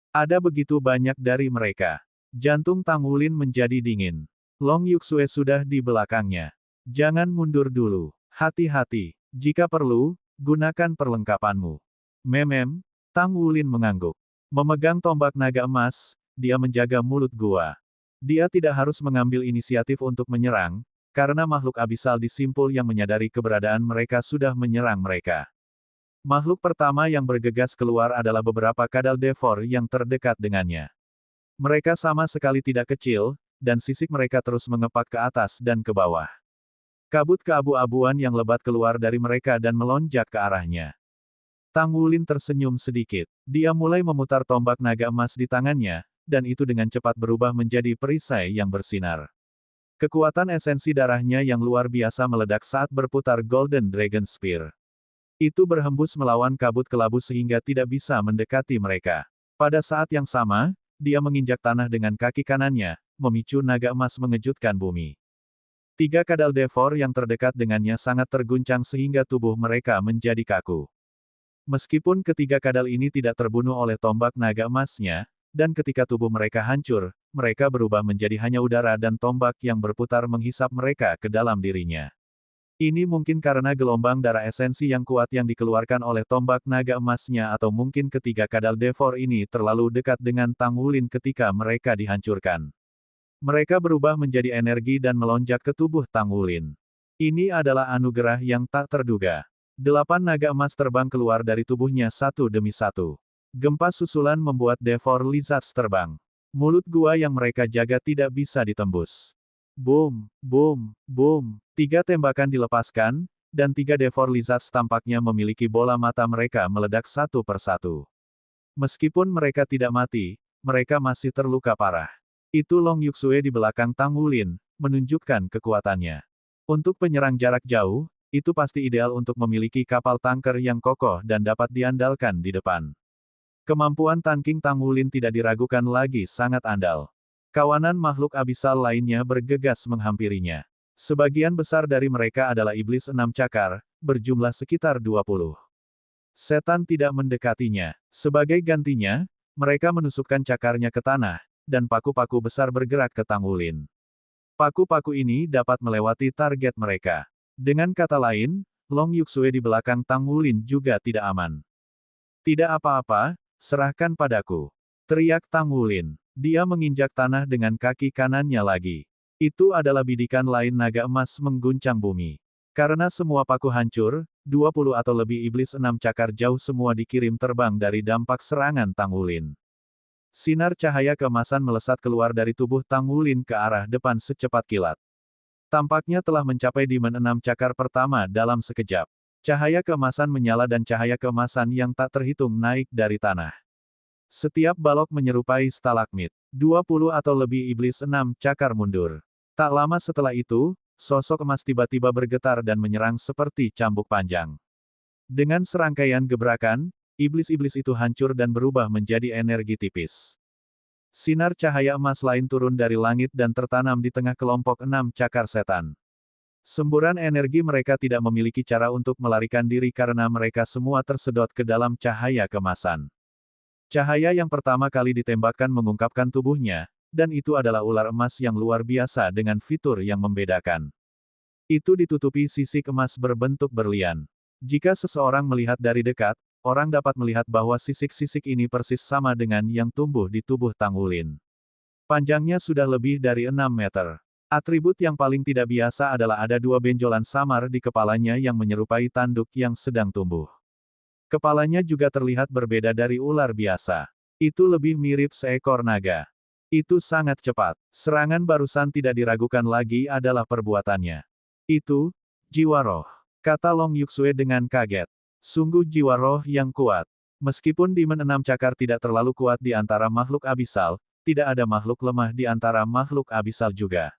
Ada begitu banyak dari mereka. Jantung Tang Wulin menjadi dingin. Long Yuxue sudah di belakangnya. Jangan mundur dulu. Hati-hati. Jika perlu, gunakan perlengkapanmu. Memem, Tang Wulin mengangguk. Memegang tombak naga emas, dia menjaga mulut gua. Dia tidak harus mengambil inisiatif untuk menyerang, karena makhluk abisal di simpul yang menyadari keberadaan mereka sudah menyerang mereka. Makhluk pertama yang bergegas keluar adalah beberapa kadal devor yang terdekat dengannya. Mereka sama sekali tidak kecil, dan sisik mereka terus mengepak ke atas dan ke bawah. Kabut keabu-abuan yang lebat keluar dari mereka dan melonjak ke arahnya. Tang Wulin tersenyum sedikit. Dia mulai memutar tombak naga emas di tangannya, dan itu dengan cepat berubah menjadi perisai yang bersinar. Kekuatan esensi darahnya yang luar biasa meledak saat berputar Golden Dragon Spear. Itu berhembus melawan kabut kelabu sehingga tidak bisa mendekati mereka. Pada saat yang sama, dia menginjak tanah dengan kaki kanannya, memicu naga emas mengejutkan bumi. 3 kadal devor yang terdekat dengannya sangat terguncang sehingga tubuh mereka menjadi kaku. Meskipun ketiga kadal ini tidak terbunuh oleh tombak naga emasnya, dan ketika tubuh mereka hancur, mereka berubah menjadi hanya udara dan tombak yang berputar menghisap mereka ke dalam dirinya. Ini mungkin karena gelombang darah esensi yang kuat yang dikeluarkan oleh tombak naga emasnya atau mungkin ketiga kadal devor ini terlalu dekat dengan Tang Wulin ketika mereka dihancurkan. Mereka berubah menjadi energi dan melonjak ke tubuh Tang Wulin. Ini adalah anugerah yang tak terduga. 8 naga emas terbang keluar dari tubuhnya satu demi satu. Gempa susulan membuat Devor Lizards terbang. Mulut gua yang mereka jaga tidak bisa ditembus. Boom, boom, boom. 3 tembakan dilepaskan, dan 3 Devor Lizards tampaknya memiliki bola mata mereka meledak satu persatu. Meskipun mereka tidak mati, mereka masih terluka parah. Itu Long Yuxue di belakang Tang Wulin, menunjukkan kekuatannya. Untuk penyerang jarak jauh, itu pasti ideal untuk memiliki kapal tanker yang kokoh dan dapat diandalkan di depan. Kemampuan Tan King Tang Wulin tidak diragukan lagi sangat andal. Kawanan makhluk abisal lainnya bergegas menghampirinya. Sebagian besar dari mereka adalah iblis 6 cakar, berjumlah sekitar 20. Setan tidak mendekatinya. Sebagai gantinya, mereka menusukkan cakarnya ke tanah, dan paku-paku besar bergerak ke Tang Wulin. Paku-paku ini dapat melewati target mereka. Dengan kata lain, Long Yuxue di belakang Tang Wulin juga tidak aman. Tidak apa-apa, serahkan padaku. Teriak Tang Wulin. Dia menginjak tanah dengan kaki kanannya lagi. Itu adalah bidikan lain naga emas mengguncang bumi. Karena semua paku hancur, 20 atau lebih iblis 6 cakar jauh semua dikirim terbang dari dampak serangan Tang Wulin. Sinar cahaya keemasan melesat keluar dari tubuh Tang Wulin ke arah depan secepat kilat. Tampaknya telah mencapai dimen 6 cakar pertama dalam sekejap. Cahaya keemasan menyala dan cahaya keemasan yang tak terhitung naik dari tanah. Setiap balok menyerupai stalagmit. 20 atau lebih iblis 6 cakar mundur. Tak lama setelah itu, sosok emas tiba-tiba bergetar dan menyerang seperti cambuk panjang. Dengan serangkaian gebrakan, iblis-iblis itu hancur dan berubah menjadi energi tipis. Sinar cahaya emas lain turun dari langit dan tertanam di tengah kelompok 6 cakar setan. Semburan energi mereka tidak memiliki cara untuk melarikan diri karena mereka semua tersedot ke dalam cahaya kemasan. Cahaya yang pertama kali ditembakkan mengungkapkan tubuhnya, dan itu adalah ular emas yang luar biasa dengan fitur yang membedakan. Itu ditutupi sisik emas berbentuk berlian. Jika seseorang melihat dari dekat, orang dapat melihat bahwa sisik-sisik ini persis sama dengan yang tumbuh di tubuh Tang Wulin. Panjangnya sudah lebih dari 6 meter. Atribut yang paling tidak biasa adalah ada 2 benjolan samar di kepalanya yang menyerupai tanduk yang sedang tumbuh. Kepalanya juga terlihat berbeda dari ular biasa. Itu lebih mirip seekor naga. Itu sangat cepat. Serangan barusan tidak diragukan lagi adalah perbuatannya. Itu, jiwa roh. Kata Long Yuxue dengan kaget. Sungguh jiwa roh yang kuat. Meskipun Dimen 6 Cakar tidak terlalu kuat di antara makhluk abisal, tidak ada makhluk lemah di antara makhluk abisal juga.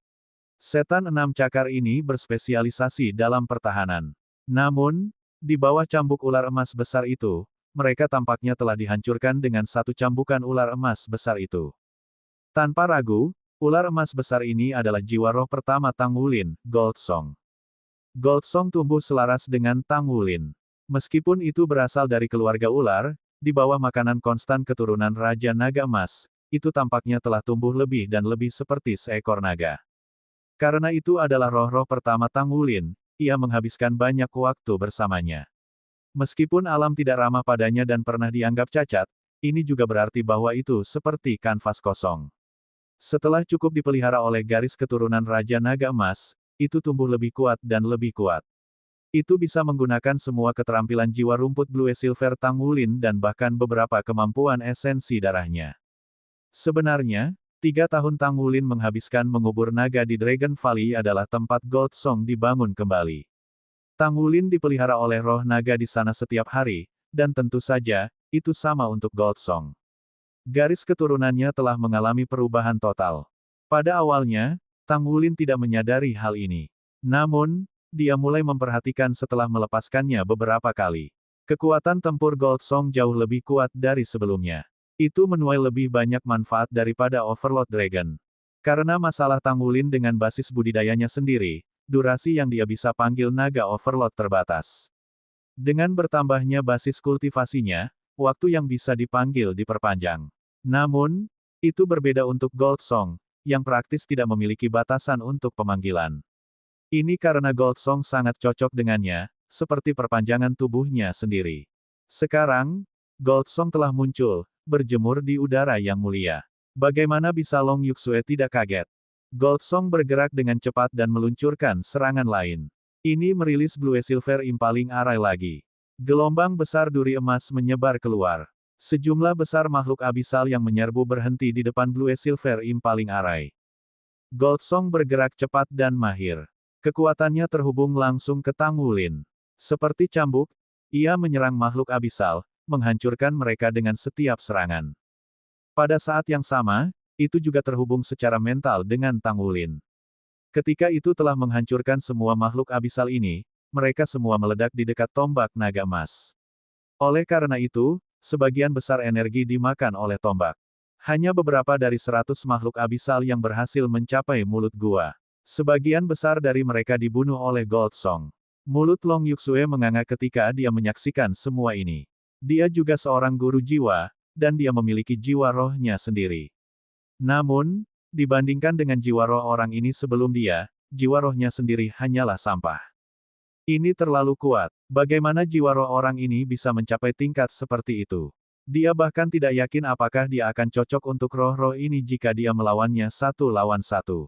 Setan enam cakar ini berspesialisasi dalam pertahanan. Namun, di bawah cambuk ular emas besar itu, mereka tampaknya telah dihancurkan dengan satu cambukan ular emas besar itu. Tanpa ragu, ular emas besar ini adalah jiwa roh pertama Tang Wulin, Gold Song. Gold Song tumbuh selaras dengan Tang Wulin. Meskipun itu berasal dari keluarga ular, di bawah makanan konstan keturunan Raja Naga Emas, itu tampaknya telah tumbuh lebih dan lebih seperti seekor naga. Karena itu adalah roh-roh pertama Tang Wulin, ia menghabiskan banyak waktu bersamanya. Meskipun alam tidak ramah padanya dan pernah dianggap cacat, ini juga berarti bahwa itu seperti kanvas kosong. Setelah cukup dipelihara oleh garis keturunan Raja Naga Emas, itu tumbuh lebih kuat dan lebih kuat. Itu bisa menggunakan semua keterampilan jiwa rumput Blue Silver Tang Wulin dan bahkan beberapa kemampuan esensi darahnya. Sebenarnya, 3 tahun Tang Wulin menghabiskan mengubur naga di Dragon Valley adalah tempat Gold Song dibangun kembali. Tang Wulin dipelihara oleh roh naga di sana setiap hari, dan tentu saja, itu sama untuk Gold Song. Garis keturunannya telah mengalami perubahan total. Pada awalnya, Tang Wulin tidak menyadari hal ini. Namun, dia mulai memperhatikan setelah melepaskannya beberapa kali. Kekuatan tempur Gold Song jauh lebih kuat dari sebelumnya. Itu menuai lebih banyak manfaat daripada Overlord Dragon. Karena masalah Tang Wulin dengan basis budidayanya sendiri, durasi yang dia bisa panggil naga Overlord terbatas. Dengan bertambahnya basis kultivasinya, waktu yang bisa dipanggil diperpanjang. Namun, itu berbeda untuk Gold Song, yang praktis tidak memiliki batasan untuk pemanggilan. Ini karena Gold Song sangat cocok dengannya, seperti perpanjangan tubuhnya sendiri. Sekarang, Gold Song telah muncul, berjemur di udara yang mulia. Bagaimana bisa Long Yuxue tidak kaget? Gold Song bergerak dengan cepat dan meluncurkan serangan lain. Ini merilis Blue Silver Impaling Array lagi. Gelombang besar duri emas menyebar keluar. Sejumlah besar makhluk abisal yang menyerbu berhenti di depan Blue Silver Impaling Array. Gold Song bergerak cepat dan mahir. Kekuatannya terhubung langsung ke Tang Wulin. Seperti cambuk, ia menyerang makhluk abisal, menghancurkan mereka dengan setiap serangan. Pada saat yang sama, itu juga terhubung secara mental dengan Tang Wulin. Ketika itu telah menghancurkan semua makhluk abisal ini, mereka semua meledak di dekat tombak naga emas. Oleh karena itu, sebagian besar energi dimakan oleh tombak. Hanya beberapa dari 100 makhluk abisal yang berhasil mencapai mulut gua. Sebagian besar dari mereka dibunuh oleh Gold Song. Mulut Long Yuxue menganga ketika dia menyaksikan semua ini. Dia juga seorang guru jiwa, dan dia memiliki jiwa rohnya sendiri. Namun, dibandingkan dengan jiwa roh orang ini sebelum dia, jiwa rohnya sendiri hanyalah sampah. Ini terlalu kuat. Bagaimana jiwa roh orang ini bisa mencapai tingkat seperti itu? Dia bahkan tidak yakin apakah dia akan cocok untuk roh-roh ini jika dia melawannya satu lawan satu.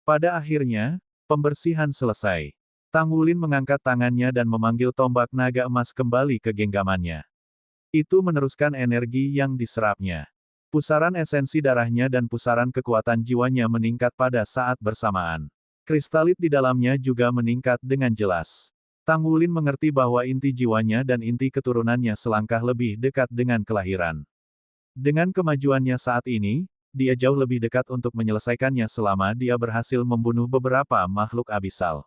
Pada akhirnya, pembersihan selesai. Tang Wulin mengangkat tangannya dan memanggil tombak naga emas kembali ke genggamannya. Itu meneruskan energi yang diserapnya. Pusaran esensi darahnya dan pusaran kekuatan jiwanya meningkat pada saat bersamaan. Kristalit di dalamnya juga meningkat dengan jelas. Tang Wulin mengerti bahwa inti jiwanya dan inti keturunannya selangkah lebih dekat dengan kelahiran. Dengan kemajuannya saat ini, dia jauh lebih dekat untuk menyelesaikannya selama dia berhasil membunuh beberapa makhluk abisal.